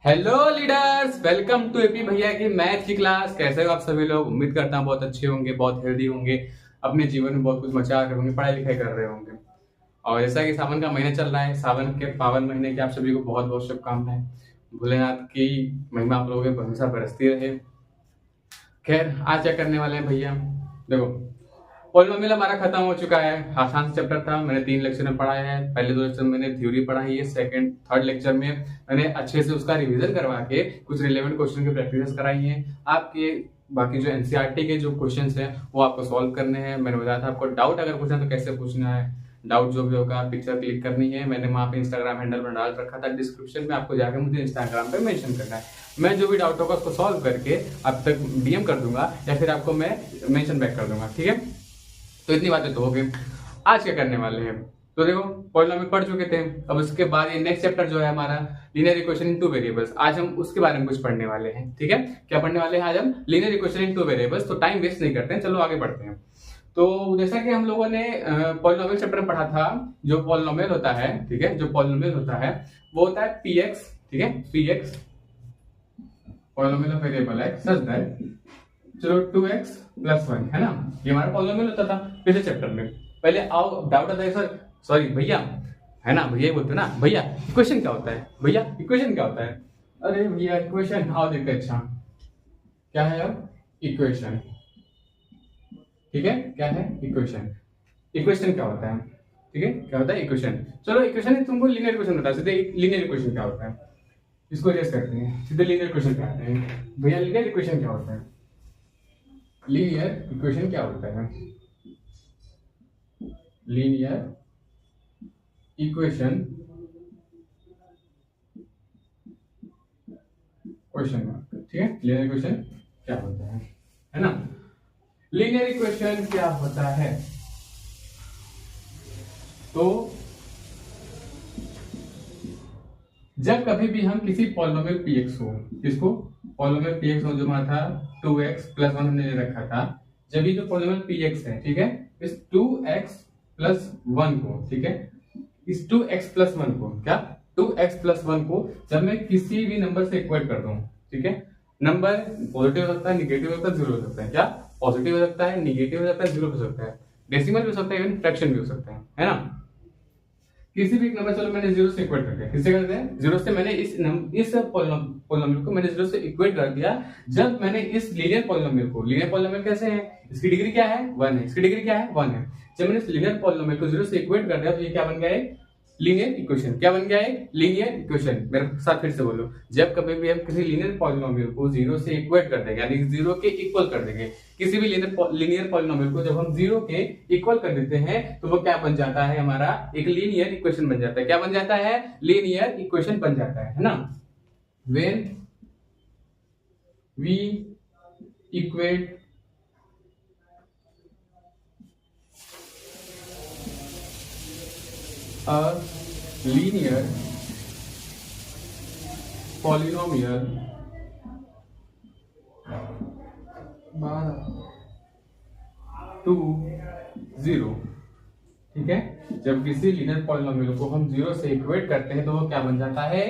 Hello leaders, welcome to AP भैया की math की क्लास। कैसे हो आप सभी लोग? उम्मीद करता हूँ बहुत अच्छे होंगे, बहुत हेल्दी होंगे, अपने जीवन में बहुत कुछ मचा रहे होंगे, पढ़ाई लिखाई कर रहे होंगे। और जैसा कि सावन का महीना चल रहा है, सावन के पावन महीने की आप सभी को बहुत बहुत शुभकामनाएं। भोलेनाथ की महिमा आप लोगों के हमेशा बरसती रहे। खैर, आज क्या करने वाले हैं भैया? देखो, पॉलिनोमियल हमारा खत्म हो चुका है। आसान चैप्टर था, मैंने 3 लेक्चर में पढ़ाया है। पहले 2 लेक्चर में मैंने थ्योरी पढ़ाई है, सेकंड थर्ड लेक्चर में मैंने अच्छे से उसका रिवीजन करवा के कुछ रिलेवेंट क्वेश्चन की प्रैक्टिस कराई है। आपके बाकी जो एनसीईआरटी के जो क्वेश्चंस हैं वो आपको सॉल्व करने हैं। मैंने बताया था आपको डाउट अगर पूछना तो कैसे पूछना है। डाउट जो भी होगा पिक्चर क्लिक करनी है, मैंने वहां पे इंस्टाग्राम हैंडल पर डाल रखा था डिस्क्रिप्शन में, आपको जाकर मुझे इंस्टाग्राम पे मेंशन करना है। मैं जो भी डाउट होगा उसको सॉल्व करके अब तक डीएम कर दूंगा या फिर आपको मैं मेंशन बैक कर दूंगा, ठीक है? तो इतनी बातें तो हो गई। आज क्या करने वाले हैं? तो देखो, पॉलिनोमियल पढ़ चुके थे। अब उसके बाद ये नेक्स्ट चैप्टर जो है हमारा लीनियर इक्वेशन इन टू वेरिएबल्स, आज हम उसके बारे में कुछ पढ़ने वाले हैं। ठीक है, क्या पढ़ने वाले हैं आज हम? लीनियर इक्वेशन इन टू वेरिएबल्स। तो टाइम वेस्ट नहीं करते हैं, चलो आगे बढ़ते हैं। तो जैसा कि हम लोगों ने पॉलिनोमियल चैप्टर में पढ़ा था, जो पॉलिनोमियल होता है, ठीक है, जो पॉलिनोमियल होता है वो होता है पीएक्स, ठीक है, px polynomial of variable x such that, चलो 2x + 1 है ना, ये हमारा पॉलिनोमियल होता था पिछले चैप्टर में। पहले आओ डाउट आता है सर, सॉरी भैया, है ना, भैया बोलते ना, भैया इक्वेशन क्या होता है? भैया इक्वेशन क्या होता है? अरे भैया इक्वेशन, आओ देखते हैं। अच्छा, क्या है अब? इक्वेशन। ठीक है, क्या है? इक्वेशन। इक्वेशन क्या होता है? ठीक है, क्या होता है इक्वेशन? चलो इक्वेशन तुमको लीनियर इक्वेशन बता, सीधे लीनियर इक्वेशन क्या होता है इसको रेस करते हैं। सीधे लीनियर इक्वेशन क्या होता है भैया? लीनियर इक्वेशन क्या होता है? लीनियर इक्वेशन क्या होता है? लीनियर इक्वेशन क्वेश्चन मार्क, ठीक है, लीनियर इक्वेशन क्या होता है ना? लीनियर इक्वेशन क्या होता है? तो जब कभी भी हम किसी पॉलिनोमियल पीएक्स को, किसको? पॉलिनोमियल पीएक्स हो, जो हमारा था 2x + 1 हमने ले रखा था। जब ये जो पॉलिनोमियल पीएक्स है, ठीक है, इस 2x + 1 को, ठीक है, इस 2x + 1 को, क्या 2x + 1 को जब मैं किसी भी नंबर से इक्वेट कर दूं, ठीक है, नंबर पॉजिटिव हो सकता है, निगेटिव हो सकता है, जीरो हो सकता है। क्या? पॉजिटिव हो सकता है, निगेटिव हो सकता है, जीरो हो सकता है, डेसिमल भी हो सकता है, इवन फ्रैक्शन भी हो सकता है ना? किसी भी नंबर, चलो मैंने जीरो से इक्वेट कर दिया, किससे करते हैं? जीरो से। मैंने इस पॉलिनोमियल को मैंने जीरो से इक्वेट कर दिया। जब मैंने इस लीनियर पॉलिनोमियल को, लीनियर पॉलिनोमियल कैसे है? इसकी डिग्री क्या है? 1 है। इसकी डिग्री क्या है? 1 है। जब मैंने इस लीनियर पॉलिनोमियल को जीरो से इक्वेट कर दिया तो ये क्या बन गया है? Linear equation. क्या बन गया है? Linear equation. मेरे साथ फिर से बोलो, जब कभी भी हम किसी लीनियर पॉलिनोमियल को जीरो से इक्वेट कर देंगे, यानी जीरो के इक्वल कर देंगे, किसी भी लीनियर पॉलिनोमियल को जब हम जीरो के इक्वल कर देते हैं तो वो क्या बन जाता है? हमारा एक लीनियर इक्वेशन बन जाता है। क्या बन जाता है? लीनियर इक्वेशन बन जाता है ना? When we equate a linear polynomial to 0, ठीक है, जब किसी लीनियर पॉलिनोमियल को हम जीरो से इक्वेट करते हैं तो वो क्या बन जाता है?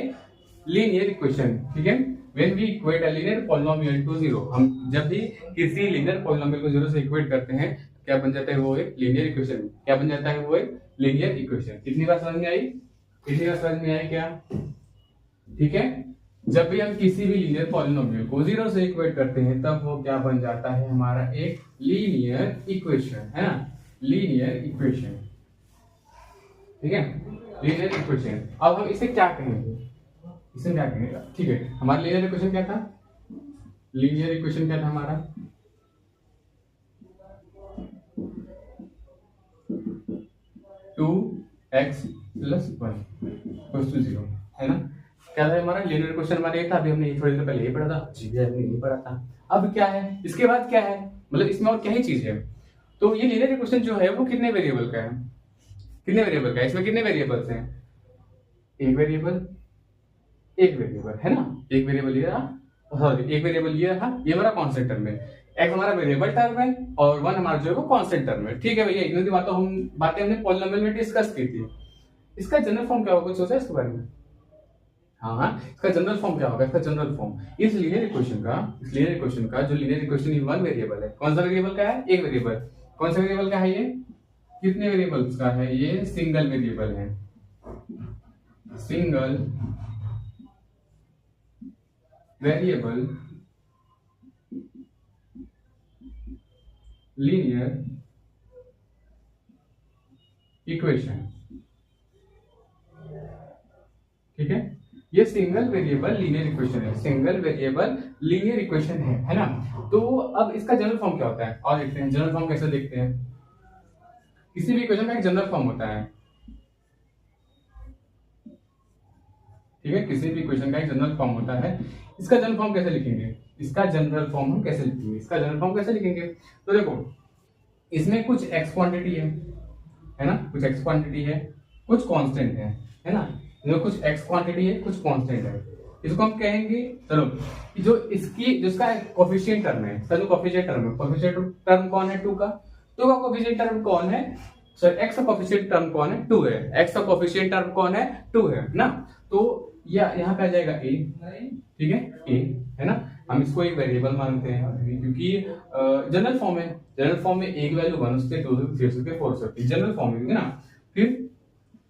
Linear equation. ठीक है, when we equate a linear polynomial to 0, हम जब भी किसी लीनियर पॉलिनोमियल को जीरो से इक्वेट करते हैं क्या बन जाता है? वो एक लीनियर इक्वेशन। क्या बन जाता है? वो एक लीनियर इक्वेशन। कितनी बार समझ में आई? कितनी बार समझ में आई क्या? ठीक है, जब भी हम किसी भी लीनियर पॉलिनोमियल को जीरो से इक्वेट करते हैं तब वो क्या बन जाता है? हमारा एक लीनियर इक्वेशन, है ना? लीनियर इक्वेशन, ठीक है, लीनियर इक्वेशन। अब हम इसे क्या कहेंगे? इसे क्या कहेंगे? ठीक है, हमारा लीनियर इक्वेशन क्या था? लीनियर इक्वेशन क्या था हमारा? 2x + 1 = 0, है ना? क्या था हमारा लीनियर इक्वेशन? हमारा ये था, अभी हमने थोड़ी देर पहले ये पढ़ा था, जी भी हमने नहीं पढ़ा था। अब क्या है इसके बाद? क्या है मतलब इसमें और क्या ही चीज है? तो ये लीनियर इक्वेशन जो है वो कितने वेरिएबल का है? कितने वेरिएबल का है? इसमें कितने वेरिएबल्स हैं? एक वेरिएबल, एक वेरिएबल, है ना? एक वेरिएबल ये रहा, सॉरी एक वेरिएबल ये रहा, ये हमारा कांस्टेंट टर्म है। x हमारा वेरिएबल टर्म है और 1 हमारा जो है वो कांस्टेंट टर्म है। ठीक है भैया, इतनी बातें हमने पॉलिनोमियल में डिस्कस की थी। इसका जनरल फॉर्म क्या होगा? सोचा इसके बारे में? हाँ हाँ, इसका जनरल फॉर्म क्या होगा? इसका जनरल फॉर्म इस लीनियर इक्वेशन का जो linear equation in one variable है, कौन सा वेरिएबल का है? एक वेरिएबल। कौन सा वेरिएबल का है ये? कितने वेरिएबल्स का है ये? सिंगल वेरिएबल है, सिंगल वेरिएबल लीनियर इक्वेशन। ठीक है, ये सिंगल वेरिएबल लीनियर इक्वेशन है, सिंगल वेरिएबल लीनियर इक्वेशन है ना। तो अब इसका जनरल फॉर्म क्या होता है और देखते हैं जनरल फॉर्म कैसे देखते हैं। किसी भी इक्वेशन का एक जनरल फॉर्म होता है, ठीक है, किसी भी इक्वेशन का एक जनरल फॉर्म होता है। इसका जनरल फॉर्म कैसे लिखेंगे? इसका जनरल फॉर्म हम कैसे लिखेंगे? इसका जनरल फॉर्म कैसे लिखेंगे? तो देखो, इसमें कुछ एक्स क्वांटिटी है ना, कुछ एक्स क्वांटिटी है, कुछ कांस्टेंट है ना। इसमें कुछ एक्स क्वांटिटी है, कुछ कांस्टेंट है। इसको हम कहेंगे, चलो, जो इसका कोफिशिएंट टर्म है, इसका जो कोफिशिएंट टर्म कौन है? 2 का। 2 का कोफिशिएंट टर्म कौन है? सर, एक्स का कोफिशिएंट टर्म कौन है? 2 है। एक्स का कोफिशिएंट टर्म कौन है? 2 है ना। तो यहाँ पे आ जाएगा ए, ठीक है, ए है ना। हम इसको एक वेरिएबल मानते हैं क्योंकि जनरल फॉर्म है, जनरल फॉर्म में एक वैल्यू 1 से 2 से 3 से 4 से जनरल फॉर्म है ना। फिर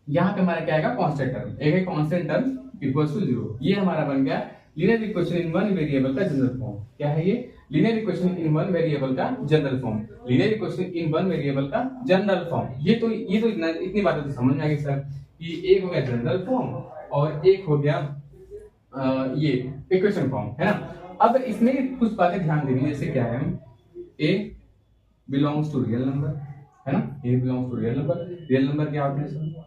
यहाँ पे हमारा क्या आएगा? कांस्टेंट टर्म, एक है कांस्टेंट टर्म इक्वल्स टू 0। ये हमारा बन गया linear equation in one variable का जनरल फॉर्म। क्या है ये? Linear equation in one variable का general form, linear equation in one variable का जनरल फॉर्म। ये तो इतनी बातें तो समझ में आ गई सर कि एक हो गया जनरल फॉर्म और एक हो गया ये इक्वेशन फॉर्म, है ना। अब इसमें कुछ बातें ध्यान देनी है, जैसे क्या है, a belongs to real number, है ना। A belongs to real number, real number क्या होते हैं?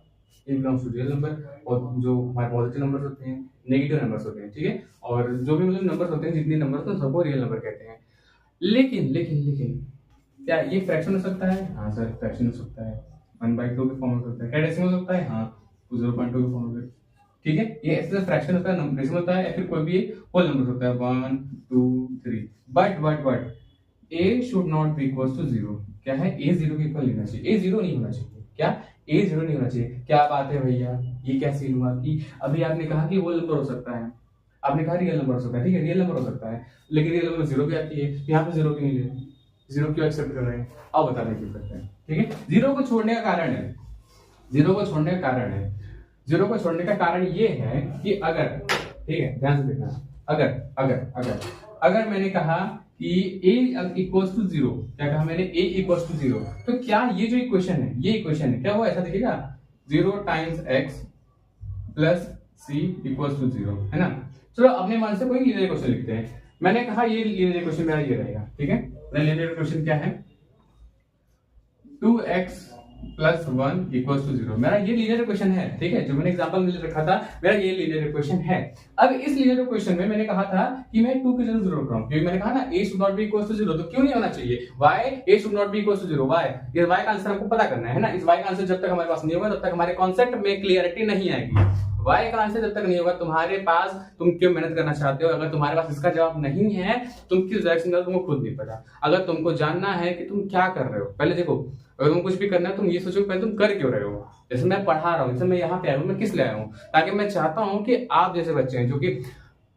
A belongs to real number. और जो हमारे पॉजिटिव नंबर्स होते हैं, नेगेटिव नंबर्स होते हैं, ठीक है, और जो भी मतलब नंबर्स होते हैं, जितने नंबर्स होते हैं सबको रियल नंबर कहते हैं। लेकिन लेकिन लेकिन क्या ये फ्रैक्शन हो सकता है? हाँ सर, फ्रैक्शन हो सकता है, 1/2 के फॉर्म हो सकता है। क्या डेसिमल हो सकता है? हाँ, 0.2 के फॉर्म हो सकता है। ठीक है, ये ऐसे फ्रैक्शन होता है, डेसिमल होता है, या फिर कोई भी होल नंबर होता है, 1 2 3। But a should not be equal to 0। क्या है? ए 0 के इक्वल लेना चाहिए, ए 0 नहीं होना चाहिए। क्या? ए 0 नहीं होना चाहिए। क्या बात है भैया, ये क्या सीन हुआ कि अभी आपने कहा कि होल नंबर हो सकता है, आपने कहा रियल नंबर हो सकता है, ठीक है, रियल नंबर हो सकता है, लेकिन रियल नंबर 0 भी आती है, यहाँ पे 0 क्यों नहीं ले? 0 क्यों एक्सेप्ट कर रहे हैं? अब बताने की करते हैं, ठीक है। 0 को छोड़ने का कारण है, 0 को छोड़ने का कारण है, 0 को छोड़ने का कारण ये है कि अगर, ठीक है, ध्यान से देखना, अगर अगर अगर अगर मैंने कहा कि a इक्वल्स टू 0, क्या कहा मैंने? a इक्वल्स टू 0, तो क्या ये जो इक्वेशन है, ये इक्वेशन है, क्या वो ऐसा दिखेगा? 0 times x plus c equals to 0, है ना। चलो अपने मन से कोई लीनियर इक्वेशन लिखते हैं। मैंने कहा ये लीनियर इक्वेशन मेरा ये रहेगा, ठीक है। लीनियर इक्वेशन क्या है? 2x प्लस 1 इक्वल्स टू 0, मेरा ये लीनियर इक्वेशन है, ठीक है, जो मैंने एग्जांपल में रखा था, मेरा ये लीनियर इक्वेशन है। अब इस लीनियर इक्वेशन में मैंने कहा था कि मैं 2 की जरूर जरूर करूं, क्योंकि मैंने कहा ना a should not be equals to 0, तो क्यों नहीं होना चाहिए? y a should not be equals to 0, y, ये y का आंसर हमको पता करना है ना। इस y का आंसर जब तक हमारे पास नहीं होगा तब तक हमारे कॉन्सेप्ट में क्लियरिटी नहीं आएगी। y का आंसर जब तक नहीं होगा तुम्हारे पास, तुम क्यों मेहनत करना चाहते हो? अगर तुम्हारे पास इसका जवाब नहीं है, तुम किस डायरेक्शन में, तुमको खुद नहीं पता। अगर तुमको जानना है कि तुम क्या कर रहे हो, पहले देखो, अगर तुम कुछ भी करना है तुम ये सोचो पहले तुम कर क्यों रहे हो। जैसे मैं पढ़ा रहा हूँ, जैसे मैं यहाँ पे आया हूँ, मैं किस लिए आया हूँ? ताकि मैं चाहता हूँ कि आप जैसे बच्चे हैं जो कि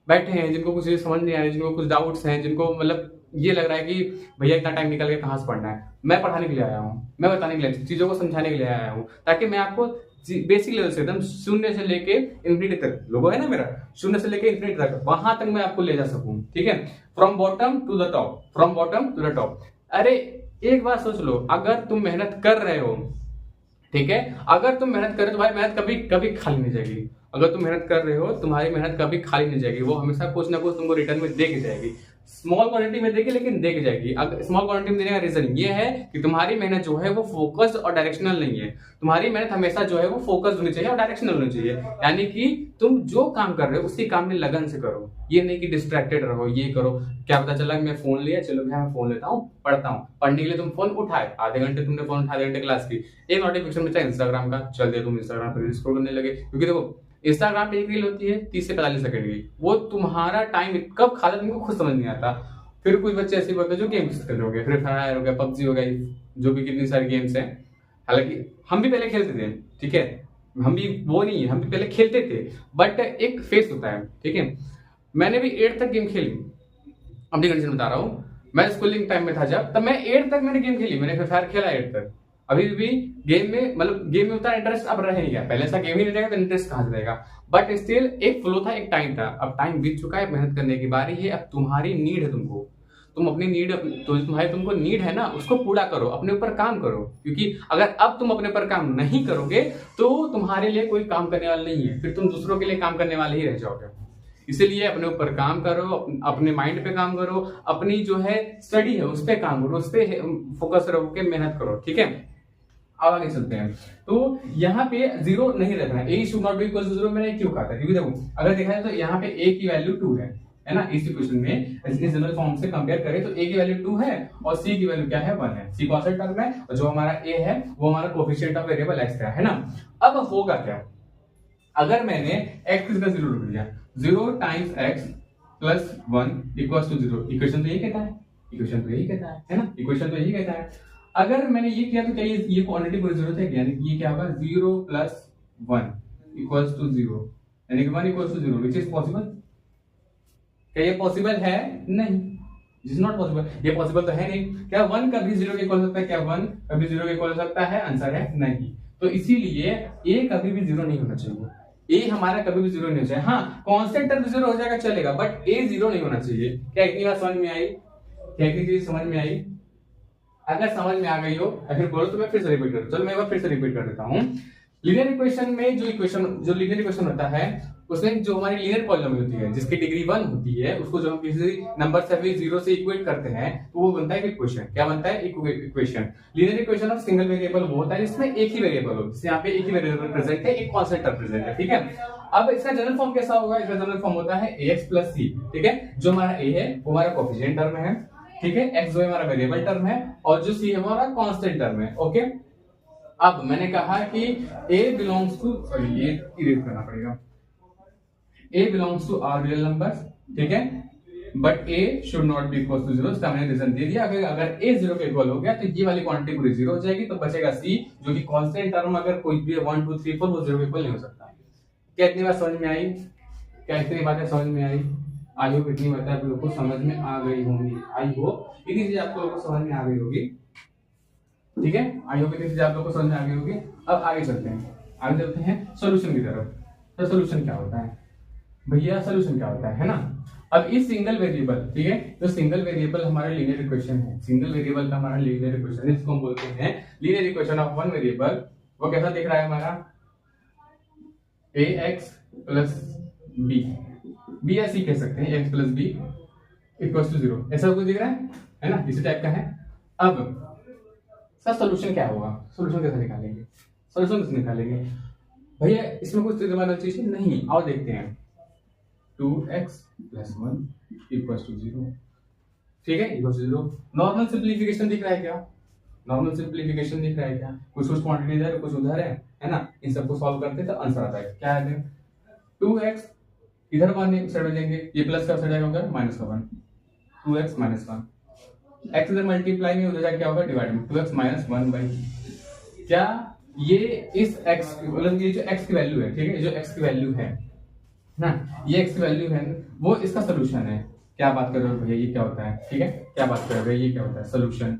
बैठे हैं, जिनको कुछ समझ नहीं आ रहा है, जिनको कुछ डाउट्स हैं, जिनको मतलब ये लग रहा है कि भैया इतना टाइम निकल के कहाँ से पढ़ना है, मैं पढ़ाने के लिए आया हूँ, मैं बताने के लिए, चीजों को समझाने के लिए आया हूँ, ताकि मैं आपको बेसिक लेवल से एकदम शून्य से लेके इंफिनिटी तक, लोगो है ना मेरा, शून्य से लेके इंफिनिटी तक, वहां तक मैं आपको ले जा सकूं, ठीक है, from bottom to the top, from bottom to the top. अरे एक बात सोच लो, अगर तुम मेहनत कर रहे हो, ठीक है, अगर तुम मेहनत कर रहे हो, तुम्हारी मेहनत कभी कभी खाली नहीं जाएगी। अगर तुम मेहनत कर रहे हो, तुम्हारी मेहनत कभी खाली नहीं जाएगी, वो हमेशा कुछ ना कुछ तुमको रिटर्न में दे के जाएगी। स्मॉल क्वांटिटी में देगी, लेकिन देके जाएगी। अगर स्मॉल क्वांटिटी में देने का रीजन ये है कि तुम्हारी मेहनत जो है वो फोकस्ड और डायरेक्शनल नहीं है। तुम्हारी मेहनत हमेशा जो है वो फोकस्ड होनी चाहिए और डायरेक्शनल होनी चाहिए, यानी कि तुम जो काम कर रहे हो उसी काम में लगन से करो, ये नहीं कि डिस्ट्रैक्टेड रहो, ये करो, क्या पता चला मैं फोन लिया, चलो मैं फोन लेता हूँ, पढ़ता हूँ। पढ़ने के लिए तुम फोन उठाए, आधे घंटे तुमने फोन उठाए, आधे घंटे क्लास की, एक नोटिफिकेशन मिलता है इंस्टाग्राम का, चल दे तुम इंस्टाग्राम पर स्क्रॉल करने लगे। क्योंकि देखो इंस्टाग्राम पे एक रील होती है 30 से 45 सेकंड की, वो तुम्हारा टाइम कब खा जाता तुमको खुद समझ नहीं आता। फिर कुछ बच्चे ऐसे बोलते हैं जो गेम्स खेल रहे हो गए, फ्री फायर हो गया, पबजी हो गई, जो भी कितनी सारी गेम्स हैं, हालांकि हम भी पहले खेलते थे, ठीक है, हम भी वो नहीं है, हम भी पहले खेलते थे, बट एक फेस होता है, ठीक है। मैंने भी 8 तक गेम खेली, अपनी कंडीशन बता रहा हूँ। मैं स्कूलिंग टाइम में था जब, तब मैं 8 तक मैंने गेम खेली, मैंने फ्री फायर खेला 8 तक। अभी भी गेम में, मतलब गेम में उतना इंटरेस्ट अब रह नहीं गया, पहले ऐसा गेम ही नहीं रहेगा तो इंटरेस्ट कहां से रहेगा। बट स्टिल एक फ्लो था, एक टाइम था, अब टाइम बीत चुका है, मेहनत करने की बारी है। अब तुम्हारी नीड है, तुमको, तुम अपनी नीड, तो तुम्हारी तुमको नीड है ना, उसको पूरा करो, अपने ऊपर काम करो। क्योंकि अगर अब तुम अपने ऊपर काम नहीं करोगे तो तुम्हारे लिए कोई काम करने वाला नहीं है, फिर तुम दूसरों के लिए काम करने वाले ही रह जाओगे। इसीलिए अपने ऊपर काम करो, अपने माइंड पे काम करो, अपनी जो है स्टडी है उस पर काम करो, उस पर फोकस रहो के मेहनत करो, ठीक है। अब आगे चलते हैं। तो यहाँ पे जीरो नहीं रखना, a should not be equal to zero मैंने क्यों कहा था, क्योंकि देखो अगर देखा जाए तो यहाँ पे ए की वैल्यू 2 है ना। इस इक्वेशन में इसके जनरल फॉर्म से कंपेयर करें तो ए की वैल्यू 2 है और सी की वैल्यू क्या है, 1 है। सी कांस्टेंट टर्म है और जो हमारा ए है वो हमारा कोएफिशिएंट ऑफ वेरिएबल एक्स है ना। अब होगा क्या, अगर मैंने x का 0 रख दिया, 0 times x plus 1 equals to 0, equation तो यही कहता है, इक्वेशन तो यही कहता है ना, इक्वेशन तो यही कहता है। अगर मैंने ये किया तो क्या ये क्वांटिटी पूरी जरूरत है, यानी कि ये क्या होगा, 0 प्लस 1 इक्वल्स टू 0, यानी कि 1 equals to 0, which is possible. क्या ये पॉसिबल है? नहीं, दिस इज नॉट पॉसिबल, ये पॉसिबल तो है नहीं। क्या 1 कभी 0 के इक्वल हो सकता है? क्या 1 कभी 0 के इक्वल हो सकता है? आंसर है नहीं। तो इसीलिए a कभी भी 0 नहीं होना चाहिए, a हमारा कभी भी 0 नहीं होना चाहिए। हाँ, कांस्टेंट टर्म 0 हो जाएगा चलेगा, बट a 0 नहीं होना चाहिए। क्या इतनी बात समझ में आई? क्या इतनी चीज समझ में आई? अगर समझ में आ गई हो या फिर बोलो तो मैं फिर से रिपीट कर, चलो मैं एक बार फिर से रिपीट कर देता हूँ। लीनियर इक्वेशन में जो लीनियर इक्वेशन होता है उसमें जो हमारी लीनियर पॉलिनोमियल होती है जिसकी डिग्री 1 होती है, उसको जब हम किसी नंबर से भी 0 से इक्वेट करते हैं तो वो बनता है इक्वेशन। क्या बनता है? Equation. Linear equation of single variable वो होता है जिसमें एक ही वेरिएबल हो, जैसे यहाँ पे एक ही वेरिएबल प्रेजेंट है, एक कांस्टेंट टर्म प्रेजेंट है, ठीक है। अब इसका जनरल फॉर्म कैसा होगा? इसका जनरल फॉर्म होता है ax प्लस सी, ठीक है। जो हमारा a है वो हमारा कोएफिशिएंट टर्म है, ठीक है, x जो हमारा वेरिएबल टर्म है और जो c है हमारा कांस्टेंट टर्म है, ओके। अब मैंने कहा कि a बिलोंग्स टू, सॉरी ये इरेज करना पड़ेगा, a belongs to are real numbers, ठीक है, but a should not be equal to 0। इसका मैंने रीजन दे दिया, अगर a 0 के इक्वल हो गया तो ये वाली क्वांटिटी पूरी 0 हो जाएगी, तो बचेगा c जो कि कांस्टेंट टर्म अगर कोई भी 1 2 3 4 वो 0 के इक्वल नहीं हो सकता। क्या इतनी बात समझ में आई? क्या इतनी बातें समझ में आई? आई होप इतनी बातें आप लोगों को समझ में आ गई होंगी, आई होप इतनी चीज आप लोगों को समझ में आ गई होगी, ठीक है। आई होप इतनी चीज आप लोगों को समझ में आ गई होगी। अब आगे चलते हैं सॉल्यूशन की तरफ। तो सॉल्यूशन क्या होता है भैया? सॉल्यूशन क्या होता है ना। अब इस सिंगल वेरिएबल, ठीक है, तो सिंगल वेरिएबल हमारा लीनियर इक्वेशन है, सिंगल वेरिएबल का हमारा लीनियर इक्वेशन है, इसको हम बोलते हैं linear equation of one variable. वो कैसा दिख रहा है हमारा? ax प्लस b, b ऐसे ही कह सकते हैं, x plus b equals to 0, ऐसा कुछ दिख रहा है ना, इसी टाइप का है। अब सर सॉल्यूशन क्या होगा? सॉल्यूशन कैसे निकालेंगे? सॉल्यूशन कैसे निकालेंगे भैया? इसमें कुछ वाला चीज नहीं, आओ देखते हैं। 2x प्लस 1 इक्वल्स टू 0, ठीक है, इक्वल्स टू 0। नॉर्मल सिंप्लीफिकेशन दिख रहा है क्या? नॉर्मल सिंप्लीफिकेशन दिख रहा है क्या? कुछ क्वांटिटी इधर कुछ उधर है ना, इन सबको सॉल्व करते तो आंसर आता है। क्या है? 2x इधर 1 साइड में लेंगे, ये प्लस का साइड जाएगा उधर माइनस का 1, 2x माइनस 1, x इधर मल्टीप्लाई में उधर जाके क्या होगा? डिवाइड में 2x माइनस 1 बाई। क्या ये इस x मतलब ये जो x की वैल्यू है, ठीक है, जो x की वैल्यू है ना, ये x की वैल्यू है, वो इसका सोल्यूशन है। क्या बात कर रहे हो भैया? ये क्या होता है? ठीक है, क्या बात कर रहे हो? ये क्या होता है? सोल्यूशन।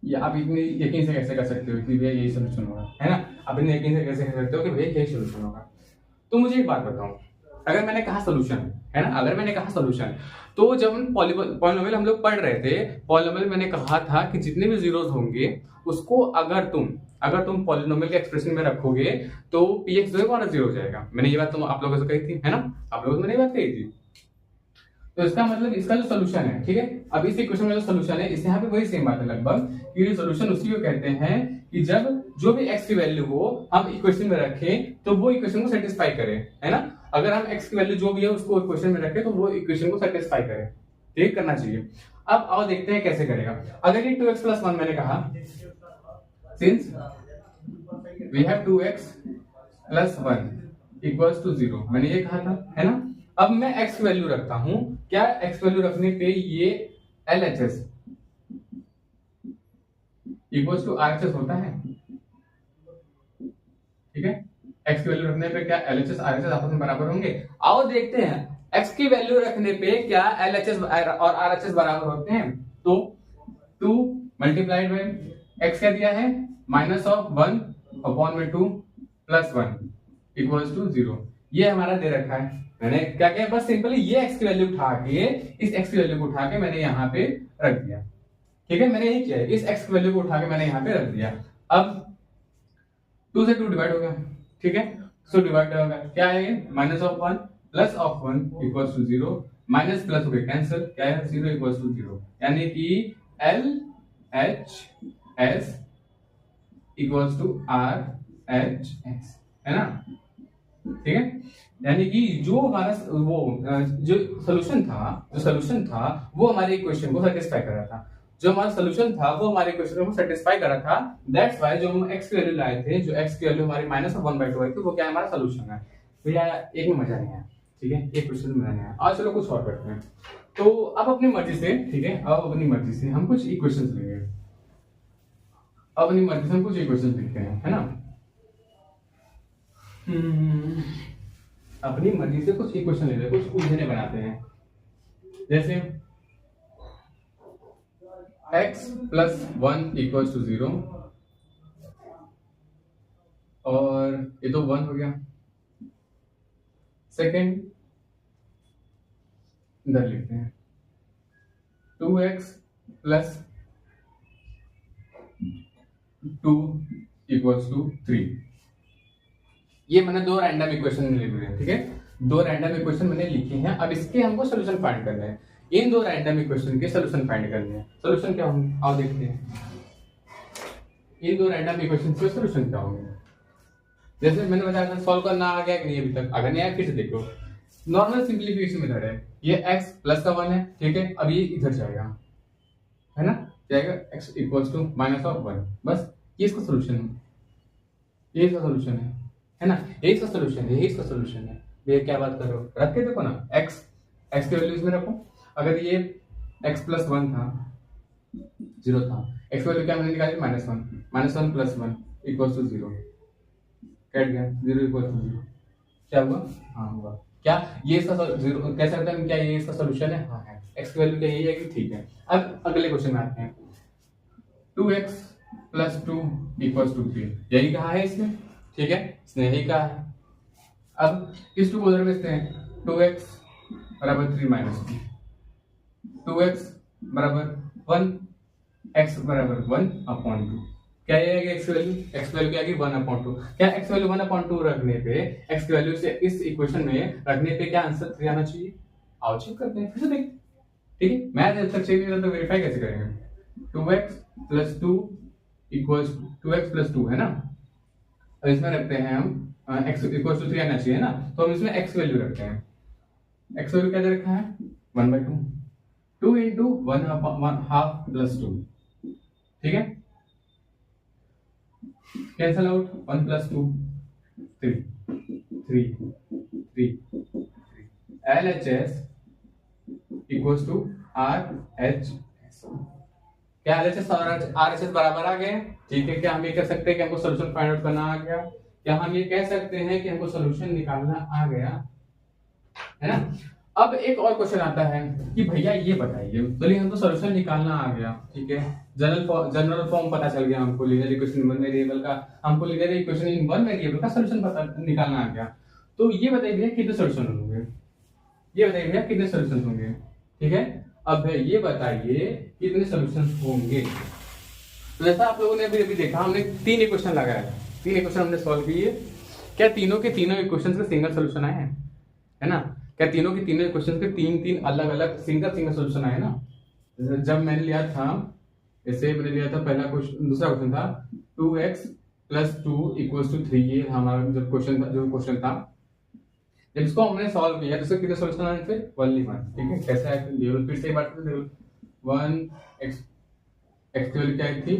ये आप इतनी यकीन से कैसे कर सकते हो इतनी भैया यही सोल्यूशन होगा, है ना? आप इतनी यकीन से कैसे कर सकते हो कि भैया यही सोल्यूशन होगा? तो मुझे एक बात बताओ, अगर मैंने कहा सोल्यूशन है ना, अगर मैंने कहा सोल्यूशन, तो जब हम पॉलिनोमियल हम लोग पढ़ रहे थे, पॉलिनोमियल मैंने कहा था कि जितने भी जीरोस होंगे उसको अगर तुम पॉलिनोमियल के एक्सप्रेशन में रखोगे तो px जो है वो 0 हो जाएगा। मैंने ये बात तुम आप लोगों से कही थी, है ना, आप लोगों से मैंने ये बात कही थी। तो इसका मतलब इसका जो सोल्यूशन है, ठीक है, अब इस इक्वेशन में जो सोल्यूशन है इस यहाँ पे वही सेम बात है लगभग, कि सोल्यूशन उसी को कहते हैं कि जब जो भी x की वैल्यू हो हम इक्वेशन में रखें तो वो इक्वेशन को सेटिस्फाई करे, है ना। अगर हम x की वैल्यू जो भी है उसको इक्वेशन में रखें तो वो इक्वेशन को सेटिस्फाई करे, ठीक करना चाहिए। अब आओ देखते हैं कैसे करेगा। अगर ये 2x प्लस 1 मैंने कहा, since we have 2x plus 1 equals to 0, मैंने ये कहा था, है ना। अब मैं x की वैल्यू रखता हूं, क्या x की वैल्यू रखने पे ये LHS इक्वल्स टू RHS होता है, ठीक है। x की वैल्यू रखने पे क्या LHS RHS आपस में बराबर होंगे? आओ देखते हैं x की वैल्यू रखने पे क्या LHS और RHS बराबर होते हैं। तो 2 मल्टीप्लाइड बाय x क्या दिया है माइनस ऑफ 1 अपॉन में 2 प्लस 1 इक्वल्स टू 0। ये हमारा दे रखा है। मैंने क्या किया बस सिंपली ये x की वैल्यू उठा के इस x की वैल्यू को उठा के मैंने यहाँ पे रख दिया। ठीक है, मैंने यही किया, इस x की वैल्यू को उठा के मैंने यहाँ पे रख दिया। अब 2 से 2 डिवाइड हो गया, ठीक है, सो डिवाइड होगा क्या है minus of 1 plus of 1 equals to 0, minus plus हो गया कैंसिल, क्या है 0 इक्वल्स टू 0, यानी कि LHS इक्वल्स टू RHS, है ना, ठीक है। यानी कि जो हमारा जो सोल्यूशन था वो हमारे इक्वेशन को सेटिस्फाई कर रहा था, जो हमारा सोल्यूशन था वो हमारे इक्वेशन को सेटिस्फाई कर रहा था। दैट्स व्हाई जो हम x की वैल्यू लाए थे, जो x की वैल्यू हमारी -1/2 आई थी, वो क्या हमारा सोल्यूशन है। भैया एक में मजा नहीं आया, ठीक है, एक क्वेश्चन में मजा नहीं आया। आज चलो कुछ और करते हैं। तो अब अपनी मर्जी से, ठीक है, अब अपनी मर्जी से हम कुछ इक्वेशंस लेंगे। अब अपनी मर्जी से हम कुछ इक्वेशंस लिखते हैं, है ना। अपनी मर्जी से कुछ इक्वेशन लेते हैं, कुछ उलझने बनाते हैं। जैसे x प्लस 1 इक्वल्स टू 0, और ये तो 1 हो गया। सेकेंड इधर लिखते हैं 2x प्लस 2 इक्वल्स टू 3। ये मैंने दो रैंडम इक्वेशन लिखे हैं, ठीक है, दो रैंडम इक्वेशन मैंने लिखे हैं। अब इसके हमको सोल्यूशन फाइंड करना है, इन दो रैंडम इक्वेशन के सोल्यूशन फाइंड करने हैं। सोल्यूशन क्या होंगे आओ देखते हैं, इन दो रैंडम इक्वेशन के सोल्यूशन क्या होंगे। जैसे मैंने बताया सॉल्व करना आ गया कि नहीं अभी तक, अगर नहीं आया फिर से देखो। नॉर्मल सिंप्लीफिकेशन मेथड है, ये x प्लस का 1 है, ठीक है, अब ये इधर जाएगा, है ना, जाएगा x equals to minus of 1, बस ये इसका सोल्यूशन है, ये इसका सोल्यूशन है ना, ये इसका सोल्यूशन है, ये इसका सोल्यूशन है। ये क्या बात कर रहे हो, रख के देखो ना, x के वैल्यूज में रखो। अगर ये x प्लस 1 था, 0 था, x वैल्यू क्या मैंने निकाली -1 प्लस 1 इक्वल्स टू 0, कट गया 0 इक्वल्स टू 0, क्या हुआ, हाँ हुआ। क्या ये इसका 0 कह सकते हैं, क्या ये इसका सोल्यूशन है, हाँ है। x की वैल्यू क्या यही है कि ठीक है। अब अगले क्वेश्चन में आते हैं, 2x प्लस 2 इक्वल्स टू 3, यही कहा है इसने, ठीक है, इसने यही कहा है। अब इस 2 को उधर भेजते हैं, 2x बराबर 3 माइनस 2x बराबर 1, x बराबर 1 अपॉन 2, क्या ये है x वैल्यू क्या है 1/2। क्या x वैल्यू 1/2 रखने पे, x की वैल्यू से इस इक्वेशन में रखने पे क्या आंसर 3 आना चाहिए। आओ चेक करते हैं, फिर से देख, ठीक है, मैथ जब तक चेक नहीं होता तो वेरीफाई कैसे करेंगे। 2x plus 2 equals 2x plus 2 है ना, अब इसमें रखते हैं हम x इक्वल्स टू 3 आना चाहिए ना, तो हम इसमें x वैल्यू रखते हैं। x वैल्यू क्या दे रखा है 1/2, 2 इंटू 1/2 प्लस 2, ठीक है, cancel out 1 plus 2 3 LHS equals to RHS। क्या LHS और RHS बराबर आ गए, ठीक है। क्या हम ये कह सकते हैं कि हमको सोल्यूशन फाइंड आउट करना आ गया, क्या हम ये कह सकते हैं कि हमको सोल्यूशन निकालना आ गया, है ना। अब एक और क्वेश्चन आता है कि भैया ये बताइए, चलिए हमको सोल्यूशन निकालना आ गया, ठीक है, जनरल फॉर्म पता चल गया हमको, linear equation in one variable का, हमको linear equation in one variable का सोल्यूशन पता निकालना आ गया। तो ये बताइए भैया कितने सोल्यूशन होंगे, ये बताइए भैया कितने सोल्यूशन होंगे, ठीक है। अब ये बताइए कितने सोल्यूशन होंगे। तो जैसा आप लोगों ने अभी देखा, हमने 3 इक्वेशन लगाया, 3 इक्वेशन हमने सॉल्व किए। क्या तीनों के तीनों इक्वेशंस का सिंगल सोल्यूशन आए हैं, है ना। क्या तीनों के तीनों इक्वेशंस के 3 अलग अलग सिंगल सोल्यूशन आए ना। जब मैंने लिया था, ऐसे मैंने लिया था पहला क्वेश्चन, दूसरा क्वेश्चन था 2x प्लस 2 इक्वल्स टू 3, ये हमारा जब क्वेश्चन था, जब इसको हमने सॉल्व किया तो कितने सोल्यूशन आए थे, ओनली 1, ठीक है। कैसे आए थे, लेवल फिर से बात करते हैं, 1 x की वैल्यू क्या थी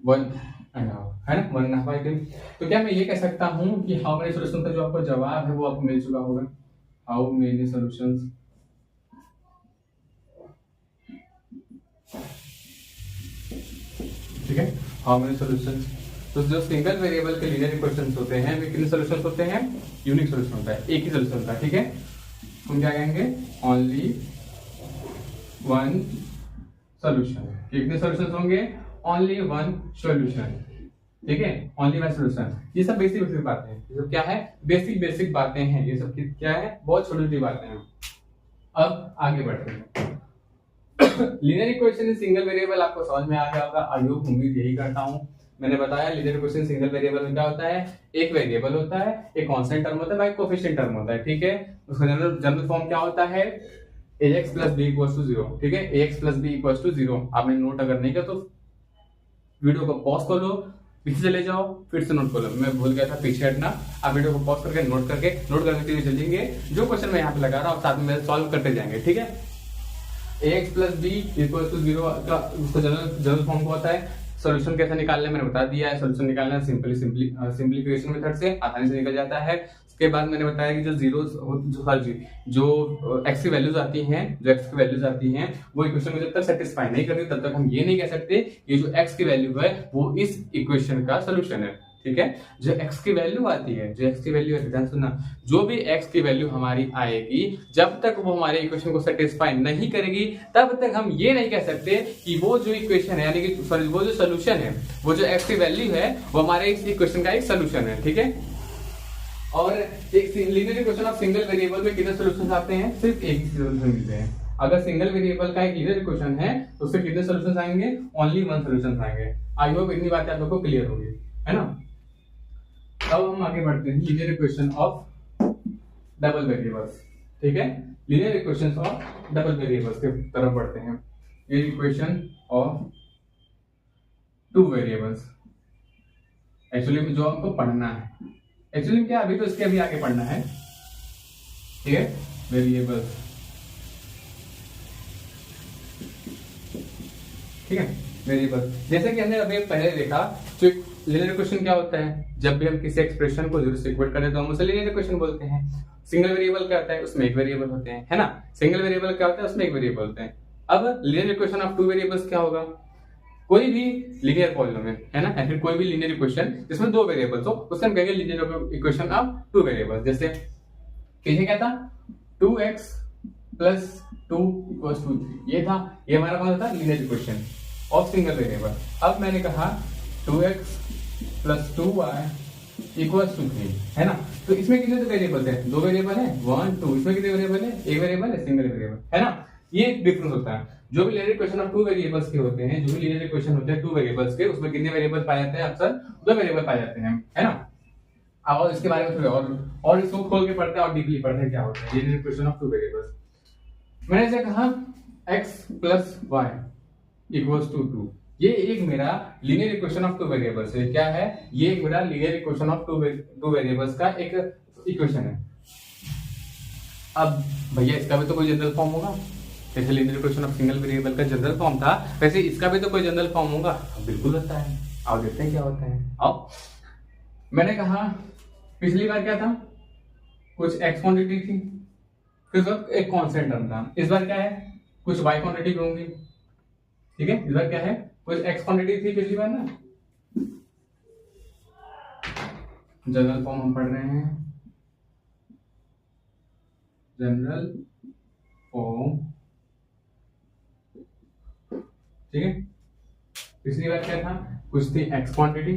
1.5, है ना, 1.5 आई थी। तो क्या मैं ये कह सकता हूँ कि हाउ मेनी सोल्यूशन का जो आपको जवाब है वो आपको मिल चुका होगा, हाउ मेनी सॉल्यूशंस, ठीक है, हाउ मेनी सॉल्यूशंस। तो जो सिंगल वेरिएबल के लीनियर इक्वेशंस होते हैं वे कितने सॉल्यूशंस होते हैं? यूनिक सॉल्यूशन होता है, एक ही सॉल्यूशन होता है, ठीक है। हम क्या कहेंगे? Only one solution. कितने सॉल्यूशंस होंगे? ओनली वन सॉल्यूशन, ठीक है, ओनली वन सॉल्यूशन। ये सब बेसिक बेसिक बातें हैं, ये सब क्या है? बेसिक बेसिक बातें हैं, ये सब क्या है? बहुत छोटी छोटी बातें हैं। अब आगे बढ़ते हैं। Linear equation in single variable आपको समझ में आ गया होगा, आई होप, उम्मीद यही करता हूं। मैंने बताया लीनियर इक्वेशन सिंगल वेरिएबल में क्या होता है? एक वेरिएबल होता है, एक कांस्टेंट टर्म होता है, एक कोएफिशिएंट टर्म होता है, ठीक है। उसका जनरल फॉर्म क्या होता है? ax plus b equals to 0, ठीक है, ax plus b equals to 0। आपने नोट अगर नहीं किया तो वीडियो को पॉज कर लो, पीछे चले जाओ, फिर से नोट कर लो। मैं भूल गया था पीछे हटना। आप वीडियो को पॉज करके नोट करके चलेंगे। जो क्वेश्चन मैं यहाँ पे लगा रहा हूँ साथ में सॉल्व करते जाएंगे, ठीक है। ax plus b equals to 0 का उसका जनरल फॉर्म क्या होता है? सॉल्यूशन कैसे निकालना है मैंने बता दिया है। सॉल्यूशन निकालना सिंपलीफिकेशन मेथड से आसानी से निकल जाता है। उसके बाद मैंने बताया कि जो x की वैल्यूज आती हैं, वो इक्वेशन को जब तक सेटिस्फाई नहीं करती तब तक हम ये नहीं कह सकते कि जो x की वैल्यू है वो इस इक्वेशन का सोल्यूशन है, ठीक है। जो x की वैल्यू आती है, ध्यान सुनना, जो भी x की वैल्यू हमारी आएगी, जब तक वो हमारे इक्वेशन को सेटिस्फाई नहीं करेगी तब तक हम ये नहीं कह सकते कि वो जो इक्वेशन है, यानी कि सॉरी वो जो सोल्यूशन है, वो जो x की वैल्यू है वो हमारे इस इक्वेशन का एक सोल्यूशन है, ठीक है। और एक linear equation of single variable में कितने सॉल्यूशंस आते हैं? सिर्फ एक ही सॉल्यूशन मिलते हैं। अगर सिंगल वेरिएबल का एक लीनियर इक्वेशन है तो उससे कितने सॉल्यूशंस आएंगे? ओनली वन सॉल्यूशंस आएंगे। आई होप इतनी बातें आप लोगों को क्लियर होगी, है ना। अब हम आगे बढ़ते हैं linear equation of double variables, ठीक है। Linear equations of double variables के तरफ बढ़ते हैं। ये equation of two variables actually में जो हमको पढ़ना है, एक्चुअली क्या अभी तो इसके अभी आगे पढ़ना है, ठीक है। वेरिएबल्स, ठीक है, वेरिएबल। जैसे कि हमने अभी पहले देखा, तो लीनियर इक्वेशन क्या होता है? जब भी हम किसी एक्सप्रेशन को जीरो से इक्वेट करें तो हम उसे लीनियर इक्वेशन बोलते हैं। सिंगल वेरिएबल क्या होता है? उसमें एक वेरिएबल होते हैं, है ना। सिंगल वेरिएबल क्या होता है? उसमें एक वेरिएबल होते हैं। अब linear equation of two variables क्या होगा? कोई भी लीनियर पॉलिनोमियल, है ना, या फिर कोई भी लीनियर इक्वेशन जिसमें दो वेरिएबल्स हो उससे हम कहेंगे linear equation of two variables. जैसे पीछे क्या था? 2x plus 2 equals to 3, ये था, ये हमारा कौन था? Linear equation of single variable. अब मैंने कहा 2x plus 2y equals to 3, है ना। तो इसमें कितने वेरिएबल है? दो वेरिएबल है, 1 2। इसमें कितने वेरिएबल है? एक वेरिएबल है, सिंगल वेरिएबल, है ना। ये डिफरेंस होता है। जो भी linear equation of two variables के होते हैं, जो भी लीनियर इक्वेशन होते हैं टू वेरिएबल्स के, उसमें कितने वेरिएबल पाए जाते हैं? अक्सर दो वेरिएबल पाए जाते हैं, है ना। और इसके बारे में थोड़ा और इसको खोल के पढ़ते हैं और डीपली पढ़ते हैं क्या होता है linear equation of two variables. मैंने जैसे कहा x plus y equals to 2, ये एक मेरा linear equation of two variables है। क्या है? ये एक मेरा linear equation of two variables का एक इक्वेशन है। अब भैया इसका भी तो कोई जनरल फॉर्म होगा, जैसे linear equation of single variable का जनरल फॉर्म था, वैसे इसका भी तो कोई जनरल फॉर्म होगा। बिल्कुल होता है, आओ देखते हैं क्या होता है। आओ, मैंने कहा पिछली बार क्या था? कुछ x क्वांटिटी थी, फिर एक कांस्टेंट टर्म था। इस बार क्या है? कुछ y क्वांटिटी होंगी, ठीक है। इस बार क्या है? कुछ x क्वांटिटी थी पिछली बार ना। जनरल फॉर्म हम पढ़ रहे हैं, जनरल फॉर्म, ठीक है। पिछली बार क्या था? कुछ थी x क्वांटिटी,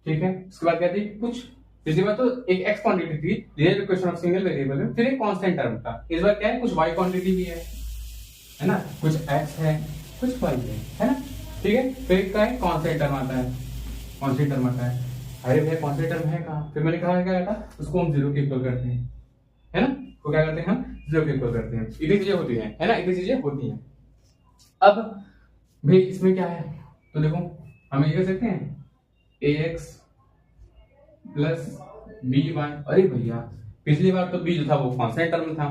ठीक है। उसके बाद क्या थी? कुछ पिछली बार तो एक x क्वांटिटी थी linear equation of single variable में, फिर एक कांस्टेंट टर्म था। इस बार क्या है? कुछ y क्वांटिटी भी है ना, कुछ x है, कुछ y है ना, ठीक है। फिर क्या है? कांस्टेंट टर्म आता है, कांस्टेंट टर्म आता है। अरे भैया कांस्टेंट टर्म है कहाँ? फिर मैंने कहा क्या था? उसको हम जीरो के इक्वल करते हैं, है ना। तो क्या करते हैं? हम जीरो के इक्वल करते हैं। इतनी चीजें होती हैं, है ना, इतनी चीजें होती हैं। अब भाई इसमें क्या है? तो देखो हम ये कर सकते हैं ax प्लस by। अरे भैया पिछली बार तो b जो था वो कांस्टेंट टर्म था,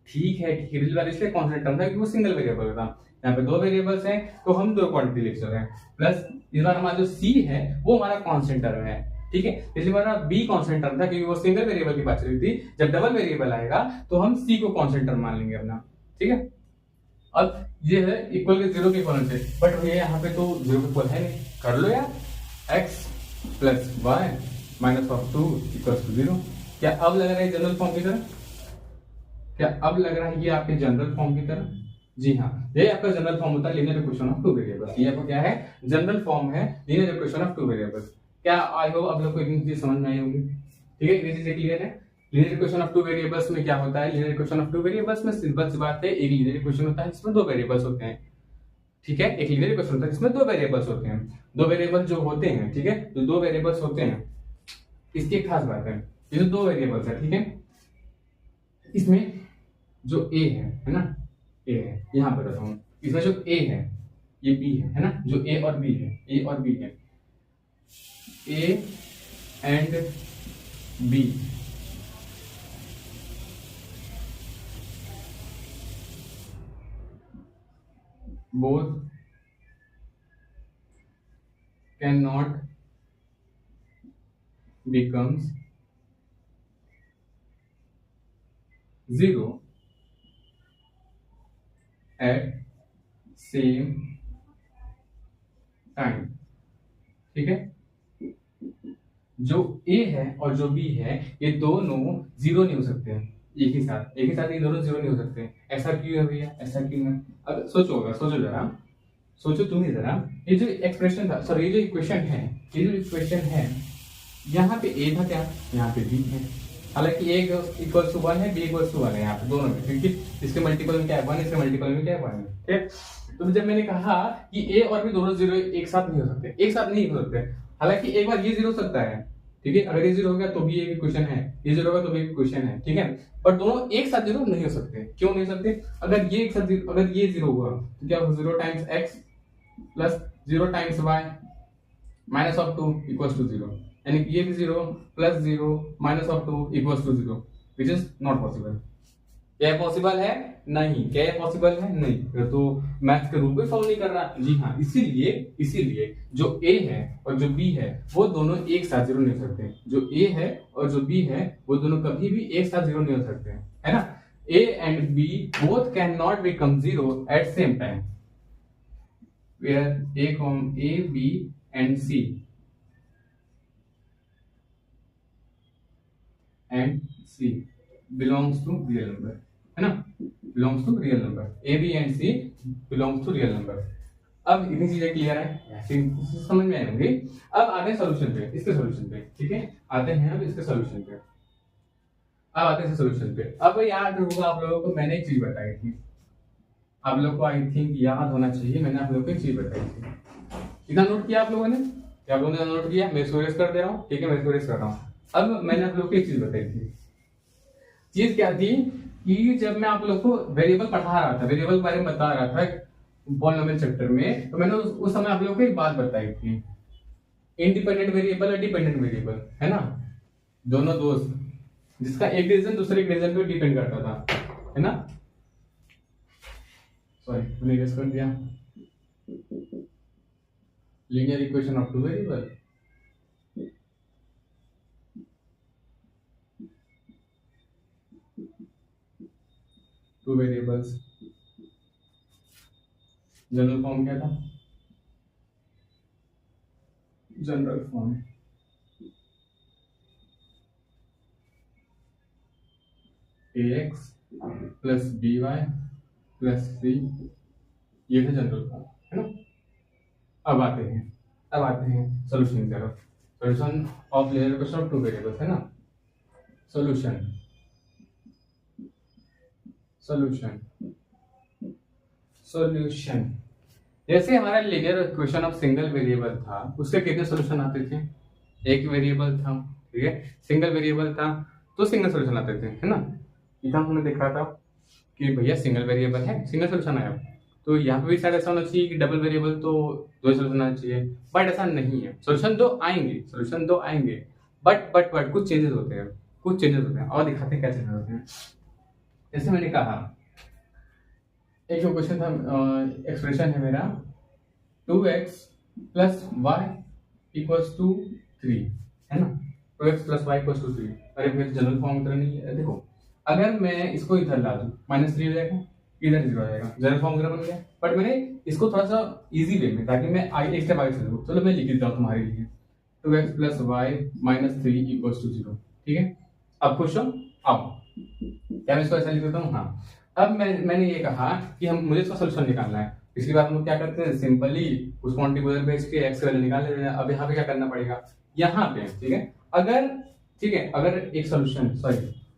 ठीक है, पिछली बार इसलिए कांस्टेंट टर्म था क्योंकि वो सिंगल वेरिएबल था। यहाँ पे दो वेरिएबल्स हैं तो हम दो क्वांटिटी लिख सकते हैं। प्लस इस बार हमारा जो c है वो हमारा कांस्टेंट टर्म है, ठीक है। पिछली बार b कांस्टेंट टर्म था क्योंकि वो सिंगल वेरिएबल की बात चल रही थी। जब डबल वेरिएबल आएगा तो हम c को कांस्टेंट टर्म मान लेंगे अपना, ठीक है। अब ये है इक्वल के जीरो के इक्वल से, बट भैया यहाँ पे तो जीरो के इक्वल है नहीं, कर लो यार। X plus y minus of 2 equals to 0। क्या अब लग रहा है जनरल फॉर्म की तरह? क्या अब लग रहा है ये आपके जनरल फॉर्म की तरह? जी हाँ, ये आपका जनरल फॉर्म होता है linear equation of two variables. ये आपको क्या है? जनरल फॉर्म है linear equation of two variables. क्या आई होप आप लोग को एक चीज समझ में आई होगी? ठीक है, ये चीजें क्लियर है। Linear equation of two variables में क्या होता है? Linear equation of two variables में सिंपल सी बात है, एक लीनियर इक्वेशन होता है जिसमें दो वेरिएबल्स होते हैं। ठीक है, एक लीनियर इक्वेशन होता है जिसमें दो वेरिएबल्स होते हैं। दो वेरिएबल जो होते हैं, ठीक है, जो दो वेरिएबल्स होते हैं, इसकी एक खास बात है, ये जो दो वेरिएबल्स है, ठीक है, इसमें जो ए है ना, ए है, यहां पर बताता हूं, इसमें जो ए है ये बी है ना, जो ए और बी है, ए और बी है, A and B both cannot becomes 0 at same time। ठीक है, जो A है और जो B है ये दोनों जीरो नहीं हो सकते हैं एक ही साथ ये दोनों जीरो नहीं हो सकते। ऐसा क्यों है भैया? ऐसा क्यों है? अब सोचो जरा, सोचो तुम ही जरा, ये जो एक्सप्रेशन था, सॉरी, ये जो इक्वेशन है, ये जो इक्वेशन है, यहाँ पे ए था क्या, यहाँ पे बी है। हालांकि ए इक्वल टू 1 है, बी इक्वल टू 1 है यहाँ पे दोनों में, क्योंकि इसके मल्टीपल में क्या है 1, इसके मल्टीपल में क्या है 1 है। ठीक है, तो जब मैंने कहा कि ए और बी दोनों जीरो एक साथ नहीं हो सकते, एक साथ नहीं हो सकते, हालांकि एक बार ये जीरो हो सकता है, ठीक है, अगर ये जीरो हो गया तो भी एक क्वेश्चन है, ये जीरो होगा तो भी एक क्वेश्चन है, ठीक है, पर दोनों एक साथ जीरो नहीं हो सकते। क्यों नहीं हो सकते? अगर ये एक साथ अगर ये जीरो हुआ तो क्या होगा? 0 times x plus 0 times y minus of 2 equals to 0, यानी कि ये भी 0 plus 0 minus of 2 equals to 0, which is not possible. क्या पॉसिबल है? नहीं। क्या पॉसिबल है? नहीं। तो मैथ के रूल को फॉलो नहीं कर रहा। जी हाँ, इसीलिए जो ए है और जो बी है वो दोनों एक साथ जीरो नहीं हो सकते। जो ए है और जो बी है वो दोनों कभी भी एक साथ जीरो नहीं हो सकते, है ना। A and B both can not become zero at same time, where A B and C belongs to real number, है ना, belongs to real number, a b and c belongs to real number। अब इतनी चीजें clear है, समझ में आएंगे। अब आते हैं सॉल्यूशन पे, इसके सॉल्यूशन पे, ठीक है, आते हैं अब इसके सॉल्यूशन पे। अब आते हैं सॉल्यूशन पे। अब याद होगा आप लोगों को मैंने एक चीज बताई थी, आप लोग को आई थिंक याद होना चाहिए, मैंने आप लोगों को एक चीज बताई थी। इतना नोट किया आप लोगों ने? क्या आप लोगों ने नोट किया? मैं इसको रेस कर दे रहा हूँ, ठीक है, मैं इसको रेस कर रहा हूँ। अब मैंने आप लोग को एक चीज बताई थी। चीज क्या थी कि जब मैं आप लोग को वेरिएबल पढ़ा रहा था, वेरिएबल के बारे में बता रहा था पॉलिनोमियल चैप्टर में, तो मैंने उस समय आप लोगों को एक बात बताई थी, इंडिपेंडेंट वेरिएबल और डिपेंडेंट वेरिएबल, है ना, दोनों दोस्त जिसका एक डिवीजन दूसरे डिवीजन पे डिपेंड करता था, है ना। सॉरी, मैंने गेस कर दिया। Linear equation of two variable, two variables, general form क्या था? General form ax plus by plus c, ये था जनरल फॉर्म, है ना। अब आते हैं सॉल्यूशन की तरफ। Solution of linear equation of two variables, है ना। सॉल्यूशन जैसे हमारा linear equation of single variable था, उसके कितने सॉल्यूशन आते थे? एक वेरिएबल था, ठीक है, सिंगल वेरिएबल था तो सिंगल सॉल्यूशन आते थे, है ना। इतना हमने देखा था कि भैया सिंगल वेरिएबल है, सिंगल सॉल्यूशन आया, तो यहाँ पे भी शायद ऐसा होना चाहिए कि डबल वेरिएबल तो दो सॉल्यूशन आना चाहिए, बट ऐसा नहीं है। सॉल्यूशन दो आएंगे, बट कुछ चेंजेस होते हैं, और दिखाते हैं क्या चेंजेस होते हैं। जैसे मैंने कहा, एक जो क्वेश्चन था, एक्सप्रेशन है मेरा 2x plus y equals to 3, है ना, 2x plus y equals to 3। अरे फिर जनरल फॉर्म की तरह नहीं है। देखो, अगर मैं इसको इधर ला दूं, -3 हो जाएगा, इधर 0 आ जाएगा, जनरल फॉर्म की तरह बन गया। बट मैंने इसको थोड़ा सा इजी वे में, ताकि मैं एक स्टेप आगे चलूं, चलो मैं लिख देता हूँ तुम्हारे लिए। 2x plus y minus 3 equals to 0। ठीक है, अब खुश हो? अब क्या मैं इसको ऐसा लिख देता हूँ? हाँ, अब मैंने ये कहा कि हम मुझे इसका सोल्यूशन निकालना है। पिछली बार हम लोग क्या करते हैं, सिंपली उस क्वांटिटी को उधर भेज के एक्स की वैल्यू निकाल लेते हैं। अब यहाँ पे क्या करना पड़ेगा, यहाँ पे ठीक है, अगर एक सोल्यूशन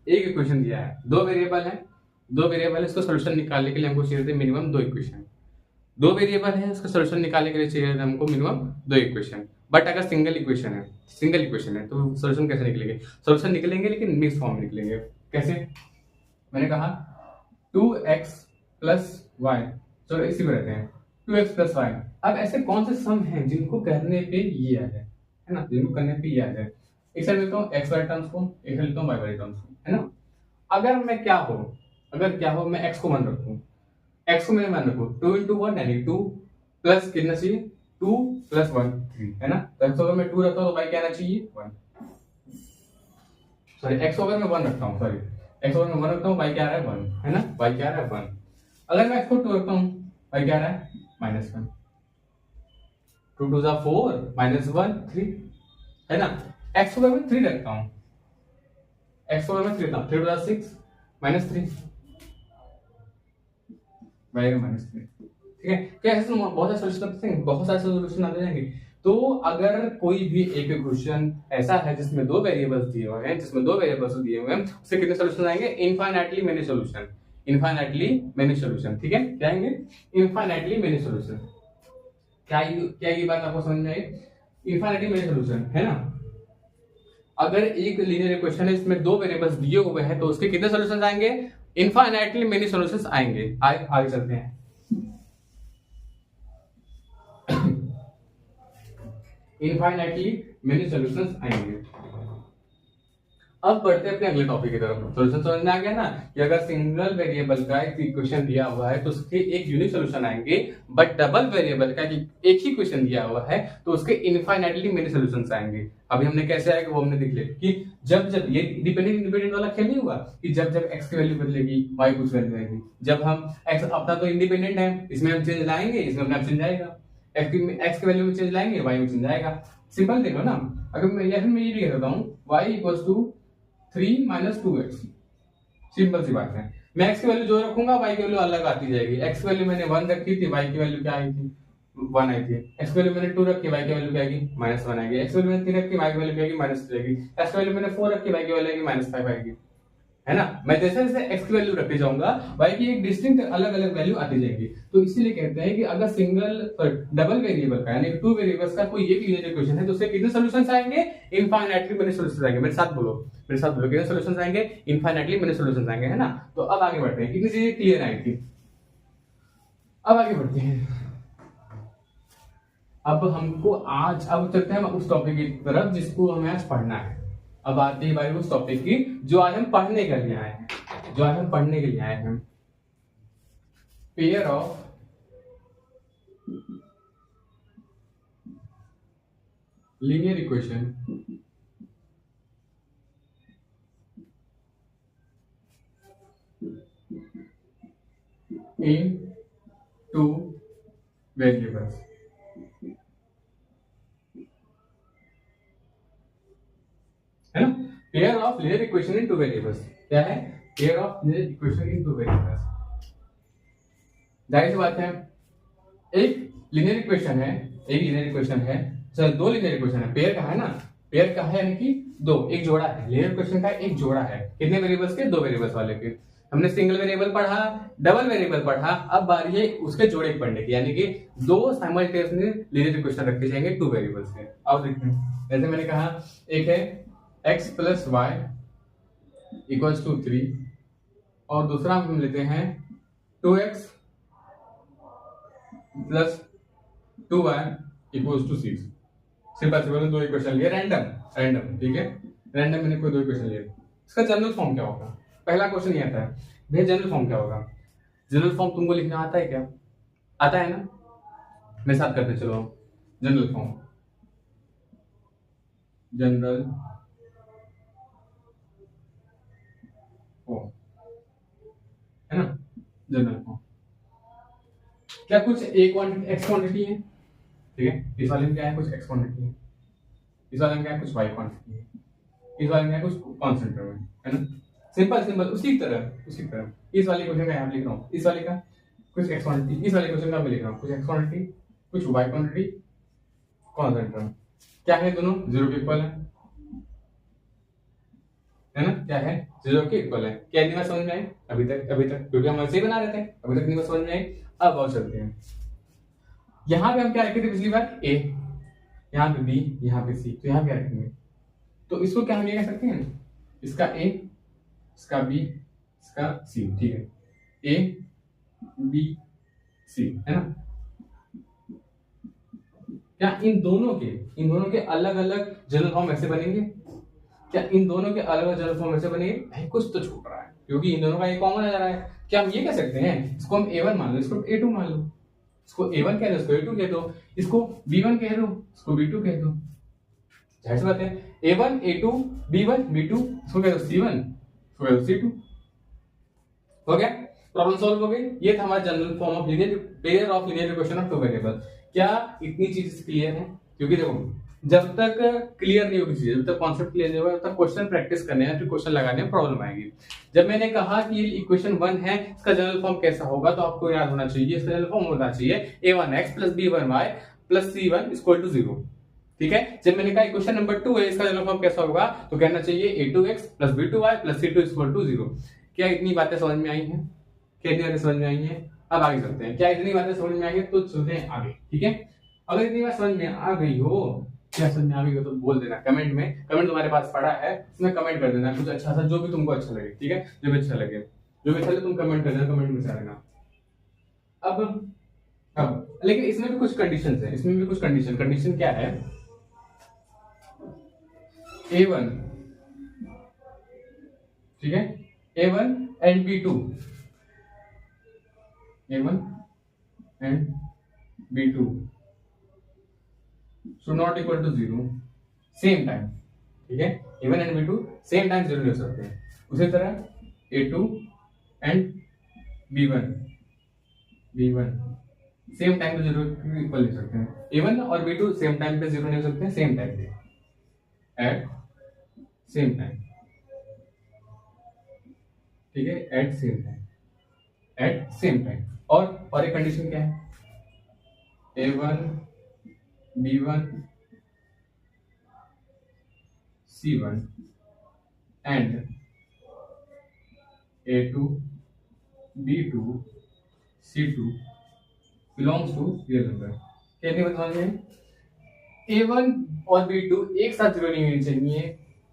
एक इक्वेशन दिया है, दो वेरिएबल है, इसका सोल्यूशन निकालने के लिए हमको चाहिए थे मिनिमम दो इक्वेशन। दो वेरिएबल है, इसका सोल्यूशन निकालने के लिए चाहिए थे हमको मिनिमम दो इक्वेशन। बट अगर सिंगल इक्वेशन है तो सोल्यूशन कैसे निकलेंगे? सोल्यूशन निकलेंगे लेकिन मिक्स फॉर्म में निकलेंगे। कैसे? मैंने कहा 2x प्लस वाई, चलो इसी में रहते हैं, 2x प्लस वाई। अब ऐसे कौन से सम हैं जिनको करने पे ये आ जाए, है ना, जिनको करने पे ये आ जाए। एक साइड लेता हूँ एक्स वाई टर्म्स को, एक साइड लेता हूँ वाई वाई टर्म्स को, है ना। अगर क्या हो मैं x को 1 रखूँ, x को मैंने 1 रखूँ, 2 इंटू 1 यानी 2 प्लस कितना चाहिए, 2 प्लस 1 3, है ना। तो x को अगर मैं 2 रखता हूँ तो y क्या आना चाहिए 1। सॉरी, x को अगर मैं 1 रखता हूँ, x को अगर मैं 1 रखता हूँ y क्या आ रहा है 1, है ना, y क्या आ रहा है 1। अगर मैं x को 2 रखता हूँ y क्या आ रहा है -1। 2 2 4 -1 3, है ना। x को अगर मैं 3 रखता हूँ, x को अगर मैं 3 रखता हूँ 3 2 6 -3, y का -3। ठीक है, क्या ऐसे बहुत सारे सॉल्यूशन आते जाएंगे। तो अगर कोई भी एक इक्वेशन ऐसा है जिसमें दो वेरिएबल्स दिए हुए हैं, उससे कितने सॉल्यूशन आएंगे? Infinitely many solution. ठीक है, क्या आएंगे? Infinitely many solution. क्या ये बात आपको समझ में आई? इनफाइनाइटली मेनी सॉल्यूशन, है ना। अगर एक लीनियर इक्वेशन है इसमें दो वेरिएबल्स दिए हुए हैं तो उसके कितने सॉल्यूशंस आएंगे? इनफाइनाइटली मेनी सॉल्यूशंस आएंगे। आगे चलते हैं। इनफाइनाइटली मेनी सॉल्यूशंस आएंगे। अब बढ़ते हैं अपने अगले टॉपिक की तरफ। सॉल्यूशन समझ में आ गया ना कि अगर सिंगल वेरिएबल का एक इक्वेशन दिया हुआ है तो उसके एक यूनिक सॉल्यूशन आएंगे, बट डबल वेरिएबल का एक ही इक्वेशन दिया हुआ है तो उसके इनफाइनाइटली मेनी सॉल्यूशंस आएंगे। अभी हमने कैसे आएगा वो हमने देख लिया कि जब ये इंडिपेंडेंट वाला खेल नहीं हुआ कि जब x की वैल्यू बदलेगी y कुछ वैल्यू आएगी। जब हम x अपना तो इंडिपेंडेंट है, इसमें हम चेंज लाएंगे, इसमें अपना चेंज आएगा, x की वैल्यू में चेंज लाएंगे, y में चेंज आएगा। सिंपल देखो ना, अगर मैं ये भी कह देता हूँ y equals to 3 - 2x, simple सी बात है। मैं x की वैल्यू जो रखूंगा y की वैल्यू अलग आती जाएगी। x की वैल्यू मैंने 1 रखी थी, y की वैल्यू क्या आई थी 1 आई थी। x की वैल्यू मैंने 2 रखी, y की वैल्यू क्या आएगी -1 आएगी। x की वैल्यू मैंने 3 रखी, y की वैल्यू क्या आएगी -3 आएगी। x की वैल्यू मैंने 4 रखी, y की वैल्यू आएगी -5 आएगी, है ना। मैं जैसे जैसे x की वैल्यू रखते जाऊंगा y की एक डिस्टिंक्ट अलग अलग वैल्यू आती जाएगी। तो इसीलिए कहते हैं कि अगर डबल वेरिएबल का यानी टू वेरिएबल्स का कोई एक लीनियर इक्वेशन है तो उसके कितने सॉल्यूशंस आएंगे? इनफाइनाइटली मेनी सॉल्यूशंस आएंगे। मेरे साथ बोलो कितने सॉल्यूशंस आएंगे? इनफाइनाइटली मेनी सॉल्यूशंस आएंगे, है ना। तो अब आगे बढ़ते हैं, कितनी चीजें क्लियर आई थी। अब आगे बढ़ते हैं। अब चलते हैं उस टॉपिक की तरफ जिसको हमें आज पढ़ना है। अब आती है बारी उस टॉपिक की जो आज हम पढ़ने के लिए आए हैं, pair of linear equation in two variables. है ना, pair of linear equation in two variables. क्या है? Pair of linear equation in two variables. जाहिर सी बात है, एक लीनियर इक्वेशन है, चल दो लीनियर इक्वेशन है, पेयर का है ना, पेयर का है यानी कि दो, एक जोड़ा है, लीनियर इक्वेशन का एक जोड़ा है। कितने वेरिएबल्स के? दो वेरिएबल्स वाले के। हमने सिंगल वेरिएबल पढ़ा, डबल वेरिएबल पढ़ा, अब बारी है उसके जोड़े पढ़ने की, यानी कि दो साइमल्टेनियसली लीनियर इक्वेशन रखे जाएंगे टू वेरिएबल्स के। अब देखते हैं, जैसे मैंने कहा एक है x plus y equals to 3 और दूसरा हम लेते हैं 2x plus 2y equals to 6। Simple दो इक्वेशन लिए रैंडम, ठीक है, रैंडम मैंने कोई दो इक्वेशन लिए। इसका जनरल फॉर्म क्या होगा? पहला क्वेश्चन ये आता है, भैया जनरल फॉर्म क्या होगा? जनरल फॉर्म तुमको लिखना आता है क्या? आता है ना, मेरे साथ करते चलो। जनरल फॉर्म, है ना, जनरल फॉर्म। क्या कुछ एक एक्स क्वांटिटी है, ठीक है, इस वाले में क्या है, कुछ एक्स क्वांटिटी है, इस वाले में क्या है, कुछ y क्वांटिटी है, इस वाले में क्या है, कुछ कांस्टेंट टर्म है ना। सिंपल सिंपल उसी तरह इस वाले क्वेश्चन का यहाँ लिख रहा हूँ, इस वाले का कुछ x क्वांटिटी, इस वाले क्वेश्चन का मैं लिख रहा हूँ कुछ x क्वांटिटी, कुछ y क्वांटिटी, कांस्टेंट टर्म। क्या है, दोनों जीरो के इक्वल है ना, क्या है, जीरो के इक्वल है। क्या इतनी बात समझ में आई अभी तक क्योंकि हम ऐसे ही बना रहे थे, अभी तक इतनी बात समझ में आई। अब और चलते हैं, यहाँ पे हम क्या रखे थे पिछली बार, a, यहाँ पे b, यहाँ पे c, तो यहाँ क्या रखेंगे, तो इसको क्या हम ये कह सकते हैं, इसका a, इसका b, इसका c, ठीक है, a b c है ना। क्या इन दोनों के अलग अलग जनरल फॉर्म ऐसे बनेंगे, क्या इन दोनों के अलग अलग जनरल फॉर्म ऐसे बनेंगे, भाई कुछ तो छूट रहा है क्योंकि इन दोनों का एक कॉमन आ रहा है। क्या हम ये कह सकते हैं, इसको हम a1 मान लो, इसको a2 मान लो, इसको a1 कह दो, इसको a2 कह दो, इसको b1 कह दो, इसको b2 कह दो। जाहिर सी बात है, a1 a2 b1 b2, इसको कह दो c1, इसको कह दो c2। हो गया, प्रॉब्लम सॉल्व हो गई। ये था हमारा general form of linear pair of linear equation of two variable. क्या इतनी चीज क्लियर है, क्योंकि देखो जब तक क्लियर नहीं होगी चीजें, जब तक कॉन्सेप्ट क्लियर नहीं होगा तब तक क्वेश्चन प्रैक्टिस करने हैं, फिर क्वेश्चन लगाने में प्रॉब्लम आएगी। जब मैंने कहा कि ये इक्वेशन 1 है, इसका जनरल फॉर्म कैसा होगा, तो आपको याद होना चाहिए, इसका जनरल फॉर्म होना चाहिए a1x plus b1y plus c1 equal to 0। ठीक है, जब मैंने कहा इक्वेशन नंबर 2 है, इसका जनरल फॉर्म कैसा होगा, तो कहना चाहिए a2x plus b2y plus c2 equal to 0। क्या इतनी बातें समझ में आई हैं, क्या इतनी बातें समझ में आई हैं। अब आगे चलते हैं, क्या इतनी बातें समझ में आई है, तो चलते हैं आगे। ठीक है, अगर इतनी बात समझ में आ गई हो, क्या समझ में आ गई हो तो बोल देना कमेंट में, कमेंट तुम्हारे पास पड़ा है उसमें कमेंट कर देना कुछ अच्छा सा, जो भी तुमको अच्छा लगे। ठीक है, जो भी अच्छा लगे तुम कमेंट कर देना, कमेंट में से देना। अब लेकिन इसमें भी कुछ कंडीशंस है, इसमें भी कुछ कंडीशन क्या है, a1, ठीक है, a1 and b2, a1 and b2 should not equal to 0 same time. ठीक है, a1 and b2 same time zero नहीं हो सकते। उसी तरह a2 and b1 same time पे जीरो इक्वल नहीं सकते हैं। a1 और b2 सेम टाइम पे जीरो नहीं हो सकते, सेम टाइम पे एट सेम टाइम। ठीक है, एट सेम टाइम। और एक कंडीशन क्या है, a1 b1 c1 and a2 b2 c2 belongs to real number। कहने का मतलब है a1 और b2 एक साथ जीरो नहीं होनी चाहिए,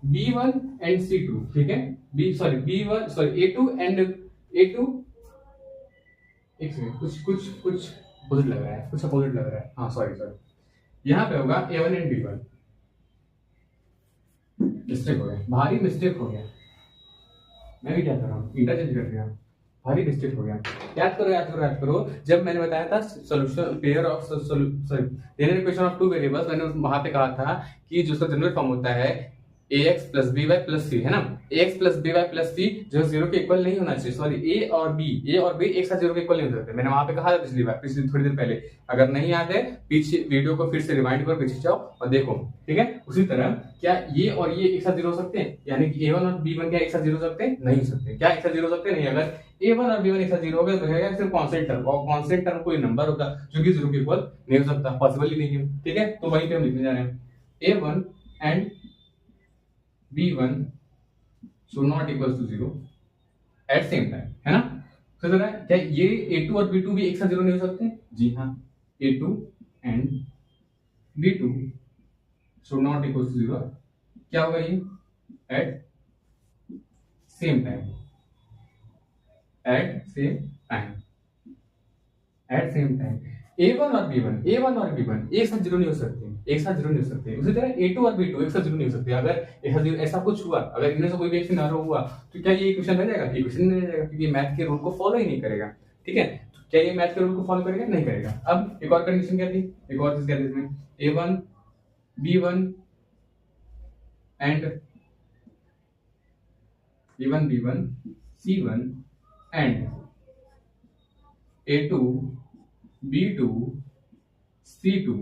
b1 एंड c2, ठीक है, a2 एंड a2, एक सेकंड, कुछ अपोजिट लग रहा है, हाँ सॉरी, यहाँ पे होगा a1 एंड b1, मिस्टेक हो गया, भारी मिस्टेक हो गया, मैं भी क्या कर रहा हूँ, इंटरचेंज कर दिया, भारी मिस्टेक हो गया। याद करो, जब मैंने बताया था solution pair of linear equation of two variables, मैंने वहां पे कहा था कि जो उसका जनरल फॉर्म होता है ax plus by plus c, है ना, ax plus by plus c जो जीरो के इक्वल नहीं होना चाहिए, सॉरी a और b एक साथ जीरो के इक्वल नहीं हो सकते। मैंने वहां पे कहा था पिछली थोड़ी देर पहले, अगर नहीं याद है पीछे वीडियो को फिर से रिवाइंड करो, पीछे जाओ और देखो। ठीक है, उसी तरह क्या ये और ये एक साथ जीरो हो सकते हैं, यानी कि a1 और b1 क्या एक साथ जीरो हो सकते हैं, नहीं सकते। क्या एक साथ जीरो हो सकते नहीं, अगर a1 और b1 एक साथ जीरो हो गए तो है सिर्फ कांस्टेंट टर्म, और कांस्टेंट टर्म कोई नंबर होता जो कि जीरो के इक्वल नहीं हो सकता, पॉसिबल ही नहीं है। ठीक है, तो वहीं पे हम लिखने जा रहे हैं a1 and b1 should not equals to 0 at same time, है ना। तो जरा क्या ये a2 और b2 भी एक साथ जीरो नहीं हो सकते, जी हाँ, a2 and b2 should not equals to 0, क्या होगा ये, at same time, a1 और b1 एक साथ जीरो नहीं हो सकते, उसी तरह a2 और b2 एक साथ जीरो नहीं हो सकते। अगर ऐसा कुछ हुआ, अगर इनमें से कोई भी एक सिनारियो हुआ तो क्या ये इक्वेशन रह जाएगा, इक्वेशन नहीं रह जाएगा, क्योंकि मैथ के रूल को फॉलो ही नहीं करेगा। ठीक है, तो क्या ये मैथ के रूल को फॉलो करेगा, नहीं करेगा। अब एक और कंडीशन क्या थी, एक और चीज क्या थी इसमें, a1 b1 and a1 b1 c1 and a2 b2 c2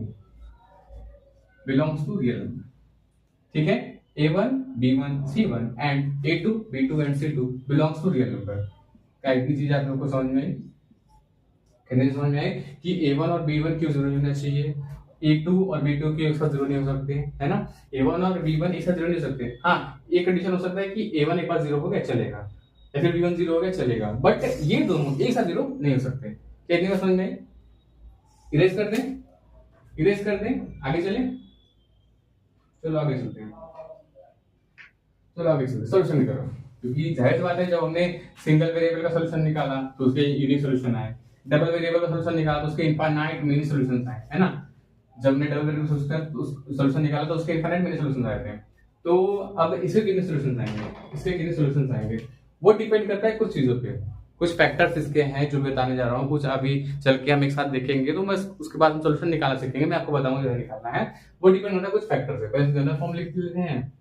belongs to real number। ठीक है, A1 B1 C1 and A2 B2 and C2 belongs to real number. क्या इतनी चीज आप लोग को समझ में आई? कहने से समझ में आए कि A1 और B1 क्यों जरूरी होना चाहिए, A2 और B2 क्यों एक साथ जरूरी नहीं हो सकते, है ना? A1 और B1 एक साथ जरूरी नहीं हो सकते। हाँ, एक कंडीशन हो सकता है कि A1 एक बार जीरो हो गया चलेगा, या फिर B1 जीरो हो गया चलेगा, बट ये दोनों एक साथ जीरो नहीं हो सकते। क्या इतनी बात समझ में आई? इरेज कर दें, इरेज कर दें, आगे चले, चलो आगे चलते हैं, चलो आगे चलते सोल्यूशन निकालो। क्योंकि जाहिर सी बात है, जब हमने सिंगल वेरिएबल का सोल्यूशन निकाला तो उसके यूनिक सोल्यूशन आए, डबल वेरिएबल का सोल्यूशन निकाला तो उसके इनफाइनाइट मेनी सॉल्यूशंस आए, है ना? जब हमने डबल वेरिएबल सोल्यूशन निकाला तो उसके इनफाइनाइट मेनी सॉल्यूशंस आए थे। तो अब इसके कितने सॉल्यूशंस आएंगे, इसके कितने सॉल्यूशंस आएंगे, वो डिपेंड करता है कुछ चीजों पे, कुछ फैक्टर्स इसके हैं जो बताने जा रहा हूँ, कुछ अभी चल के हम एक साथ देखेंगे, तो मैं उसके बाद हम सोल्यूशन निकालना सीखेंगे, मैं आपको बताऊंगा जैसे निकालना है। वो डिपेंड होता है कुछ फैक्टर से। पहले जनरल फॉर्म लिख लेते हैं,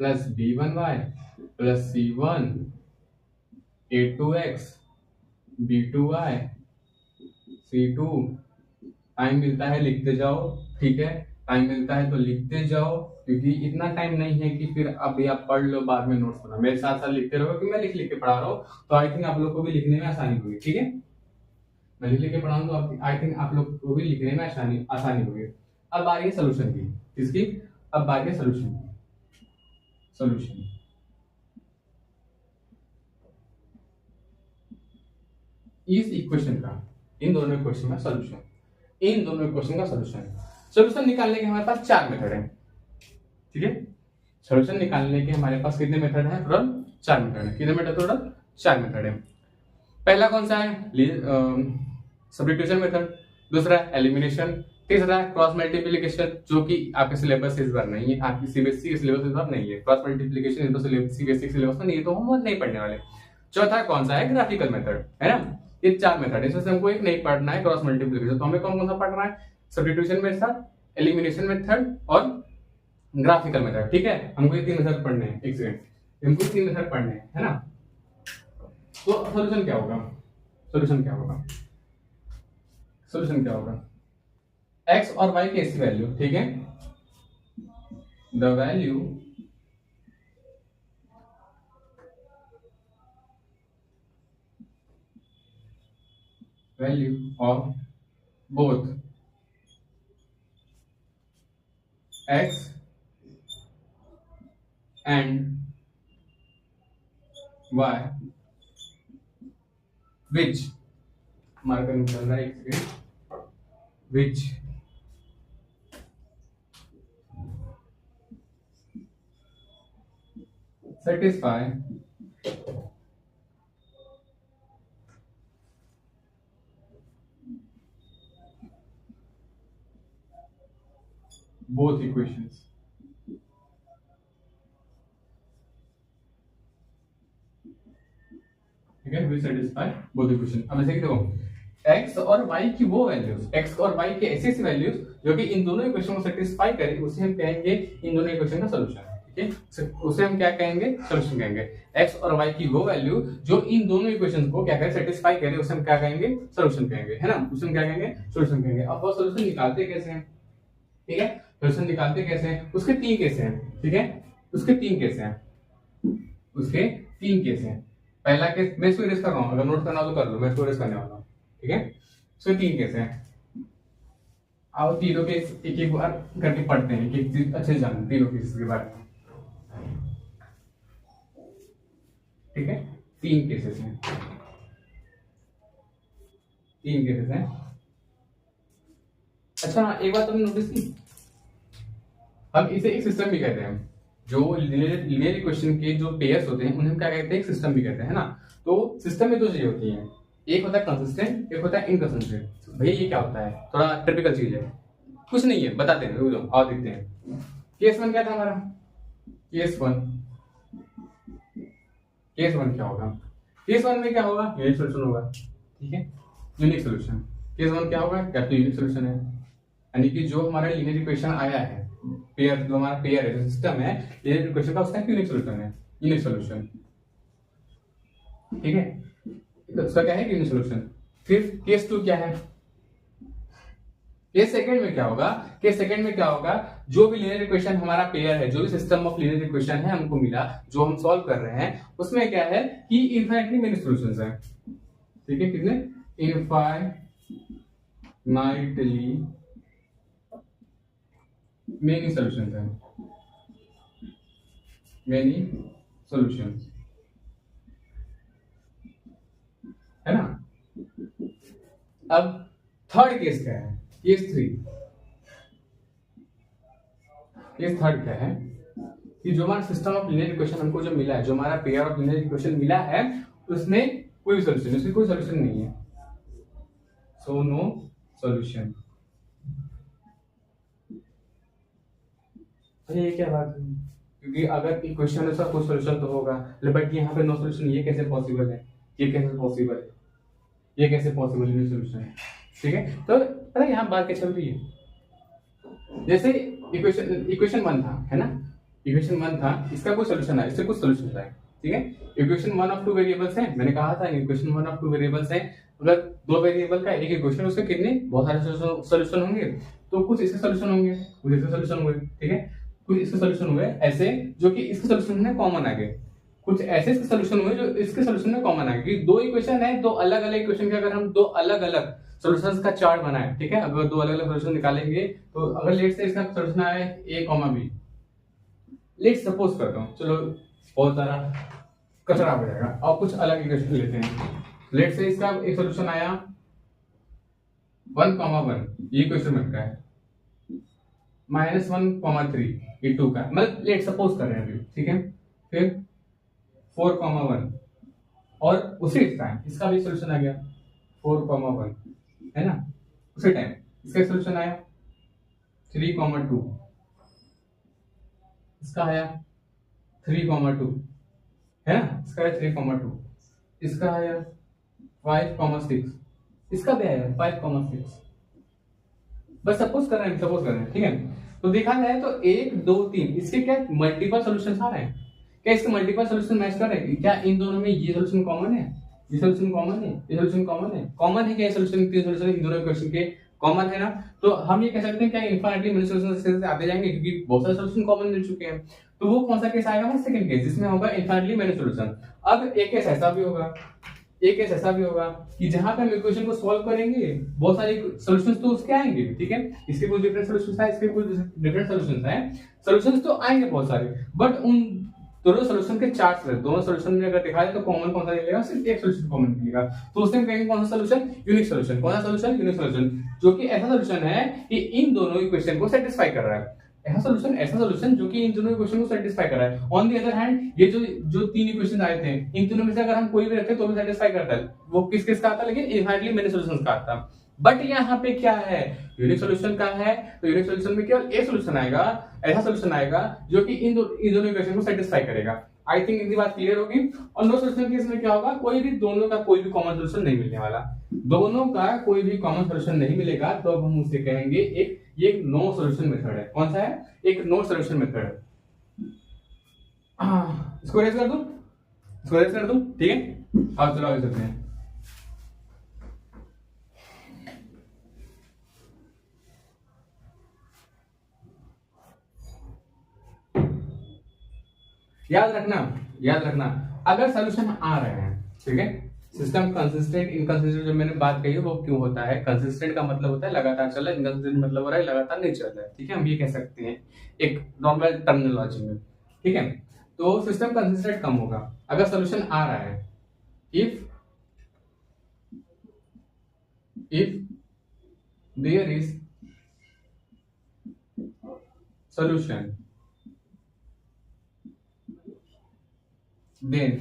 plus B1y plus C1 A2x B2y C2। Time मिलता है लिखते जाओ, ठीक है, टाइम मिलता है तो लिखते जाओ, क्योंकि इतना टाइम नहीं है कि फिर अभी आप पढ़ लो बाद में नोट्स बना, मेरे साथ साथ लिखते रहो, कि मैं लिख लिख के पढ़ा रहा हूँ, तो आई थिंक आप लोग को भी लिखने में आसानी होगी, ठीक है? मैं लिख लिख के पढ़ा हूँ तो आई थिंक आप लोग को भी लिखने में आसानी होगी। अब बारी है सोल्यूशन की, इसकी अब बारी है सोल्यूशन की। सोल्यूशन इस इक्वेशन का, इन दोनों इक्वेशन का सोल्यूशन, इन दोनों इक्वेशन का सोल्यूशन निकालने के हमारे पास चार मेथड है, ठीक है? सोल्यूशन निकालने के हमारे पास कितने मेथड है? टोटल चार मेथड है। कितने मेथड? टोटल चार मेथड है। पहला कौन सा है? सब्स्टिट्यूशन मेथड, दूसरा एलिमिनेशन, तीसरा क्रॉस मल्टीप्लिकेशन, जो कि आपके सिलेबस इस बार नहीं है, आपकी सीबीएसई के सिलेबस इस बार नहीं है। क्रॉस मल्टीप्लिकेशन तो सीबीएसई के सिलेबस में नहीं है, तो हम नहीं पढ़ने वाले। चौथा कौन सा है? ग्राफिकल मेथड, है ना? ये चार मेथड है, इसमें से हमको एक नहीं पढ़ना है, क्रॉस मल्टीप्लिकेशन। तो हमें कौन कौन सा पढ़ना है? सब्स्टिट्यूशन मेथड, एलिमिनेशन मेथड और ग्राफिकल मेथड, ठीक है? हमको ये तीन मेथड पढ़ने हैं। एक सेकंड, हमको तीन मेथड पढ़ने हैं, है ना? तो सॉल्यूशन क्या होगा? सॉल्यूशन क्या होगा? सॉल्यूशन क्या होगा? x और y की ऐसी वैल्यू, ठीक है, the value of both x and y which, marker निकल रहा है एक second, which satisfy both equations। ठीक है, will satisfy both equation। अब ऐसे कि देखो, x और y की वो वैल्यूज, x और y की ऐसी वैल्यूज जो कि इन दोनों इक्वेशन को सेटिस्फाई करे, उसे हम कहेंगे इन दोनों इक्वेशन का सॉल्यूशन, ठीक है? उसे हम क्या कहेंगे? सॉल्यूशन कहेंगे। x और y की वो वैल्यू जो इन दोनों इक्वेशन को क्या करे? सेटिस्फाई करे, उसे हम क्या कहेंगे? सॉल्यूशन कहेंगे, है ना? उसे हम क्या कहेंगे? सॉल्यूशन कहेंगे। अब वो सॉल्यूशन निकालते कैसे हैं, ठीक है? सॉल्यूशन निकालते कैसे हैं? उसके तीन केस हैं, ठीक है? उसके तीन केस हैं, उसके तीन केस हैं। पहला केस मैं इसको इरेज कर रहा हूँ, अगर नोट करना हो तो कर लो, मैं इसको इरेज करने वाला हूँ, ठीक है? इसके तीन केस हैं। आओ तीनों केस एक एक बार करके पढ़ते हैं, एक चीज अच्छे जान तीनों केस के बारे में, ठीक है? तीन केसेस हैं, तीन केसेस हैं। अच्छा, एक बात तुमने नोटिस की, हम इसे एक सिस्टम भी कहते हैं। जो लीनियर इक्वेशन के जो पेयर्स होते हैं उन्हें हम क्या कहते हैं? एक सिस्टम भी कहते हैं, है ना? तो सिस्टम में दो चीजें होती हैं, एक होता है कंसिस्टेंट, एक होता है इनकंसिस्टेंट। भैया ये क्या होता है? थोड़ा टिपिकल चीज है, कुछ नहीं है, बताते हैं, रुक जाओ और देखते हैं। केस वन क्या था हमारा? केस वन, केस वन क्या होगा? केस वन में क्या होगा? यूनिक सोल्यूशन होगा, ठीक है? Unique solution. केस वन क्या होगा? क्या तो यूनिक सोल्यूशन है, यानी कि जो हमारा लीनियर इक्वेशन आया है, पेयर जो हमारा पेयर है, जो सिस्टम है लीनियर इक्वेशन का, उसका यूनिक सोल्यूशन है, यूनिक सोल्यूशन, ठीक है? तो उसका क्या है? Unique solution. फिर केस टू क्या है? केस सेकंड में क्या होगा, केस सेकंड में क्या होगा, जो भी लीनियर इक्वेशन हमारा पेयर है, जो भी सिस्टम ऑफ लीनियर इक्वेशन है हमको मिला, जो हम सॉल्व कर रहे हैं, उसमें क्या है कि इनफाइनाइटली मेनी सॉल्यूशंस हैं। ठीक है, कितने? इनफाइनाइटली मेनी सॉल्यूशंस हैं, मेनी सॉल्यूशंस, है ना। अब थर्ड केस क्या है, केस थ्री। केस थर्ड क्या है कि जो हमारा सिस्टम ऑफ लीनियर इक्वेशन हमको जो मिला है, जो हमारा पेयर ऑफ लीनियर इक्वेशन मिला है, उसमें कोई सॉल्यूशन, उसमें कोई सॉल्यूशन नहीं है, सो नो सॉल्यूशन। ये क्या बात है, क्योंकि अगर इक्वेशन है उसका कोई सॉल्यूशन तो होगा, बट यहाँ पे नो सॉल्यूशन, ये कैसे पॉसिबल है, ये कैसे पॉसिबल है, ये कैसे पॉसिबल है, सॉल्यूशन है। ठीक है, तो पता है यहाँ बात क्या चल रही है, जैसे इक्वेशन वन था, है ना, इक्वेशन वन था, इसका कोई सॉल्यूशन है, इससे कुछ सॉल्यूशन है। ठीक है, equation one of two variables है, मैंने कहा था equation one of two variables है, अगर दो वेरिएबल का एक इक्वेशन, उसके कितने बहुत सारे सॉल्यूशन होंगे, तो कुछ इसके सॉल्यूशन होंगे, कुछ इसके सॉल्यूशन होंगे। ठीक है, कुछ इसके सॉल्यूशन हुए ऐसे जो कि इसके सॉल्यूशन में कॉमन आ गए, कुछ ऐसे इसके सॉल्यूशन हुए जो इसके सॉल्यूशन में कॉमन आ गए। दो इक्वेशन है, दो अलग अलग इक्वेशन के अगर हम दो अलग अलग सॉल्यूशंस का चार्ट बनाए, ठीक है, अगर दो अलग अलग सॉल्यूशन निकालेंगे, तो अगर लेट से इसका सॉल्यूशन आए a, b, लेट सपोज करता हूँ, चलो बहुत सारा कचरा हो जाएगा, और कुछ अलग इक्वेशन लेते हैं। लेट से इसका एक सॉल्यूशन आया 1, 1, ये इक्वेशन बनता है, -1, 3, ये 2 का, मतलब लेट सपोज कर रहे हैं अभी। ठीक है, फिर 4, 1, और उसी टाइम इसका भी सॉल्यूशन आ गया 4, 1, है ना, उसी टाइम इसका सॉल्यूशन आया 3, 2, इसका आया 3, 2, है ना, इसका आया 3, 2, इसका आया 5, 6, इसका भी आया 5, 6, बस सपोज कर रहे हैं, सपोज कर रहे हैं। ठीक है, तो देखा जाए तो 1, 2, 3 इसके क्या मल्टीपल सॉल्यूशंस आ रहे हैं, क्या इसके मल्टीपल सॉल्यूशन मैच कर रहे हैं, क्या इन दोनों में ये सॉल्यूशन कॉमन है, ये सॉल्यूशन कॉमन है, ये सॉल्यूशन कॉमन है, कॉमन है क्या, सॉल्यूशन तीन सॉल्यूशन इन दोनों इक्वेशन के कॉमन है ना, तो हम ये कह सकते हैं क्या इनफाइनाइटली मेनी सॉल्यूशन से आते जाएंगे, क्योंकि बहुत सारे सॉल्यूशन कॉमन मिल चुके हैं। तो वो कौन सा केस आएगा, हमारा सेकंड केस, जिसमें होगा इनफाइनाइटली मेनी सॉल्यूशन। अब एक केस ऐसा भी होगा, एक केस ऐसा भी होगा कि जहां पे हम इक्वेशन को सॉल्व करेंगे, बहुत सारे सॉल्यूशंस तो उसके आएंगे। ठीक है, इसके कुछ डिफरेंट सॉल्यूशंस हैं, इसके कुछ डिफरेंट सॉल्यूशंस हैं, सॉल्यूशंस तो आएंगे बहुत सारे, बट उन दोनों सॉल्यूशन के चार्ट्स हैं, दोनों सॉल्यूशन में अगर देखा जाए तो कॉमन कौन सा मिलेगा, सिर्फ एक सॉल्यूशन कॉमन मिलेगा, तो उसमें हम कहेंगे कौन सा सॉल्यूशन, यूनिक सॉल्यूशन। कौन सा सॉल्यूशन, यूनिक सॉल्यूशन, जो कि ऐसा सॉल्यूशन है कि इन दोनों इक्वेशन को सेटिस्फाई कर रहा है, ऐसा सॉल्यूशन जो कि इन दोनों इक्वेशन को सेटिस्फाई कर रहा है। ऑन दी अदर हैंड, ये जो तीन इक्वेशन आए थे, इन तीनों में से अगर हम कोई भी रखें तो भी सेटिस्फाई करता है, वो किस किस का आता है, लेकिन इनफाइनाइटली मेनी सॉल्यूशंस का आता है। बट यहाँ पे क्या है, यूनिक सॉल्यूशन का है, तो यूनिक सॉल्यूशन में केवल एक सॉल्यूशन आएगा, ऐसा सॉल्यूशन आएगा जो कि इन दोनों इक्वेशन को सेटिस्फाई करेगा। आई थिंक इनकी बात क्लियर होगी। और नो सॉल्यूशन केस में क्या होगा, कोई भी दोनों का कोई भी कॉमन सॉल्यूशन नहीं मिलने वाला, दोनों का कोई भी कॉमन सॉल्यूशन नहीं मिलेगा, तो अब हम उसे कहेंगे ये एक नो सॉल्यूशन मेथड है। कौन सा है, एक नो सॉल्यूशन मेथड है। इसको रेज कर दूं, इसको रेज कर दूं, ठीक है, अब चलो आगे चलते हैं। याद रखना अगर सॉल्यूशन आ रहे हैं, ठीक है, सिस्टम कंसिस्टेंट इनकंसिस्टेंट जो मैंने बात कही है वो क्यों होता है, कंसिस्टेंट का मतलब होता है लगातार चल रहा है, इनकंसिस्टेंट मतलब हो रहा है लगातार नहीं चल रहा है। ठीक है, हम ये कह सकते हैं एक नॉर्मल टर्मिनोलॉजी में। ठीक है, तो सिस्टम कंसिस्टेंट कम होगा अगर सॉल्यूशन आ रहा है, if there is solution then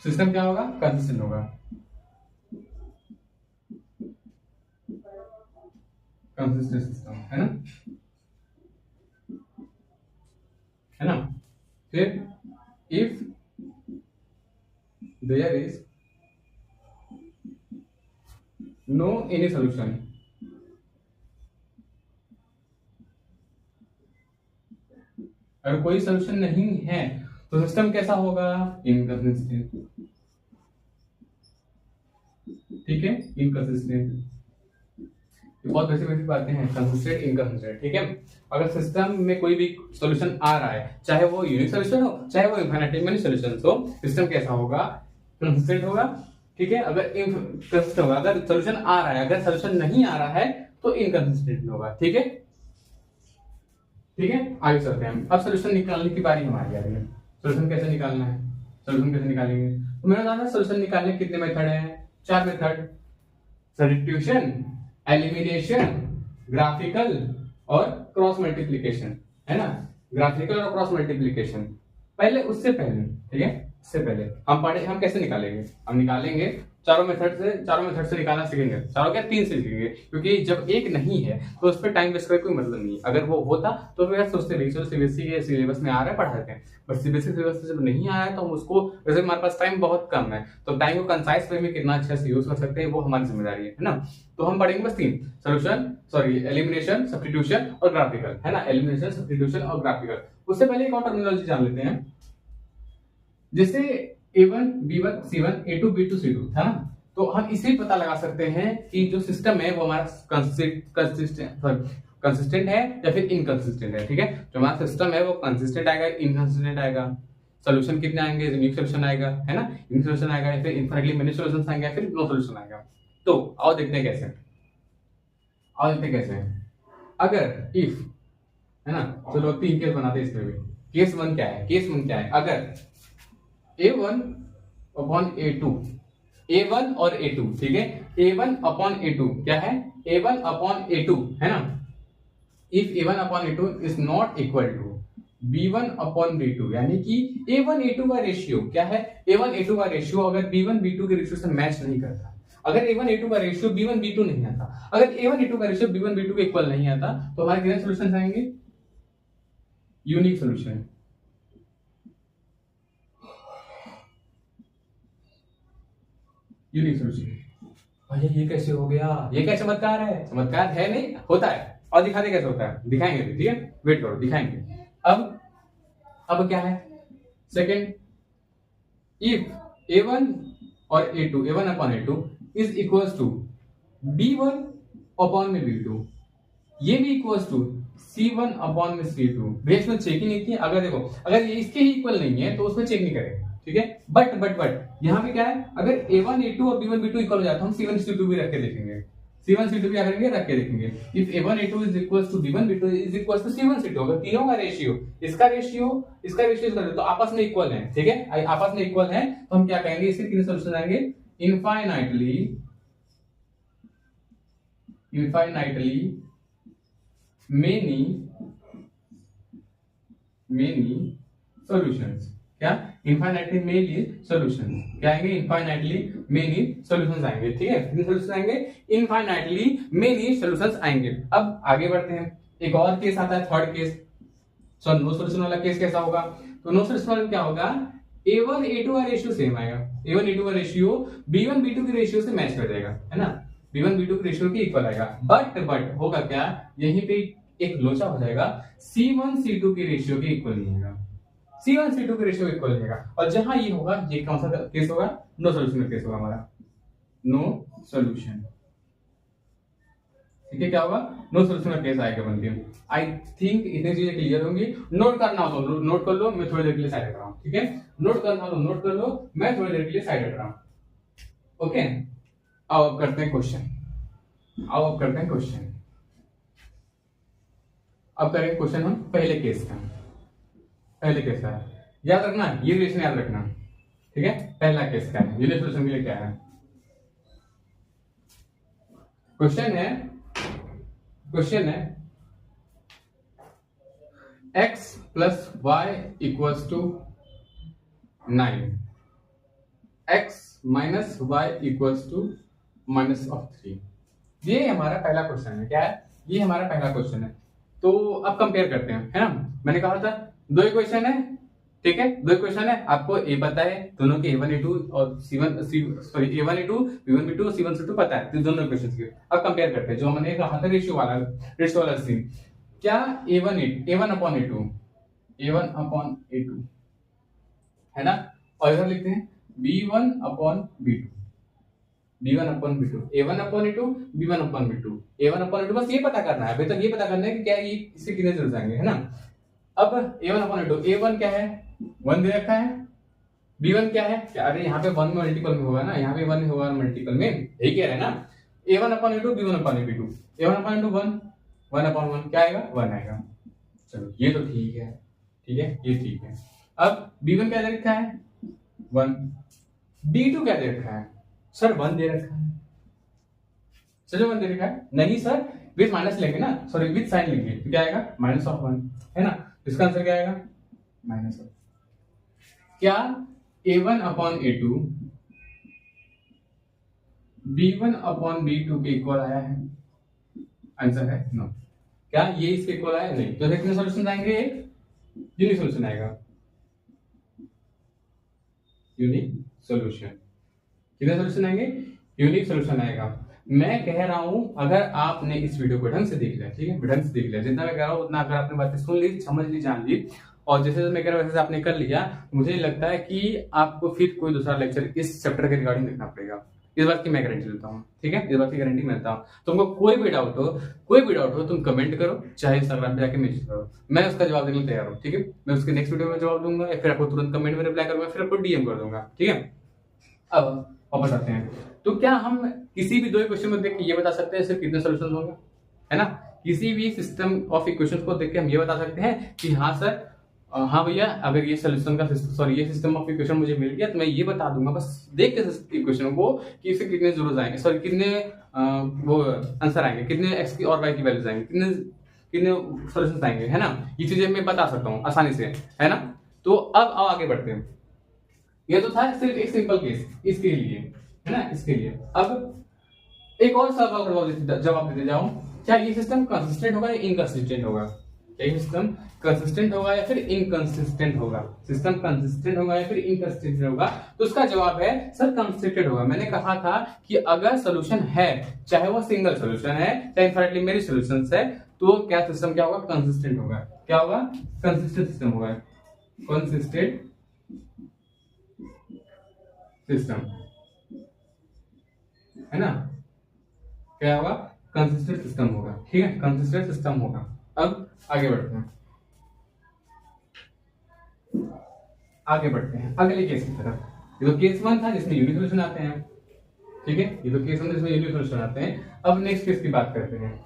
system क्या होगा, कंसिस्टेंट होगा। कंसिस्टेंट सिस्टम है ना, है ना। फिर if there is no any solution, अगर कोई सॉल्यूशन नहीं है तो सिस्टम कैसा होगा, इनकंसिस्टेंट। ठीक है, इनकंसिस्टेंट। ये बहुत बेसिक बेसिक बातें हैं, कंसिस्टेंट इनकंसिस्टेंट, ठीक है। अगर सिस्टम में कोई भी सॉल्यूशन आ रहा है, चाहे वो यूनिक सॉल्यूशन हो चाहे वो इनफाइनाइट मेनी सॉल्यूशन हो, सिस्टम कैसा होगा, कंसिस्टेंट होगा, ठीक है। अगर इनकंसिस्टेंट होगा, अगर सॉल्यूशन आ रहा है, अगर सॉल्यूशन नहीं आ रहा है तो इनकंसिस्टेंट होगा, ठीक है। ठीक है, आगे चलते हैं। अब सॉल्यूशन निकालने की बारी हमारी आ रही है। सॉल्यूशन कैसे निकालना है, सॉल्यूशन कैसे निकालेंगे, तो मैंने कहा था सॉल्यूशन निकालने के कितने मेथड हैं, 4 मेथड, सब्स्टिट्यूशन, एलिमिनेशन, ग्राफिकल और क्रॉस मल्टीप्लिकेशन, है ना। ग्राफिकल और क्रॉस मल्टीप्लिकेशन पहले, उससे पहले, ठीक है, इससे पहले हम कैसे निकालेंगे, हम निकालेंगे चारों मेथड से निकालना सीखेंगे। चारों क्या, 3 से सीखेंगे, क्योंकि जब एक नहीं है तो उस पर टाइम वेस्ट करके कोई मतलब नहीं। अगर वो होता तो फिर सोचते नहीं, चलो सीबीएसई के सिलेबस में आ रहा है पढ़ा देते हैं, बट सीबीएसई सिलेबस से जब नहीं आया है तो हम उसको, वैसे हमारे पास टाइम बहुत कम है, तो टाइम को कंसाइज वे में कितना अच्छा से यूज कर सकते हैं वो हमारी जिम्मेदारी है ना। तो हम पढ़ेंगे बस 3, एलिमिनेशन, सब्स्टिट्यूशन और ग्राफिकल, है ना। एलिमिनेशन, सब्स्टिट्यूशन और ग्राफिकल। उससे पहले एक और टर्मिनोलॉजी जान लेते हैं, जैसे A1 B1 C1 A2 B2 C2 था ना, तो हम इसे पता लगा सकते हैं कि जो सिस्टम है वो हमारा कंसिस्टेंट है या फिर इनकंसिस्टेंट है, ठीक है। जो हमारा सिस्टम है वो कंसिस्टेंट आएगा, इनकंसिस्टेंट आएगा, सॉल्यूशन कितने आएंगे, यूनिक सॉल्यूशन आएगा, है ना, यूनिक सॉल्यूशन आएगा या फिर इनफाइनाइटली मेनी सॉल्यूशंस आएंगे या फिर नो सॉल्यूशन आएगा। तो आओ देखते हैं कैसे, अगर इफ, है ना, चलो 3 केस बनाते हैं इसमें भी। केस 1 क्या है, केस 1 क्या है, अगर A1 अपॉन A2, A1 और A2, ठीक है, A1 अपॉन A2 क्या है, A1 अपॉन A2, है ना। If A1 upon A2 is not equal to B1 upon B2, यानी कि A1 A2 का रेशियो क्या है, A1 A2 का रेशियो अगर B1 B2 के रेशियो से मैच नहीं करता, अगर A1 A2 का रेशियो B1 B2 नहीं आता, अगर A1 A2 का रेशियो B1 B2 के इक्वल नहीं आता, तो हमारे कितने सॉल्यूशंस आएंगे, यूनिक सॉल्यूशन। Unique solution. भैया ये कैसे हो गया, ये क्या चमत्कार है, चमत्कार है नहीं, होता है, और दिखाते कैसे होता है, दिखाएंगे, ठीक है, वेट करो, दिखाएंगे। अब क्या है, सेकंड, इफ A1 और A2, A1 upon A2 is equals to B1 upon में B2, ये भी इक्वल्स टू C1 अपॉन में C2। भैया इसमें चेक ही नहीं किया, अगर देखो, अगर ये इसके ही इक्वल नहीं है तो उसमें चेक नहीं करेंगे, ठीक है। बट यहाँ पे क्या है, अगर A1 A2 और B1 B2 इक्वल हो जाता है, हम C1 C2 भी रख के देखेंगे, C1 C2 भी करेंगे, रख के देखेंगे। If A1 A2 is equals to B1 B2 is equals to C1 C2, अगर तीनों का रेशियो, इसका रेशियो तो आपस में इक्वल है, ठीक है, आपस में इक्वल है, तो हम क्या कहेंगे, इसके कितने सॉल्यूशन आएंगे, इनफाइनाइटली मेनी सॉल्यूशंस, क्या, इनफाइनाइटली मेनी सॉल्यूशंस क्या आएंगे, इनफाइनाइटली मेनी सॉल्यूशंस आएंगे, ठीक है, कितने सॉल्यूशन आएंगे, इनफाइनाइटली मेनी सॉल्यूशंस आएंगे। अब आगे बढ़ते हैं, एक और केस आता है, third case, so no solution वाला केस कैसा होगा, तो नो सॉल्यूशन वाला क्या होगा, A1 A2 का रेशियो सेम आएगा, A1 A2 का रेशियो B1 B2 के रेशियो से मैच कर जाएगा, है ना, B1 B2 के रेशियो के इक्वल आएगा। बट होगा क्या, यहीं पे एक लोचा हो जाएगा, C1 C2 के रेशियो के इक्वल नहीं होगा, C1 C2 के रेशियो इक्वल नहीं होगा, और जहां ये होगा, ये कौन सा केस होगा, नो सॉल्यूशन का केस होगा हमारा, नो सॉल्यूशन, ठीक है, क्या होगा, नो सॉल्यूशन का केस आएगा बनके। आई थिंक इतनी चीजें क्लियर होंगी, नोट करना हो तो नोट कर लो, मैं थोड़ी देर के लिए साइड हट रहा हूँ, ठीक है, नोट करना हो तो नोट कर लो, मैं थोड़ी देर के लिए साइड हट रहा हूँ, ओके। आओ अब करते हैं क्वेश्चन, अब करेंगे क्वेश्चन हम पहले केस का, याद रखना, ये रिलेशन याद रखना, ठीक है। पहला केस क्या है, यूनिक सॉल्यूशन के लिए क्या है, क्वेश्चन है x plus y equals to 9, x minus y equals to -3। ये हमारा पहला क्वेश्चन है, क्या है, ये हमारा पहला क्वेश्चन है। तो अब कंपेयर करते हैं, है ना, मैंने कहा था 2 इक्वेशन है, ठीक है, 2 इक्वेशन है, आपको ए पता है, दोनों के A1 A2 और A1 A2 B1 B2 और C1 C2 पता है, तो दोनों इक्वेशंस के। अब कंपेयर करते हैं, जो हमने कहा था रेशियो वाला सीन, क्या A1 अपॉन A2, है ना, और इधर लिखते हैं B1 upon B2, B1/B2, A1/A2, B1/B2, A1/A2, बस ये पता करना है। अभी तक ये पता करना है कि क्या ये इसके कितने रिजल्ट आएंगे, है ना। अब A1/A2, A1 क्या है, 1 दे रखा है, B1 क्या है, अरे यहाँ पे 1 मल्टीपल में होगा ना, यहाँ पे 1 होगा मल्टीपल में, यही कह रहे हैं ना। A1/A2, B1/B2, A1/A2 1, 1/1 क्या आएगा, 1 आएगा। चलो ये तो ठीक है, ठीक है, ये ठीक है। अब B1 क्या दे रखा है, 1, B2 क्या दे रखा है, सर 1 दे रखा है। चलो 1 दे रखा है, नहीं सर विथ माइनस लेंगे ना, सॉरी विथ साइन लेंगे, तो क्या आएगा, -1, है ना। इसका आंसर क्या आएगा, -1। क्या A1/A2 B1/B2 के इक्वल आया है, आंसर है नो। क्या ये इसके इक्वल आया, नहीं। तो कितने सॉल्यूशन आएंगे, यूनिक सॉल्यूशन आएगा, यूनिक सॉल्यूशन। कितने सॉल्यूशन आएंगे, यूनिक सॉल्यूशन आएगा। मैं कह रहा हूं अगर आपने इस वीडियो को ढंग से देख लिया, ठीक है, ढंग से देख लिया, जितना मैं कह रहा हूं उतना अगर आपने बातें सुन ली, समझ ली, जान ली, और जैसे मैं कह रहा हूं वैसे आपने कर लिया, मुझे लगता है कि आपको फिर कोई दूसरा लेक्चर इस चैप्टर के रिगार्डिंग देखना पड़ेगा। इस बात की मैं गारंटी लेता हूँ, ठीक है, इस बात की गारंटी मैं लेता हूँ। तुमको कोई भी डाउट हो तुम कमेंट करो, चाहे इंस्टाग्राम पे जाके मैसेज करो, मैं उसका जवाब देने तैयार हूँ, ठीक है। मैं उसके नेक्स्ट वीडियो में जवाब दूंगा, या फिर आपको तुरंत कमेंट में रिप्लाई करूंगा, फिर आपको डीएम कर दूंगा, ठीक है। अब वापस आते हैं, तो क्या हम किसी भी दो इक्वेशन को देख के ये बता सकते हैं सिर्फ कितने सॉल्यूशन होंगे, है ना। किसी भी सिस्टम ऑफ इक्वेशंस को देख के हम ये बता सकते हैं कि हाँ सर, हाँ भैया, अगर ये सोल्यूशन का सॉरी ये सिस्टम ऑफ इक्वेशन मुझे मिल गया तो मैं ये बता दूंगा बस देख के इक्वेशन को कि इससे कितने जरूर आएंगे, सॉरी कितने वो आंसर आएंगे, कितने एक्स की और वाई की वैल्यूज आएंगे, कितने कितने सॉल्यूशंस आएंगे, है ना। ये चीजें मैं बता सकता हूँ आसानी से, है ना। तो अब आगे बढ़ते हैं। ये तो था सिर्फ एक सिंपल केस इसके लिए, है ना, इसके लिए। अब एक और सवाल का जवाब देते जाऊं, क्या ये सिस्टम कंसिस्टेंट होगा या इनकंसिस्टेंट होगा, क्या ये सिस्टम कंसिस्टेंट होगा या फिर इनकंसिस्टेंट होगा, सिस्टम कंसिस्टेंट होगा या फिर इनकंसिस्टेंट होगा। तो उसका जवाब है सर कंसिस्टेंट होगा। मैंने कहा था कि अगर सोल्यूशन है, चाहे वो सिंगल सोल्यूशन है चाहे इनफाइनाइटली मेनी सॉल्यूशंस है, तो क्या सिस्टम क्या होगा, कंसिस्टेंट होगा। क्या होगा, कंसिस्टेंट सिस्टम होगा, कंसिस्टेंट सिस्टम, है ना। क्या होगा, कंसिस्टेंट सिस्टम होगा, ठीक है, कंसिस्टेंट सिस्टम होगा। अब आगे बढ़ते हैं, अगले केस की तरफ। ये तो केस 1 था जिसमें यूनिक सॉल्यूशन आते हैं, ठीक है, ये तो केस 1 जिसमें यूनिक सॉल्यूशन आते हैं। अब नेक्स्ट केस की बात करते हैं।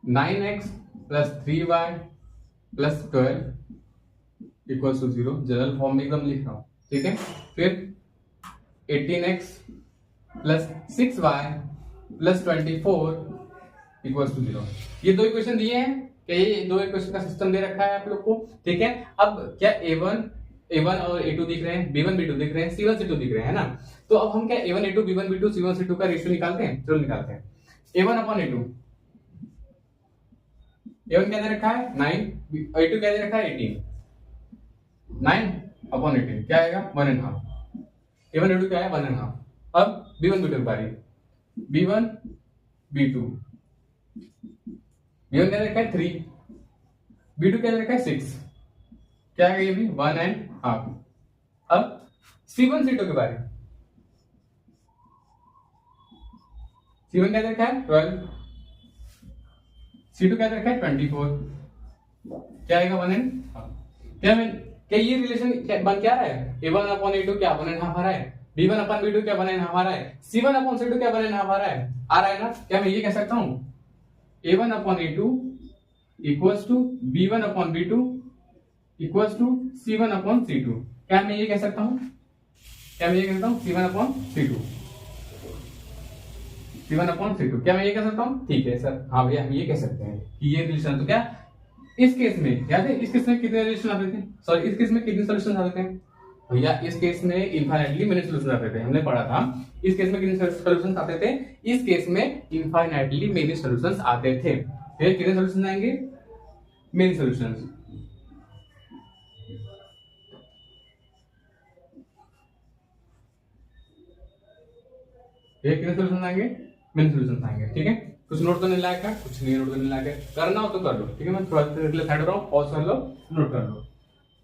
9x + 3y + 12 = 0, जनरल फॉर्म में एकदम लिख रहा हूं, ठीक है। फिर 18x + 6y + 24 = 0। ये दो इक्वेशन दिए हैं, क्या ये दो इक्वेशन का सिस्टम दे रखा है आप लोग को, ठीक है। अब क्या A1 और A2 दिख रहे हैं, B1 B2 दिख रहे हैं, C1 C2 दिख रहे हैं, है ना। तो अब हम क्या A1 A2 B1 B2 C1 C2 का रेशियो निकालते हैं, चलो निकालते हैं। A1/A2, A1 क्या दे रखा है 9, A2 क्या दे रखा है 18, 9/18 क्या आएगा 1.5, A1 A2 क्या है 1.5। अब B1 B2 की बारी, B1 B2, B1 क्या दे रखा है 3, B2 क्या दे रखा है 6, क्या आएगा ये भी 1.5। अब C1 C2 की बारी, C1 क्या दे रखा है 12, C2 क्या दे रखा है 24, क्या आएगा 1.5। क्या ये रिलेशन बन क्या रहा है, A1/A2 क्या 1.5 आ रहा है, B1/B2 क्या 1.5 आ रहा है, C1/C2 क्या 1.5 आ रहा है ना। क्या मैं ये कह सकता हूं A1/A2 = B1/B2 = C1/C2, क्या मैं ये कह सकता हूं, C1/C2, C1/C2, क्या मैं ये कह सकता हूं, ठीक है सर, हाँ भैया हम ये कह सकते हैं कि ये रिलेशन। तो क्या इस केस में याद है, इस केस में कितने रिलेशन आते थे, सॉरी इस केस में कितने सॉल्यूशन आते थे भैया, इस केस में इनफाइनाइटली मेनी सॉल्यूशन आते थे, हमने पढ़ा था। इस केस में कितने सॉल्यूशंस आते थे, इस केस में इनफाइनाइटली मेनी सॉल्यूशंस आते थे। फिर कितने सॉल्यूशन आएंगे, मेनी सॉल्यूशंस। ये कितने सॉल्यूशन आएंगे, मेनी सॉल्यूशंस आएंगे, ठीक है। कुछ नोट करने लायक है, कुछ नहीं नोट करने लायक है, करना हो तो कर लो, ठीक है। मैं थोड़ा देर के लिए साइड हो रहा हूँ, पॉज कर लो, नोट कर लो।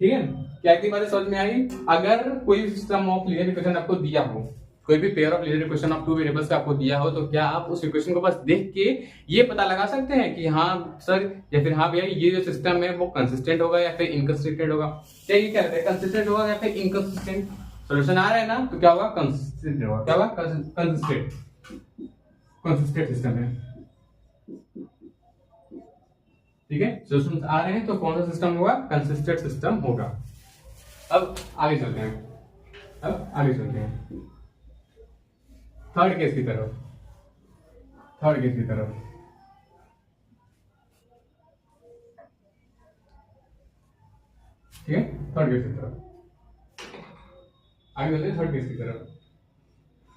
ठीक है, क्या की बातें समझ में आई? अगर कोई सिस्टम ऑफ लीनियर इक्वेशन आपको दिया हो, कोई भी pair of linear equation of two variables का आपको दिया हो, तो क्या आप उस इक्वेशन को बस देख के ये पता लगा सकते हैं कि हाँ सर या फिर हाँ भैया ये जो सिस्टम है वो कंसिस्टेंट होगा या फिर इनकंसिस्टेंट होगा? क्या ये कहते हैं कंसिस्टेंट होगा या फिर इनकंसिस्टेंट? सॉल्यूशन आ रहा है ना, तो क्या होगा? कंसिस्टेंट होगा। क्या होगा? कंसिस्टेंट, कंसिस्टेंट सिस्टम है। ठीक है, सॉल्यूशंस आ रहे हैं तो कौन सा सिस्टम होगा? कंसिस्टेंट सिस्टम होगा। अब आगे चलते हैं, थर्ड केस की तरफ, ठीक है, थर्ड केस की तरफ आगे चलते हैं, थर्ड केस की तरफ।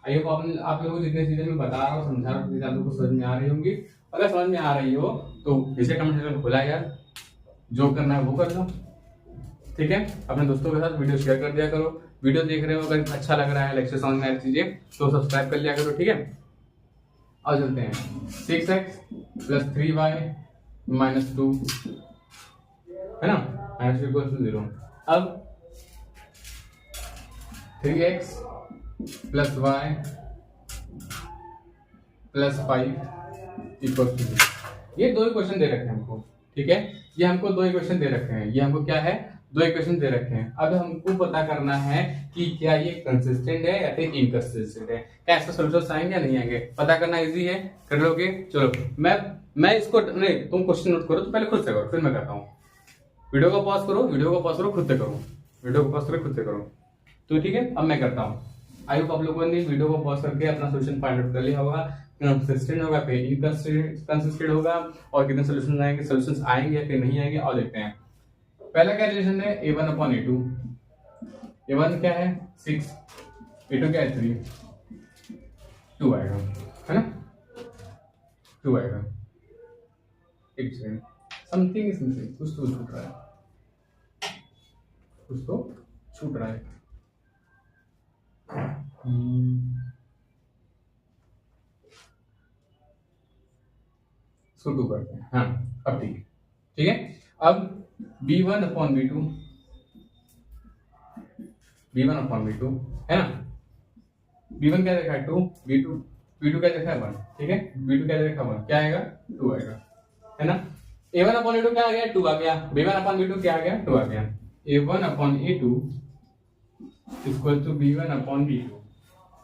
आई होप आप लोगों को जितने चीजें मैं बता रहा हूँ, समझा रहा हूँ, आप लोगों को समझ में आ रही होंगी। अगर समझ में आ रही हो तो इसे कमेंट सेक्शन खोला यार, जो करना है वो कर लो। ठीक है, अपने दोस्तों के साथ वीडियो शेयर कर दिया करो। वीडियो देख रहे हो, अगर अच्छा लग रहा है, लेक्चर समझ में आ रही चीजें, तो सब्सक्राइब कर लिया करो। ठीक है, अब चलते हैं 6x + 3y - 2 है ना, -2 = 0। अब 3x + y + 5 = 0। ये दो इक्वेशन दे रखे हैं हमको। ठीक है, ये हमको दो इक्वेशन दे रखे हैं। ये हमको क्या है? दो इक्वेशन दे रखे हैं। अब हमको पता करना है कि क्या ये कंसिस्टेंट है या फिर इनकंसिस्टेंट है। क्या इसका सॉल्यूशन आएंगे या नहीं आएंगे? पता करना इजी है, कर लोगे? चलो मैं इसको नहीं, तुम क्वेश्चन नोट करो तो पहले खुद से करो, फिर मैं करता हूँ। वीडियो को पॉज करो, खुद से करो। तो ठीक है, अब मैं करता हूँ। आई होप आप लोगों ने वीडियो को पॉज करके अपना सॉल्यूशन फाइंड आउट कर लिया होगा। कंसिस्टेंट होगा फिर इनकंसिस्टेंट होगा, और कितने सॉल्यूशन आएंगे, सॉल्यूशंस आएंगे या फिर नहीं आएंगे, और देखते हैं। पहला क्या रिलेशन है? A1/A2। A1 क्या है? 6, A2 क्या है? 3, 2 आएगा, है ना? 2 आएगा। एक सेकंड, समथिंग इज मिसिंग, कुछ तो छूट रहा है, इसको 2 करते हैं। हाँ, अब ठीक है। अब B1/B2 है ना? B1 क्या देखा है? 2, B2 क्या देखा है? 1। ठीक है, B2 क्या देखा है? 1। क्या आएगा? 2 आएगा, है ना? A1/A2 क्या आ गया? 2 आ गया। B1/B2 क्या आ गया? 2 आ गया। A1/A2 = B1/B2।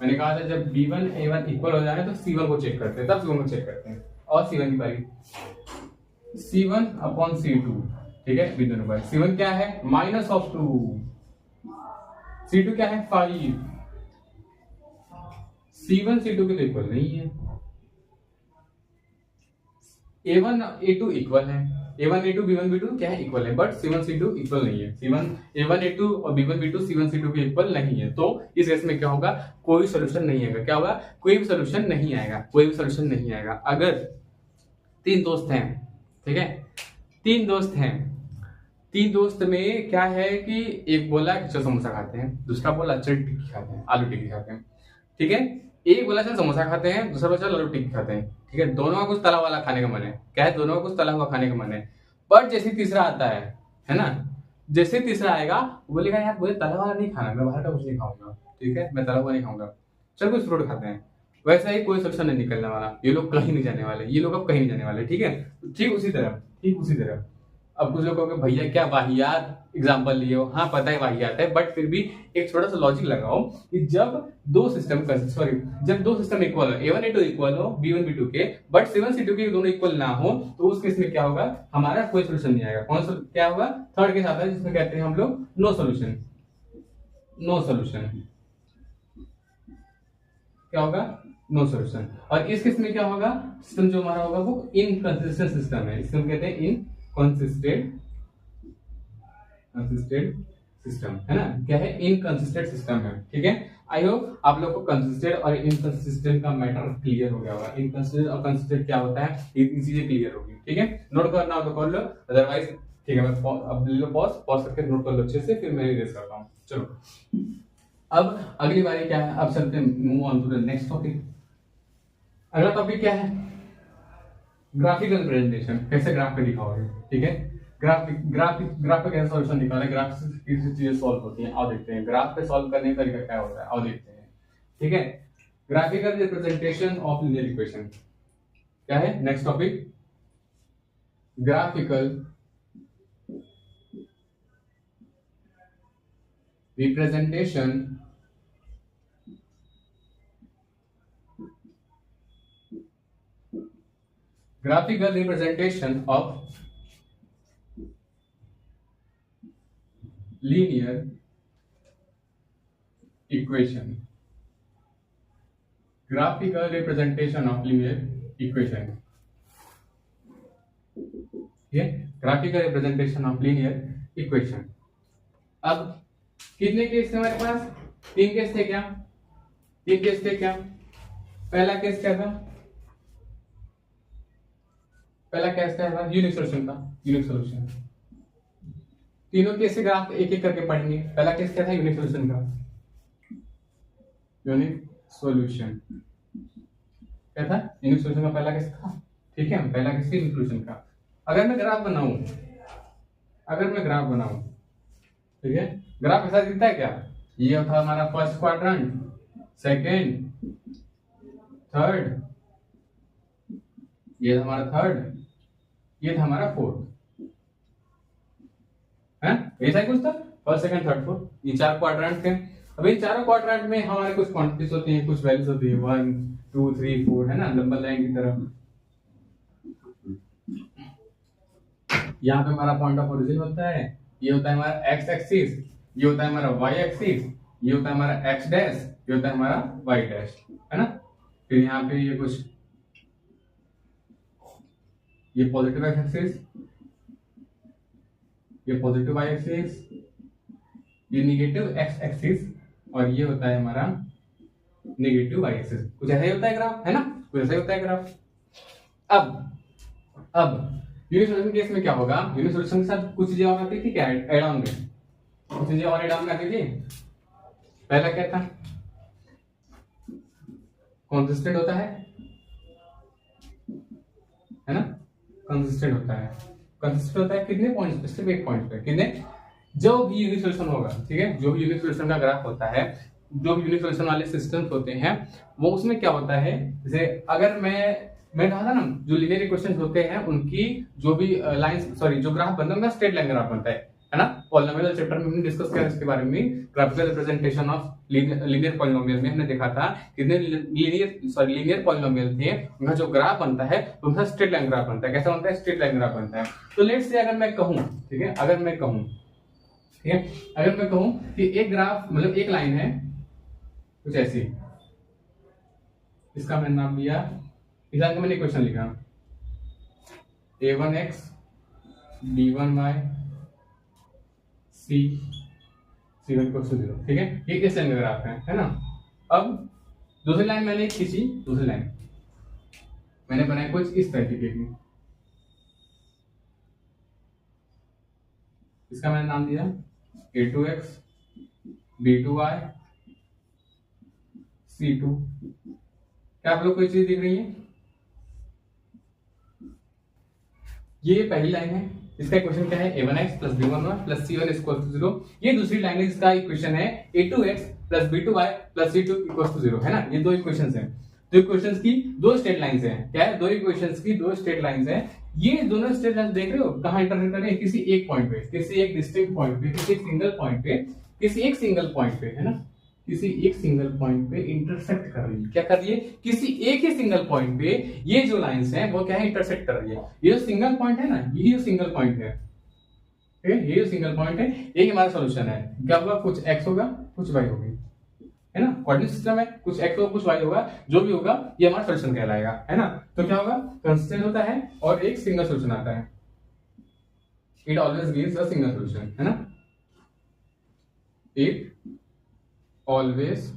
मैंने कहा था जब B1 A1 इक्वल हो जाए तो C1 को चेक करते हैं, तब C1 को चेक करते हैं। और C1 की पारी C1/C2। ठीक है, B दोनों बार। C1 क्या है? -2। C2 क्या है? 5। C1 C2 के तो इक्वल नहीं है। A1 A2 इक्वल है, A1 A2 B1 B2 क्या है? इक्वल है, बट C1 C2 इक्वल नहीं है। C1 A1 A2 और B1 B2 C1 C2 के इक्वल नहीं है। तो इस केस में क्या होगा? कोई सॉल्यूशन नहीं आएगा। क्या होगा? कोई भी सॉल्यूशन नहीं आएगा। अगर 3 दोस्त हैं, ठीक है, 3 दोस्त में क्या है कि एक बोला कि चल समोसा खाते हैं, दूसरा बोला चल टिक्की खाते हैं, आलू टिक्की खाते हैं। ठीक है, एक बोला चल समोसा खाते हैं, दूसरा बोला चल आलू टिक्की खाते हैं। ठीक है, दोनों का कुछ तला वाला खाने का मन है। क्या है? दोनों का कुछ तला हुआ खाने का मन है। पर जैसे तीसरा आता है ना, जैसे तीसरा आएगा बोलेगा यार मुझे तला वाला नहीं खाना, मैं बाहर का कुछ नहीं खाऊंगा। ठीक है, मैं तला हुआ नहीं खाऊंगा, चल कुछ फ्रूट खाते हैं। वैसा ही कोई सोल्यूशन नहीं निकलने वाला। ये लोग कहीं नहीं जाने वाले, ठीक है। ठीक उसी तरह अब कुछ लोग कहोगे भैया क्या वाहियात एग्जांपल लिए हो। हाँ पता है वाहियात है, बट फिर भी एक थोड़ा सा लॉजिक लगाओ कि जब दो सिस्टम इक्वल हो, A1 A2 इक्वल हो B1 B2 के, बट C1 C2 के दोनों इक्वल ना हो, तो उस केस में क्या होगा? हमारा कोई सोल्यूशन नहीं आएगा। क्या होगा? थर्ड केस आता है जिसमें कहते हैं हम लोग नो सोल्यूशन। क्या होगा? No solution. और इस केस में क्या होगा? सिस्टम जो हमारा होगा वो इनकंसिस्टेंट सिस्टम है। इसको कहते हैं इनकंसिस्टेंट सिस्टम, है ना? क्या है? इनकंसिस्टेंट सिस्टम है। ठीक है, आई होप आप लोग को कंसिस्टेंट और इनकंसिस्टेंट का मैटर क्लियर हो गया होगा। इनकंसिस्टेंट और कंसिस्टेंट क्या होता है, ये चीजें क्लियर होगी। ठीक है, नोट करना हो तो कर लो, अदरवाइज ठीक है मैं अब ले लो पॉज करके नोट कर लो अच्छे से, फिर मैं इरेज करता हूँ। चलो अब अगली बारी क्या है? अब चलते हैं move on to the next topic. अगला टॉपिक क्या है? Graphical presentation. कैसे ग्राफ पे दिखाओगे? ठीक है, ग्राफ पे कैसे सॉल्यूशन निकालें, ग्राफ से किसी चीजें सॉल्व होती हैं, आओ देखते हैं ग्राफ पे सॉल्व करने का तरीका क्या होता है, आओ देखते हैं। ठीक है, graphical representation of linear equation क्या है, next topic, graphical representation of linear equation, graphical representation of linear equation, ये graphical representation of linear equation। अब कितने केस थे हमारे पास, 3 केस थे क्या, 3 केस थे क्या। पहला केस क्या था, पहला केस क्या था, यूनिक सॉल्यूशन का, यूनिक सॉल्यूशन। तीनों केस से ग्राफ एक एक करके पढ़ेंगे। पहला केस क्या था, यूनिक सॉल्यूशन का, यूनिक सॉल्यूशन क्या था, यूनिक सॉल्यूशन का पहला केस था। ठीक है, पहला केस यूनिक सॉल्यूशन का। अगर मैं ग्राफ बनाऊं, ठीक है, ग्राफ ऐसा दिखता है क्या, ये था हमारा फर्स्ट क्वाड्रेंट, सेकंड, थर्ड, ये था हमारा थर्ड, ये था हमारा फोर्थ, है ऐसा ही कुछ था, फर्स्ट सेकंड थर्ड फोर्थ, ये 4 क्वाड्रेंट थे। अब इन चारों क्वाड्रेंट में हमारे कुछ क्वांटिटीज होती हैं, कुछ वैल्यूज होती है, 1 2 3 4, है ना, लंबा लाइन की तरह। यहाँ पे हमारा पॉइंट ऑफ ओरिजिन होता है, ये होता है हमारा एक्स एक्सिस, ये होता है हमारा वाई एक्सिस, ये होता है हमारा एक्स डैश, ये होता है हमारा वाई डैश, है ना। फिर यहाँ पे ये कुछ, ये पॉजिटिव एक्स एक्सिस, ये पॉजिटिव वाई एक्सिस, ये नेगेटिव एक्स एक्सिस, और ये होता है हमारा नेगेटिव वाई एक्सिस। कुछ ऐसा ही होता है ग्राफ, है ना, कुछ ऐसा ही होता है ग्राफ। अब यूनिक सॉल्यूशन केस में क्या होगा, यूनिक सॉल्यूशन के साथ कुछ चीजें और आती थी क्या, ऐड ऑन में कुछ चीजें और ऐड ऑन में आती थी। पहला क्या था, कंसिस्टेंट होता है ना, कंसिस्टेंट होता है, कंसिस्टेंट होता है कितने पॉइंट्स पे, सिर्फ एक पॉइंट पे, कितने, जो भी यूनिक सॉल्यूशन होगा, ठीक है, जो भी यूनिक सॉल्यूशन का ग्राफ होता है, जो भी यूनिक सॉल्यूशन वाले सिस्टम्स होते हैं, वो उसमें क्या होता है, जैसे अगर मैं कहा था ना, जो लीनियर इक्वेशंस होते हैं उनकी जो भी लाइंस, सॉरी, जो ग्राफ बनता है उनका स्ट्रेट लाइन ग्राफ बनता है ना। पॉलिनोमियल चैप्टर में हमने डिस्कस किया इसके बारे में, graphical representation of linear polynomial में हमने देखा था कितने लीनियर पॉलिनोमियल थे, उनका जो ग्राफ बनता है उनका स्ट्रेट लाइन ग्राफ बनता है। कैसा बनता है, स्ट्रेट लाइन ग्राफ बनता है। तो लेट्स से अगर मैं कहूं, ठीक है, अगर मैं कहूं कि एक ग्राफ, मतलब एक लाइन है कुछ ऐसी, इसका मैंने नाम दिया, इस लाइन का मैंने इक्वेशन लिखा a1x b1y c1 = 0, ठीक है, ये इस लाइन का ग्राफ है ना। अब दूसरी लाइन मैंने खींची, दूसरी लाइन मैंने बनाई कुछ इस तरीके की, इसका मैंने नाम दिया a2x b2y c2। क्या आप लोग कोई चीज दिख रही है, ये पहली लाइन है, इसका इक्वेशन क्या है, a1x + b1y + c1 = 0। ये दूसरी लाइन है, इसका इक्वेशन है a2x + b2y + c2 = 0, है ना। ये दो इक्वेशंस हैं, दो इक्वेशंस की दो स्ट्रेट लाइंस हैं। क्या है, दो इक्वेशंस की दो स्ट्रेट लाइंस हैं। ये दोनों स्ट्रेट लाइंस देख रहे हो कहां इंटरसेक्ट कर रहे हैं, किसी एक पॉइंट पे, किसी एक डिस्टिंक्ट पॉइंट पे, किसी एक सिंगल पॉइंट पे, किसी एक सिंगल पॉइंट पे, है ना, किसी एक सिंगल पॉइंट पे इंटरसेक्ट कर रही है। क्या कर रही है, किसी एक ही सिंगल पॉइंट पे ये जो लाइंस हैं वो क्या है, इंटरसेक्ट कर रही है। ये जो सिंगल पॉइंट है ना, ये जो सिंगल पॉइंट है, ठीक है, ये जो सिंगल पॉइंट है, ये हमारा सॉल्यूशन है। क्या होगा, कुछ x होगा कुछ y होगी, है ना, कोऑर्डिनेट सिस्टम है, कुछ x होगा कुछ y होगा, जो भी होगा ये हमारा सॉल्यूशन कहलाएगा, है ना। तो क्या होगा, कंसिस्टेंट होता है और एक सिंगल सॉल्यूशन आता है, it always gives a single solution, है ना, it always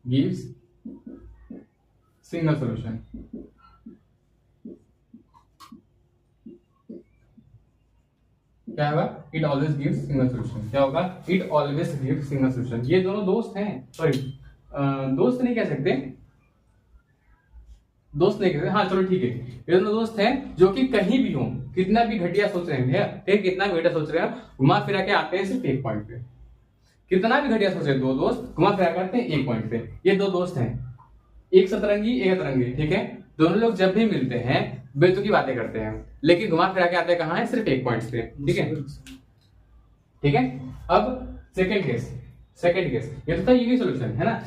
gives single solution। क्या होगा, it always gives single solution। क्या होगा, it always gives single solution। ये दोनों दोस्त हैं, सॉरी दोस्त नहीं कह सकते, दोस्त नहीं कहते, हाँ चलो ठीक है, ये दोनों दोस्त हैं जो कि कहीं भी हो, कितना भी घटिया सोच रहे हैं, ठीक है, कितना भी घटिया सोच रहे हैं, घुमा फिरा के आते हैं सिर्फ एक पॉइंट पे। कितना भी घटिया सोच रहे हैं दो दोस्त, घुमा फिरा के आते हैं एक पॉइंट पे। ये दो दोस्त हैं, एक सतरंगी एक अतरंगी, ठीक है, दोनों लोग जब भी मिलते हैं बेतुकी बातें करते हैं, लेकिन घुमा फिरा के आते हैं कहाँ है, सिर्फ एक पॉइंट पे, ठीक है, ठीक है। अब सेकंड केस ये तो था यूनिक सॉल्यूशन, है ना,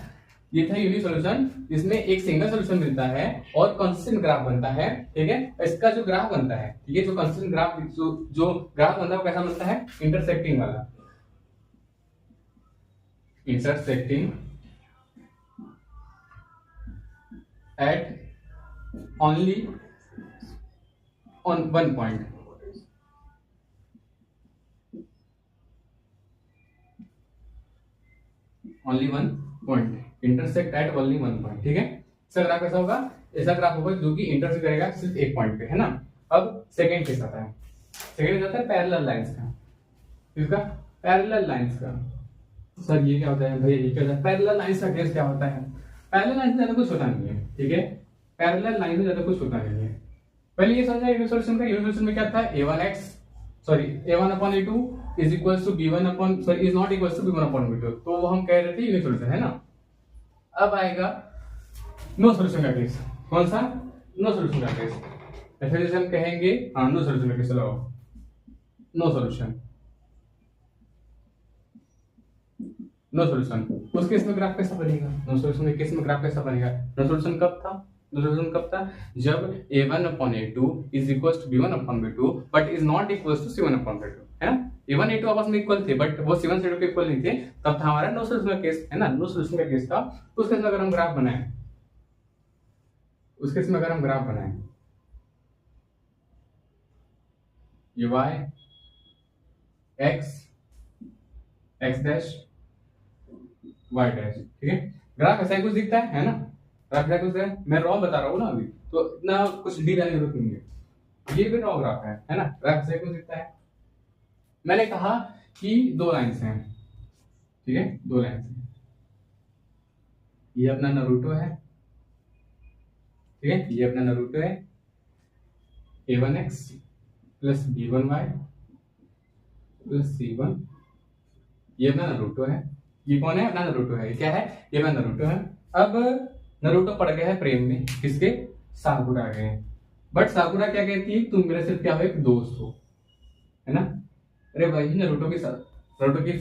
ये था यूनिक सॉल्यूशन, इसमें एक सिंगल सॉल्यूशन मिलता है और कंसिस्टेंट ग्राफ बनता है, ठीक है। इसका जो ग्राफ बनता है, ठीक है, जो कंसिस्टेंट ग्राफ जो ग्राफ बनता है वो कैसा बनता है, इंटरसेक्टिंग वाला, intersecting at only on one point, only one point, intersect at only one point, ठीक है। इसका ग्राफ कैसा होगा, ऐसा ग्राफ होगा जो कि इंटरसेक्ट करेगा सिर्फ एक पॉइंट पे, है ना। अब सेकंड केस आता है, सेकंड केस आता है पैरेलल लाइंस का, इसका पैरेलल लाइंस का। सर ये क्या होता है भैया, ये क्या होता है, पैरेलल लाइंस का केस क्या होता है, पैरेलल लाइंस में ज्यादा कुछ होता नहीं है, ठीक है, पैरेलल लाइन में ज्यादा कुछ होता नहीं है। पहले ये समझा यूनिक सॉल्यूशन का, यूनिक सॉल्यूशन में क्या था, a1 is equals to b1 upon sorry is not equals to b1 upon b2, तो वो हम कह रहे थे यूनिक सॉल्यूशन, है ना। अब आएगा नो सॉल्यूशन का केस, कौन सा, नो सॉल्यूशन का केस, ऐसे जैसे हम कहेंगे, हाँ नो सॉल्यूशन का केस, चलो नो सॉल्यूशन, नो सॉल्यूशन, उस केस में ग्राफ कैसा बनेगा, नो सॉल्यूशन के केस में ग्राफ कैसा बनेगा, नो सॉल्यूशन कब था, नो सॉल्यूशन कब था, जब a1 upon a2 is equals to b1 upon b2 but is not equals to c1 upon b2, है ना। a1 a2 आपस में इक्वल थे बट वो c1 c2 के इक्वल नहीं थे, तब था हमारा नो सॉल्यूशन का केस, है ना। नो सॉल्यूशन का केस था, उस केस में अगर हम ग्राफ बनाएं, उस केस में अगर हम ग्राफ बनाएं, ये y x x dash y dash, ठीक है, ग्राफ ऐसा ही कुछ दिखता है ना, ग्राफ ऐसा कुछ है, मैं रॉ बता रहा हूँ ना अभी, तो इतना कुछ डी लाने की जरूरत नहीं है, ये भी रॉ ग्राफ है ना, ग्राफ ऐसा ही कुछ दिखता है। मैंने कहा कि दो लाइंस हैं, ठीक है, दो लाइंस हैं, ये अपना नारुतो है, ठीक है, ये अपना नारुतो है, a1x plus b1y plus c1, ये अपना नारुतो है, ये कौन है, अपना नारुतो है, क्या है, ये अपना नारुतो है। अब नारुतो पड़ गया है प्रेम में, किसके, साकुरा के, बट साकुरा क्या कहती है, तुम मेरे सिर्फ क्या हो, एक दोस्त हो, है ना। अरे भाई नारुतो के साथ, नारुतो की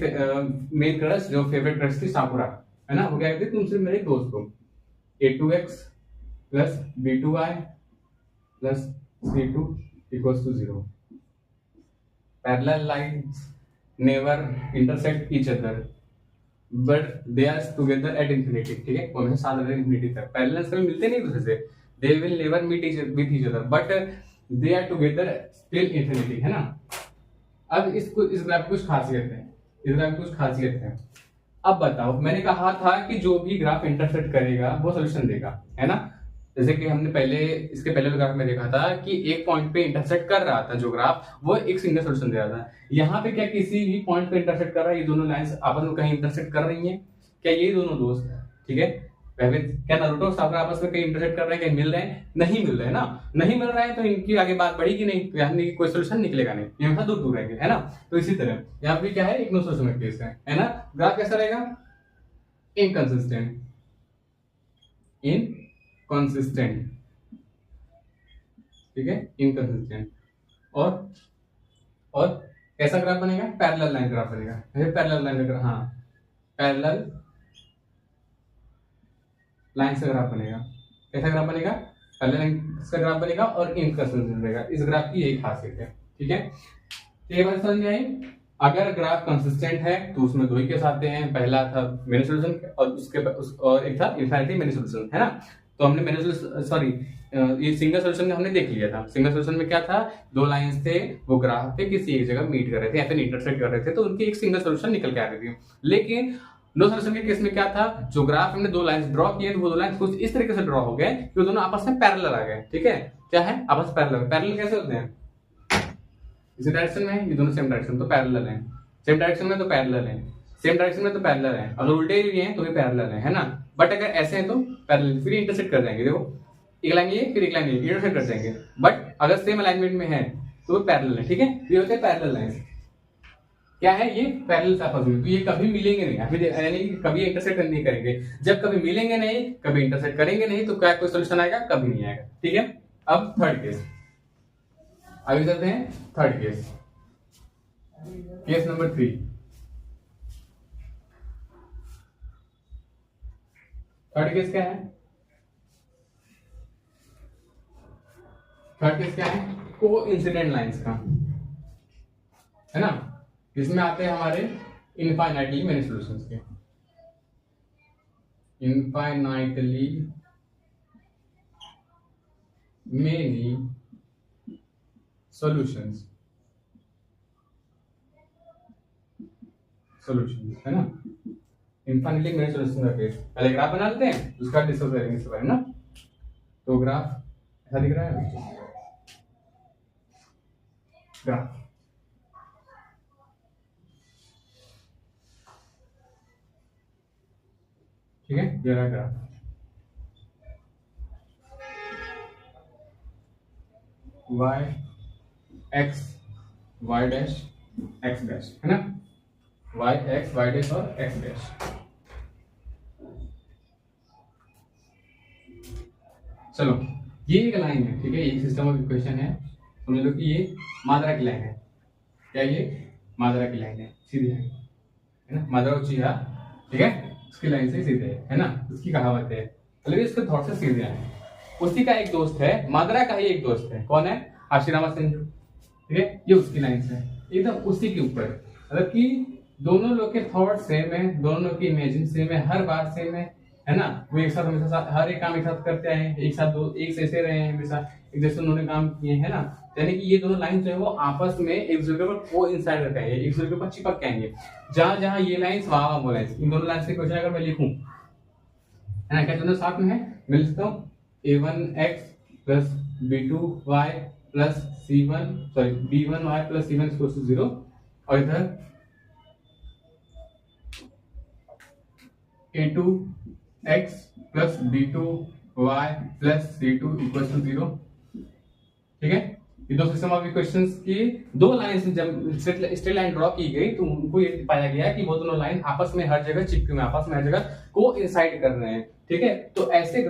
मेन क्रश जो फेवरेट क्रश थी साकुरा, है ना, वो क्या कहती है, तुम सिर्फ मेरे एक दोस्त हो, a2x plus b2y plus c2 equals to 0, parallel lines never intersect each other but they are together at infinity, ठीक है, वो हमेशा साथ रहते हैं इंफिनिटी तक, पैरेलल्स कभी मिलते नहीं दूसरे से, they will never meet with each other but they are together till infinity, है ना। अब इस ग्राफ की कुछ खासियत है, इस ग्राफ की कुछ खासियत है। अब बताओ, मैंने कहा था कि जो भी ग्राफ इंटरसेक्ट करेगा वो सॉल्यूशन देगा, है ना। जैसे कि हमने पहले इसके पहले ग्राफ में देखा था कि एक पॉइंट पे इंटरसेक्ट कर रहा था जो ग्राफ, वो एक सिंगल सॉल्यूशन दे रहा था। यहाँ पे क्या किसी भी पॉइंट पे इंटरसेक्ट कर रहा है, ये दोनों लाइंस आपस में कहीं इंटरसेक्ट कर रही हैं क्या, ये दोनों दोस्त, ठीक है, वैसे क्या नारुतो और साकुरा आपस में कहीं इंटरसेक्ट कर रहे हैं, कहीं मिल रहे हैं, नहीं मिल रहे हैं ना, नहीं मिल रहा है तो इनकी आगे बात बढ़ेगी नहीं, तो यानी कोई सोल्यूशन निकलेगा नहीं, ये हमेशा दूर दूर रहेंगे, है ना। तो इसी तरह यहाँ पे क्या है, एक नो सॉल्यूशन केस है ना। ग्राफ कैसा रहेगा, इनकंसिस्टेंट, इनकंसिस्टेंट, ठीक है, इनकंसिस्टेंट, और कैसा ग्राफ बनेगा, पैरेलल लाइन ग्राफ बनेगा, पैरेलल लाइन ग्राफ, हाँ पैरेलल लाइन से ग्राफ बनेगा, कैसा ग्राफ बनेगा, पैरेलल लाइन का ग्राफ बनेगा और इनकंसिस्टेंट बनेगा, इस ग्राफ की यही खासियत है, ठीक है। तो ये बात समझ में आई। अगर ग्राफ कंसिस्टेंट है तो उसमें दो ही केस आते हैं, पहला था मेनी सॉल्यूशन और और एक था इनफिनिटी मेनी सॉल्यूशन, है ना। तो हमने मेनी सॉल्यूशन सॉरी ये सिंगल सॉल्यूशन में हमने देख लिया था, सिंगल सॉल्यूशन में क्या था, दो लाइंस थे, वो ग्राफ पे किसी एक जगह मीट कर रहे थे या फिर इंटरसेक्ट कर रहे थे, तो उनकी एक सिंगल सॉल्यूशन निकल के आ रही थी। लेकिन नो सॉल्यूशन के केस में क्या था, जो ग्राफ हमने दो लाइंस ड्रॉ किए वो दो लाइंस कुछ इस तरीके से ड्रॉ हो गए कि वो दोनों आपस में पैरेलल आ गए, ठीक है। क्या है, आपस में पैरेलल, पैरेलल कैसे होते हैं, इसी डायरेक्शन में, ये दोनों सेम डायरेक्शन तो पैरेलल है, सेम डायरेक्शन में तो पैरेलल है, सेम डायरेक्शन में तो पैरेलल है, अगर उल्टे भी हैं तो भी पैरेलल है ना। बट अगर ऐसे हैं तो पैरेलल, फिर इंटरसेक्ट कर जाएंगे, देखो एक लाइन ये फिर एक लाइन ये इंटरसेक्ट कर जाएंगे, बट अगर सेम अलाइनमेंट में है तो वो पैरेलल है, ठीक है। ये होते हैं पैरेलल लाइंस। क्या है ये? पैरेलल आपस में, तो ये कभी मिलेंगे नहीं, अभी यानी कभी इंटरसेक्ट नहीं करेंगे। जब कभी मिलेंगे नहीं, कभी इंटरसेक्ट करेंगे नहीं, तो क्या कोई सोल्यूशन आएगा? कभी नहीं आएगा, ठीक है। अब थर्ड केस, अभी चलते हैं third case, case number 3। Third case क्या है? थर्ड केस क्या है? को इंसिडेंट लाइंस का, है ना। इसमें आते हैं हमारे इनफाइनाइटली मेनी सॉल्यूशंस के, इनफाइनाइटली मेनी सॉल्यूशंस, है ना। इनफाइनाइटली मेनी सॉल्यूशंस का केस, पहले ग्राफ बना लेते हैं, उसका डिस्कस करेंगे इसके बारे में ना। तो ग्राफ ऐसा दिख रहा है, ग्राफ ठीक है, ये रहा graph. y x y dash x dash, है ना। y x y डैश और x डैश। चलो ये एक लाइन है, ठीक है, ये सिस्टम ऑफ इक्वेशन है। समझ लो कि ये मात्रा की लाइन है। क्या ये? मात्रा की लाइन है, सीधी लाइन, है ना। मात्रा उचिया, ठीक है, उसकी लाइन से सीधे है ना, उसकी कहावत है। मतलब इसके थॉट से सीधे आए। उसी का एक दोस्त है, माद्रा का ही एक दोस्त है, कौन है? हाशिरामा सेंजू, ठीक है, ये उसकी लाइन से एकदम उसी के ऊपर। मतलब कि दोनों लोग के थॉट सेम है, दोनों लोग की इमेजिन सेम है, हर बात सेम है ना। वो एक साथ हमेशा हर एक काम एक साथ करते आए हैं, एक साथ दो एक से रहे हैं, हमेशा एक जैसे उन्होंने काम किए, है ना। यानी कि ये दोनों लाइन जो है वो आपस में एक दूसरे के ऊपर को इंसाइड रखेंगे, एक दूसरे के ऊपर चिपक के आएंगे। जहां जहां ये लाइन वहां वो लाइन, इन दोनों लाइन से क्वेश्चन अगर मैं लिखूं, है ना, क्या दोनों साथ में है? मैं लिखता हूँ a1x plus b2y plus c1 sorry b1y plus c1 equals to 0, और इधर a2x plus b2y plus c2 equals to 0, ठीक है। ये दो सिस्टम ऑफ इक्वेशंस की दो लाइन से जब स्ट्रेट लाइन ड्रॉ की गई तो उनको ये पाया गया कि वो दोनों लाइन आपस में हर जगह चिपके हुए, आपस में हर जगह को इंसाइड कर रहे हैं, ठीक है। तो ऐसे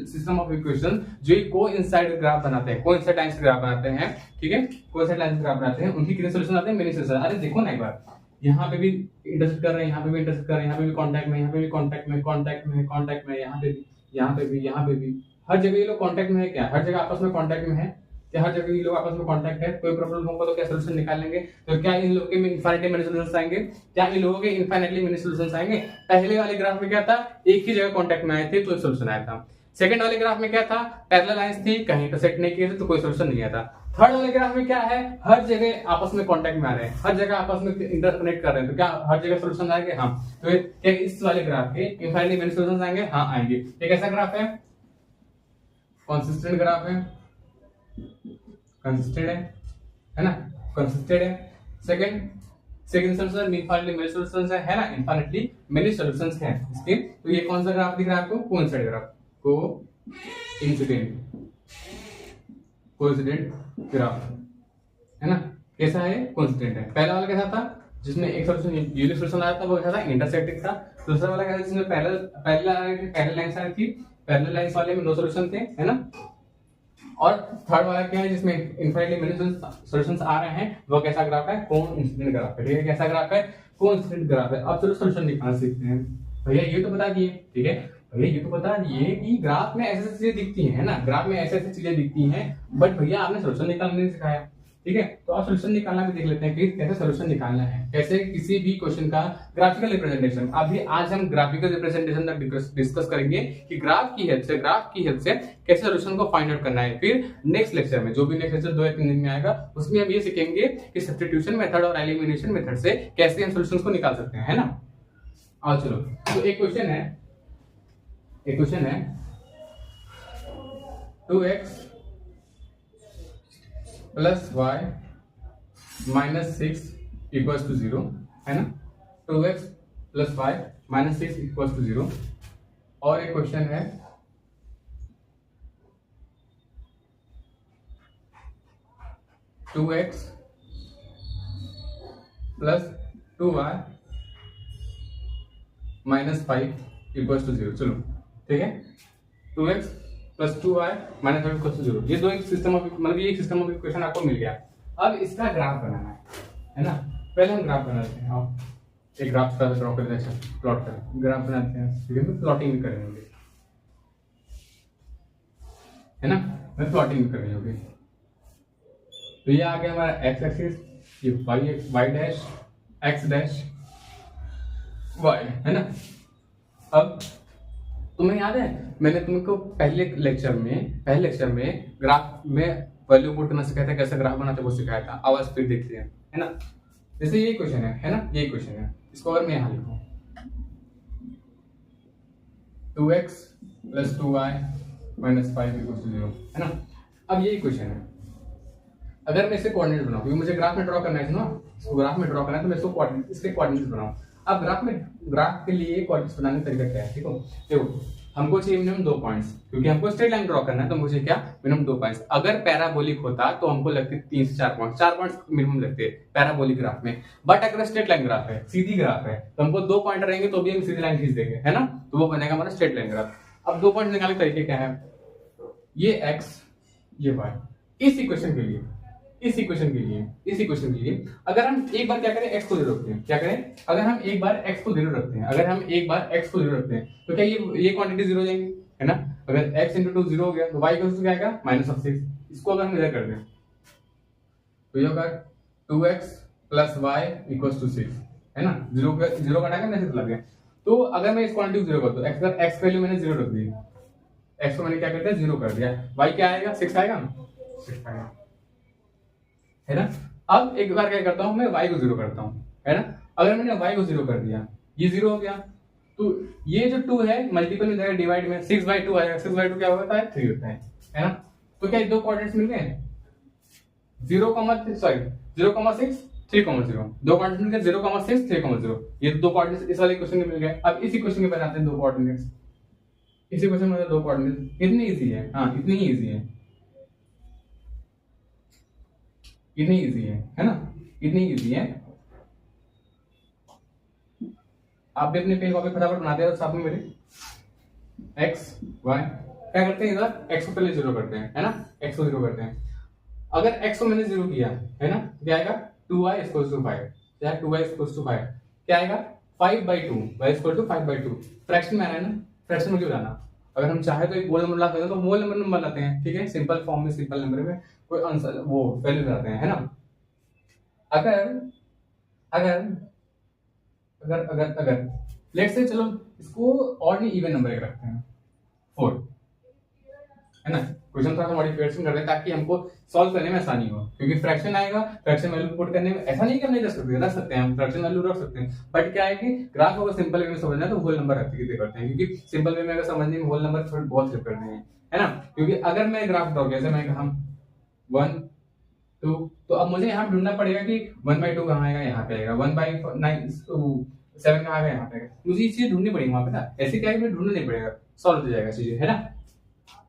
सिस्टम ऑफ इक्वेशन जो को इंसाइड ग्राफ बनाते हैं, को इंसाइड लाइन ग्राफ बनाते हैं, ठीक है, को इंसाइड लाइन ग्राफ बनाते हैं, उनकी कितने सॉल्यूशन आते हैं? Many solution. अरे देखो ना एक बार, यहाँ पे भी इंटरसेक्ट कर रहे हैं, यहाँ पे भी इंटरसेक्ट कर रहे हैं, यहाँ पे भी कांटेक्ट में, यहाँ पे भी कांटेक्ट में, कांटेक्ट में, कांटेक्ट में, यहाँ पे भी, यहाँ पे भी, यहाँ पे भी, हर जगह ये लोग कांटेक्ट में है। क्या हर जगह आपस में कांटेक्ट में है? क्या हर जगह ये लोग आपस में कांटेक्ट है? कोई प्रॉब्लम होगा तो क्या सॉल्यूशन निकाल लेंगे? तो क्या इन लोगों के इनफाइनाइटली मेनी सॉल्यूशंस आएंगे? क्या इन लोगों के इनफाइनाइटली मेनी सॉल्यूशंस आएंगे? पहले वाले ग्राफ में क्या था? एक ही जगह कांटेक्ट में आए थे तो सॉल्यूशन आया था। सेकंड वाले ग्राफ में क्या था? पैरेलल लाइंस थी, कहीं इंटरसेक्ट नहीं किए थे तो कोई सॉल्यूशन नहीं आया था। थर्ड वाले ग्राफ में क्या है? हर जगह आपस में कांटेक्ट में आ रहे हैं, हर जगह आपस में इंटरकनेक्ट कर रहे हैं, तो क्या हर जगह सॉल्यूशन आएंगे? हाँ। तो क्या इस वाले ग्राफ के इनफाइनाइटली मेनी सॉल्यूशंस आएंगे? हाँ आएंगे। ये कैसा ग्राफ है? कंसिस्टेंट ग्राफ है, कंसिस्टेंट है ना, कंसिस्टेंट है। Second solution infinitely many solutions है ना, इनफाइनाइटली मेनी सॉल्यूशंस हैं इसके। तो ये कौन सा ग्राफ दिख रहा है आपको? कोइंसिडेंट ग्राफ, कोइंसिडेंट ग्राफ, है ना। कैसा है? कोइंसिडेंट है। पहला वाला कैसा था? जिसमें एक सॉल्यूशन यूनिक सॉल्यूशन आया था, वो कैसा था? इंटरसेक्टिंग था। दूसरा वाला कैसा? जिसमें पैरेलल लाइंस आई थी, पैरेलल लाइंस वाले में नो सॉल्यूशन थे, है ना। और थर्ड वाला क्या है? जिसमें इनफाइनाइटली मेनी सॉल्यूशंस आ रहे हैं, वो कैसा ग्राफ है? कोइंसिडेंट ग्राफ है, ठीक है। कैसा ग्राफ है? कोइंसिडेंट ग्राफ है। अब चलो सॉल्यूशन निकाल सकते हैं। भैया ये तो बता दिए, ठीक है, भैया ये तो बता दिए कि ग्राफ में ऐसे ऐसे चीजें दिखती हैं, है ना, ग्राफ में ऐसे ऐसे चीजें दिखती हैं, बट भैया आपने सॉल्यूशन निकालना नहीं सिखाया, ठीक है। तो आप सॉल्यूशन निकालना भी देख लेते हैं कि कैसे सॉल्यूशन निकालना है, कैसे किसी भी क्वेश्चन का ग्राफिकल रिप्रेजेंटेशन। अभी आज हम ग्राफिकल रिप्रेजेंटेशन तक डिस्कस करेंगे कि ग्राफ की हेल्प से कैसे सॉल्यूशन को फाइंड आउट करना है। फिर नेक्स्ट लेक्चर में, जो भी नेक्स्ट लेक्चर 2 या 3 दिन में आएगा, उसमें हम ये सीखेंगे कि सब्स्टिट्यूशन मेथड और एलिमिनेशन मेथड से कैसे हम सॉल्यूशंस को निकाल सकते हैं, है ना। और चलो, तो एक क्वेश्चन है 2x plus y minus 6 equals to 0, है ना। 2x plus y minus 6 equals to 0। और एक क्वेश्चन है 2x plus 2y minus 5 equals to 0। चलो ठीक है, 2x plus 2y minus 5 equals to 0। ये दो एक सिस्टम ऑफ मतलब ये एक सिस्टम ऑफ इक्वेशन आपको मिल गया। अब इसका ग्राफ बनाना है ना। पहले हम ग्राफ बनाते हैं। आप एक ग्राफ का ड्रॉ करते हैं, प्लॉट कर ग्राफ बनाते हैं, फिर हम प्लॉटिंग भी करेंगे, है ना। मैं प्लॉटिंग भी करनी होगी। तो ये आ गया हमारा एक्स एक्सिस, ये y dash x dash y, है ना। अब तुम्हें याद है मैंने तुमको पहले लेक्चर में ग्राफ में वैल्यू पुट करना सिखाया था, कैसे ग्राफ बनाते वो सिखाया था। आवाज फिर देखते हैं, है ना। जैसे ये क्वेश्चन है ना, ये क्वेश्चन है, इसको अगर मैं यहाँ लिखूं 2x plus 2y minus 5 equal to 0, है ना। अब ये क्वेश्चन है, अगर मैं इसे कोऑर्डिनेट बनाऊं, क्योंकि मुझे ग्राफ में ड्रॉ करना है ना, इसको ग्राफ में ड्रॉ करना है, तो मैं इसको कोऑर्डिनेट, इसके कोऑर्डिनेट्स बनाऊं। अब ग्राफ के लिए कोऑर्डिनेट्स बनाने का तरीका क्या है, ठीक है। देखो हमको चाहिए मिनिमम 2 पॉइंट्स, क्योंकि हमको स्ट्रेट लाइन ड्रॉ करना है, तो मुझे क्या मिनिमम 2 पॉइंट्स। अगर पैराबोलिक होता तो हमको लगते 3 से 4 पॉइंट्स, 4 पॉइंट्स मिनिमम लगते हैं पैराबोलिक ग्राफ में। बट अगर स्ट्रेट लाइन ग्राफ है, सीधी ग्राफ है, तो हमको 2 पॉइंट रहेंगे तो भी हम सीधी लाइन खींच देंगे, है ना। तो वो बनेगा हमारा स्ट्रेट लाइन ग्राफ। अब 2 पॉइंट निकालने का तरीके क्या है, ये x ये y। इस इक्वेशन के लिए अगर हम एक बार क्या करें, x को 0 रखते हैं, क्या करें, अगर हम एक बार x को 0 रखते हैं, तो क्या ये क्वांटिटी 0 हो जाएंगी, है ना। अगर x इंटू 2 0 हो गया तो y इक्वल टू क्या आएगा -6। इसको अगर हम इधर कर दें तो ये होगा 2x plus y equal to 6, है ना। 0 का टाइम मैसेज लग गया। तो अगर मैं इस क्वांटिटी को 0 कर दूं, x वैल्यू मैंने 0 रख दी, x को मैंने क्या कर दिया 0 कर दिया, y क्या आएगा 6 आएगा, 6 आएगा, है ना। अब एक बार क्या करता हूं मैं, y को 0 करता हूं, है ना। अगर मैंने y को 0 कर दिया, ये 0 हो गया, तो ये जो 2 है मल्टीपल में जाएगा, डिवाइड में 6/2 आएगा। 6/2 क्या होता है 3 होता है ना। तो क्या ये दो कोऑर्डिनेट्स मिल गए, 0,6 3,0, दो कोऑर्डिनेट्स मिल गए 0,6 3,0। ये दो कोऑर्डिनेट्स इस वाले क्वेश्चन में मिल गए। अब इसी क्वेश्चन में बनाते हैं दो कोऑर्डिनेट्स, इसी क्वेश्चन में दो कोऑर्डिनेट्स। इतनी इजी है, हाँ इतनी ही इजी है, इतनी इजी है ना, इतनी इजी है। आप भी अपने पेज कॉपी फटाफट बनाते हैं साथ में मेरे। x y क्या करते हैं, इधर x को पहले 0 करते हैं, है ना, x को 0 करते हैं। अगर x को मैंने 0 किया, है ना, क्या आएगा 2y इक्वल्स टू 5, क्या है 2y इक्वल्स टू 5, क्या आएगा 5/2, y इक्वल टू 5/2। फ्रैक्शन में आना है ना, फ्रैक्शन में क्यों लाना। अगर हम चाहे तो एक होल नंबर ला सकते हैं, तो होल नंबर लाते हैं, ठीक है। सिंपल फॉर्म में, सिंपल नंबर में कोई आंसर वो वैल्यू लाते हैं, है ना। अगर अगर अगर अगर अगर लेट्स से, चलो इसको ऑड नहीं इवन नंबर रखते हैं 4, है ना। क्वेश्चन थोड़ा सा मॉडिफिकेशन कर रहे हैं ताकि हमको सॉल्व करने में आसानी हो, क्योंकि फ्रैक्शन आएगा, फ्रैक्शन वैल्यू पुट करने में ऐसा नहीं कि हम नहीं रख सकते हैं, हम फ्रैक्शन वैल्यू रख सकते हैं। बट क्या है कि ग्राफ अगर सिंपल वे में समझना है तो होल नंबर रख के करते हैं, क्योंकि सिंपल वे में अगर समझने में होल नंबर थोड़ा बहुत हेल्प करते हैं, है ना। क्योंकि अगर मैं ग्राफ ड्रॉ जैसे मैं कहा 1 2, तो अब मुझे यहाँ ढूंढना पड़ेगा कि 1/2 कहाँ आएगा, यहाँ पे आएगा, 1/7 कहाँ आएगा, यहाँ पे आएगा। मुझे ये चीज ढूंढनी पड़ेगी वहां पे ना, ऐसे क्या है कि ढूंढना नहीं पड़ेगा, सॉल्व हो जाएगा चीजें, है ना।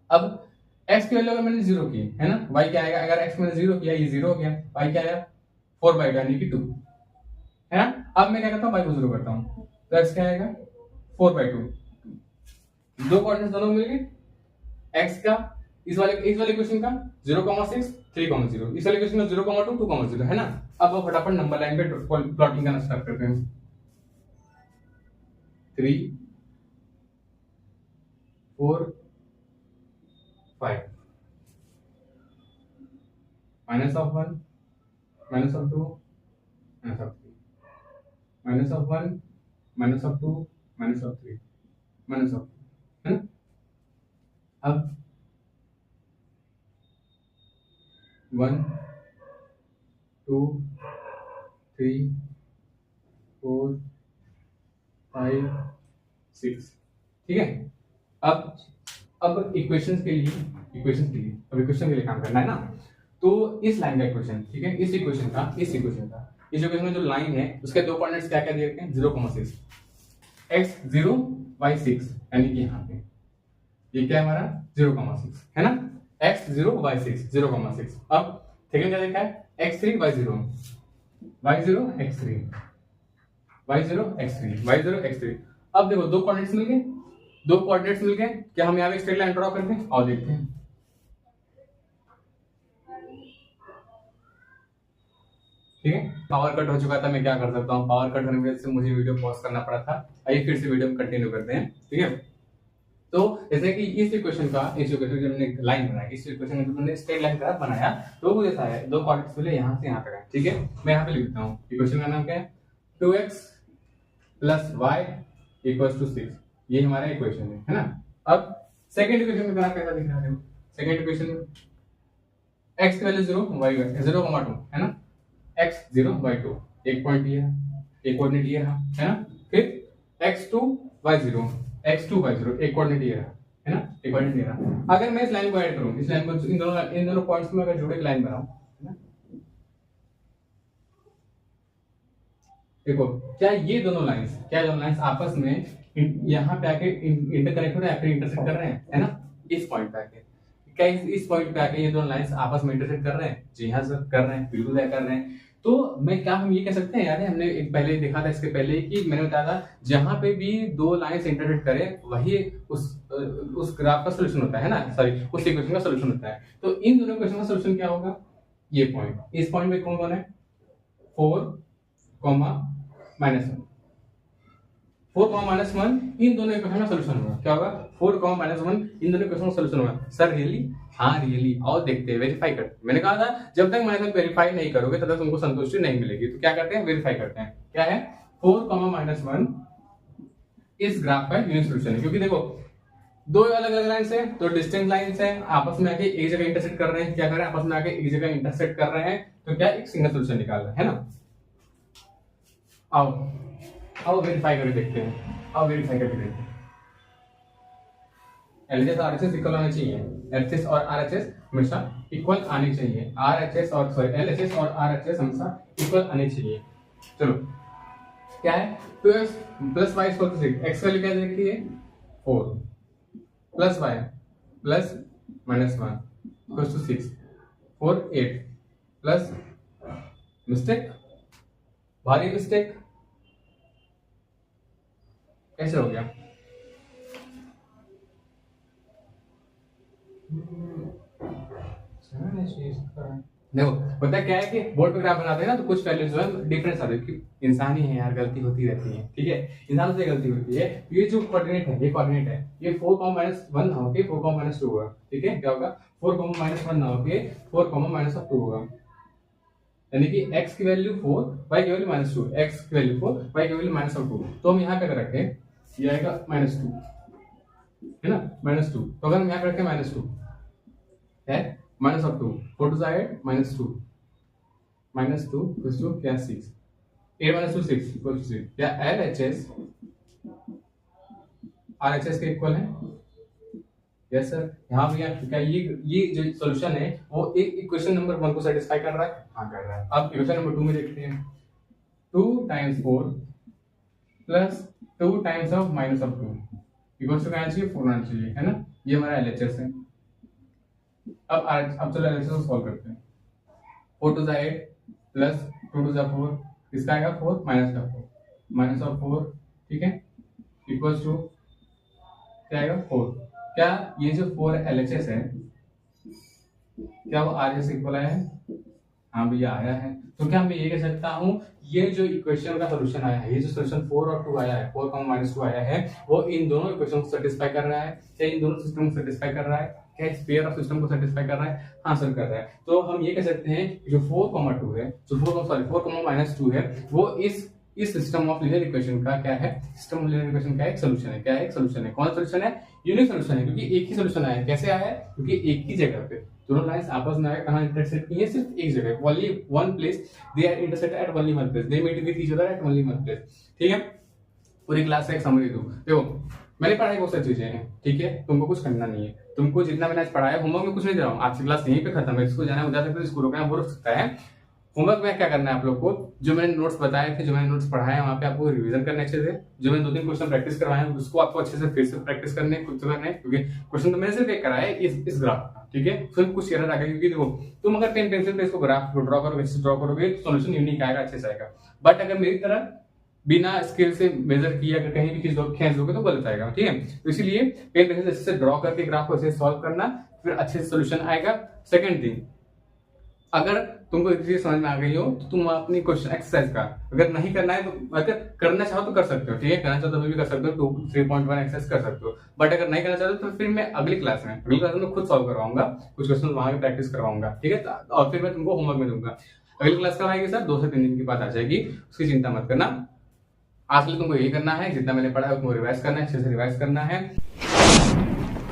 अब x की वैल्यू अगर मैंने 0 की, है ना, y क्या आएगा, अगर x मैंने 0 किया, ये 0 हो गया, y क्या आएगा 4/2 यानी कि 2, है ना। अब मैं क्या करता हूँ, y को 0 करता हूँ, तो x क्या आएगा 4/2। दो कोऑर्डिनेट्स दोनों मिल गए, x का इस वाले क्वेश्चन का 0,6 3,0, इस वाले क्वेश्चन का 0,2 2,0, है ना। अब वो फटाफट नंबर लाइन पे प्लॉटिंग करना स्टार्ट करते हैं। 3 4 5 minus of 1 minus of 2 minus of 3 minus of 1 minus of 2 minus of 3 minus of 2, है ना। अब 1 2 3 4 5 6, ठीक है। अब इक्वेशन के लिए काम करना है ना। तो इस लाइन का इक्वेशन, ठीक है, इस इक्वेशन में जो लाइन है उसके दो कोऑर्डिनेट्स क्या दिए हैं 0,6, x 0 y 6, यानी कि यहाँ पे ये क्या है हमारा 0,6, है ना, x 0 y 6 0,6। अब सेकंड क्या देखा है x3 y0 y0 x3 y0 x3 y0 x3। अब देखो दो कोऑर्डिनेट्स मिल गए, दो कोऑर्डिनेट्स मिल गए, क्या हम यहाँ पे स्ट्रेट लाइन ड्रॉ करते हैं और देखते हैं। ठीक है, पावर कट हो चुका था, मैं क्या कर सकता हूँ, पावर कट होने की वजह से मुझे वीडियो पॉज करना पड़ा था। आइए फिर से वीडियो में कंटिन्यू करते हैं। ठीक है, तो जैसे कि इस इक्वेशन का, इस इक्वेशन जो हमने लाइन बनाया, इस इक्वेशन में हमने स्ट्रेट लाइन का बनाया, तो वो जैसा है, दो कोऑर्डिनेट्स मिले यहाँ से यहाँ तक है। ठीक है, मैं यहाँ पे लिख देता हूँ, इक्वेशन का नाम क्या है, 2x plus y equals to 6, ये हमारा इक्वेशन है ना। अब सेकंड इक्वेशन में ग्राफ कैसा दिख रहा है, सेकंड इक्वेशन में x की वैल्यू 0 y 0,2 है ना, x 0 y 2, एक पॉइंट ये है, एक कोऑर्डिनेट ये रहा है ना, फिर x2 y0 x2 y0, एक कोऑर्डिनेट ये रहा है ना, एक कोऑर्डिनेट ये रहा। अगर मैं इस लाइन को ऐड करूं, इस लाइन को इन दोनों पॉइंट्स में अगर जोड़ एक लाइन बनाऊं, है ना, देखो क्या ये दोनों लाइंस आपस में यहाँ पे आके इंटरकनेक्ट हो रहे हैं, फिर इंटरसेक्ट कर रहे हैं, है ना, इस पॉइंट पे आके, क्या इस पॉइंट पे आके ये दोनों लाइंस आपस में इंटरसेक्ट कर रहे हैं? जी हाँ सर, कर रहे हैं, बिल्कुल कर रहे हैं। तो मैं क्या हम ये कह सकते हैं, यार हमने एक पहले देखा था, इसके पहले कि मैंने बताया था जहां पे भी दो लाइंस इंटरसेक्ट करें वही उस ग्राफ का सॉल्यूशन होता है ना, सॉरी उस इक्वेशन का सॉल्यूशन होता है। तो इन दोनों इक्वेशन का सॉल्यूशन क्या होगा, ये पॉइंट, इस पॉइंट में कौन कौन है, 4, -1, 4, -1 इन दोनों इक्वेशन का सॉल्यूशन होगा। क्या होगा, 4, -1 इन दोनों इक्वेशन का सॉल्यूशन होगा। Sir really? हाँ रियली, और देखते हैं, वेरीफाई करते हैं। मैंने कहा था जब तक मेथड वेरीफाई नहीं करोगे तब तक तुमको संतुष्टि नहीं मिलेगी। तो क्या करते हैं, वेरीफाई करते हैं। क्या है, 4, -1 इस ग्राफ का यूनिक सॉल्यूशन है, क्योंकि देखो दो अलग अलग लाइंस है, तो डिस्टेंस लाइंस है, आपस में आके एक जगह इंटरसेक्ट कर रहे हैं। क्या कर रहे हैं, आपस में आके एक जगह इंटरसेक्ट कर रहे हैं, तो क्या एक सिंगल सॉल्यूशन निकाल रहे हैं, है ना। आओ वेरीफाई करके देखते हैं, आओ वेरीफाई करके देखते हैं। LHS और RHS इक्वल होना चाहिए, LHS और RHS हमेशा इक्वल आने चाहिए, LHS और RHS हमेशा इक्वल आने चाहिए। चलो क्या है, 2x plus y equal to 6, x value क्या देखी है, 4 plus y plus -1 equal to 6, 4 8 plus mistake, भारी मिस्टेक, कैसे हो गया, देखो पता क्या है कि बोर्ड पे ग्राफ बनाते हैं ना, तो कुछ वैल्यूज जो है डिफरेंस आते हैं, कि इंसान ही है यार, गलती होती रहती है। ठीक है, इंसान से गलती होती है। ये जो कोऑर्डिनेट है, ये कोऑर्डिनेट है, ये 4, -1 ना होके 4, -2 होगा। ठीक है, क्या होगा, 4, -1 ना होके 4, -2 होगा। यानी कि x की वैल्यू 4, y की वैल्यू -2, x की वैल्यू 4, y की वैल्यू -2। तो हम यहाँ पे अगर रखें, ये आएगा -2, है ना, -2। तो अगर हम यहाँ पे रखें -2 है, -2, 4 to 8 -2 इक्वल्स टू क्या, 6, 8 - 2 6 इक्वल्स टू 6। क्या LHS RHS के इक्वल है? Yes sir. यहाँ भैया क्या ये जो सॉल्यूशन है वो एक इक्वेशन नंबर 1 को सेटिस्फाई कर रहा है? हाँ कर रहा है। अब इक्वेशन नंबर 2 में देखते हैं, 2 times 4 plus 2 times of -2 equals to क्या आना चाहिए, 4 आना चाहिए, है ना। ये हमारा LHS है। अब चलो LHS को सॉल्व करते हैं। 4 to 8 प्लस 2 to 4, इसका आएगा 4 माइनस का 4 माइनस ऑफ 4, ठीक है, इक्वल्स टू क्या आएगा 4। क्या ये जो 4 LHS है क्या वो RHS इक्वल आया है? हाँ भैया आया है। तो क्या मैं ये कह सकता हूँ ये जो इक्वेशन का सॉल्यूशन आया है, ये जो सॉल्यूशन 4 और 2 आया है, 4 -2 आया है, वो इन दोनों इक्वेशन को सेटिस्फाई कर रहा है? क्या इन दोनों सिस्टम को सेटिस्फाई कर रहा है? क्या इस पेयर ऑफ सिस्टम को सेटिस्फाई कर रहा है? हाँ सर कर रहा है। तो हम ये कह सकते हैं जो 4, 2 है, जो 4, -2 है, वो इस सिस्टम ऑफ लीनियर इक्वेशन का क्या है, सिस्टम ऑफ लीनियर इक्वेशन का एक सॉल्यूशन है। क्या है, एक सॉल्यूशन है। कौन सॉल्यूशन है? यूनिक सॉल्यूशन है, क्योंकि एक ही सॉल्यूशन आया है। कैसे आया है? क्योंकि एक ही जगह पे दोनों लाइंस आपस में आए, कहां इंटरसेक्ट की है, सिर्फ एक जगह, only one place, they are intersect at only one place, they meet with each other at only one place. ठीक है, पूरी क्लास का एक समरी दूं। देखो मैंने पढ़ाई बहुत सारी चीजें हैं, ठीक है, तुमको कुछ करना नहीं है। तुमको जितना मैंने आज पढ़ाया, होमवर्क में कुछ नहीं दे रहा हूँ। आज की क्लास यहीं पे खत्म है। इसको जाना है, जा सकते हो, इसको रुकना है, वो रुक सकता है। होमवर्क में क्या करना है आप लोग को, जो मैंने नोट्स बताए थे, जो मैंने नोट्स पढ़ाए वहां पे आपको रिवीजन करने अच्छे से। जो मैंने 2-3 क्वेश्चन प्रैक्टिस करवाए हैं उसको आपको अच्छे से फिर से प्रैक्टिस करने, खुद से करने, क्योंकि क्वेश्चन तो मैंने सिर्फ एक कराया है इस ग्राफ का। ठीक है, उसमें कुछ एरर आएगा, क्योंकि देखो तुम अगर पेन पेंसिल पे इसको ग्राफ ड्रॉ करोगे, ड्रॉ करोगे तो सोल्यूशन यूनिक आएगा, अच्छे से आएगा। बट अगर मेरी तरह बिना स्केल से मेजर किया अगर कहीं भी खींच दोगे तो गलत आएगा, ठीक है। तो इसीलिए पेन पेंसिल से ड्रॉ करके ग्राफ को ऐसे सॉल्व करना, फिर अच्छे से सोल्यूशन आएगा। सेकंड थिंग, अगर तुमको एक चीज समझ में आ गई हो तो तुम अपनी क्वेश्चन एक्सरसाइज का अगर नहीं करना है तो अगर करना चाहो तो कर सकते हो, ठीक है, करना चाहो तो भी कर सकते हो, 3.1 एक्सरसाइज कर सकते हो। बट अगर नहीं करना चाहते तो फिर मैं अगली क्लास में खुद सॉल्व करवाऊंगा, कुछ क्वेश्चन वहां पे प्रैक्टिस करवाऊंगा, ठीक है। और फिर मैं तुमको होमवर्क में दूंगा। अगली क्लास कब आएगी सर? 2 से 3 दिन की बात आ जाएगी, उसकी चिंता मत करना। आज के लिए तुमको यही करना है, जितना मैंने पढ़ा है उसको रिवाइज करना है, अच्छे से रिवाइज करना है।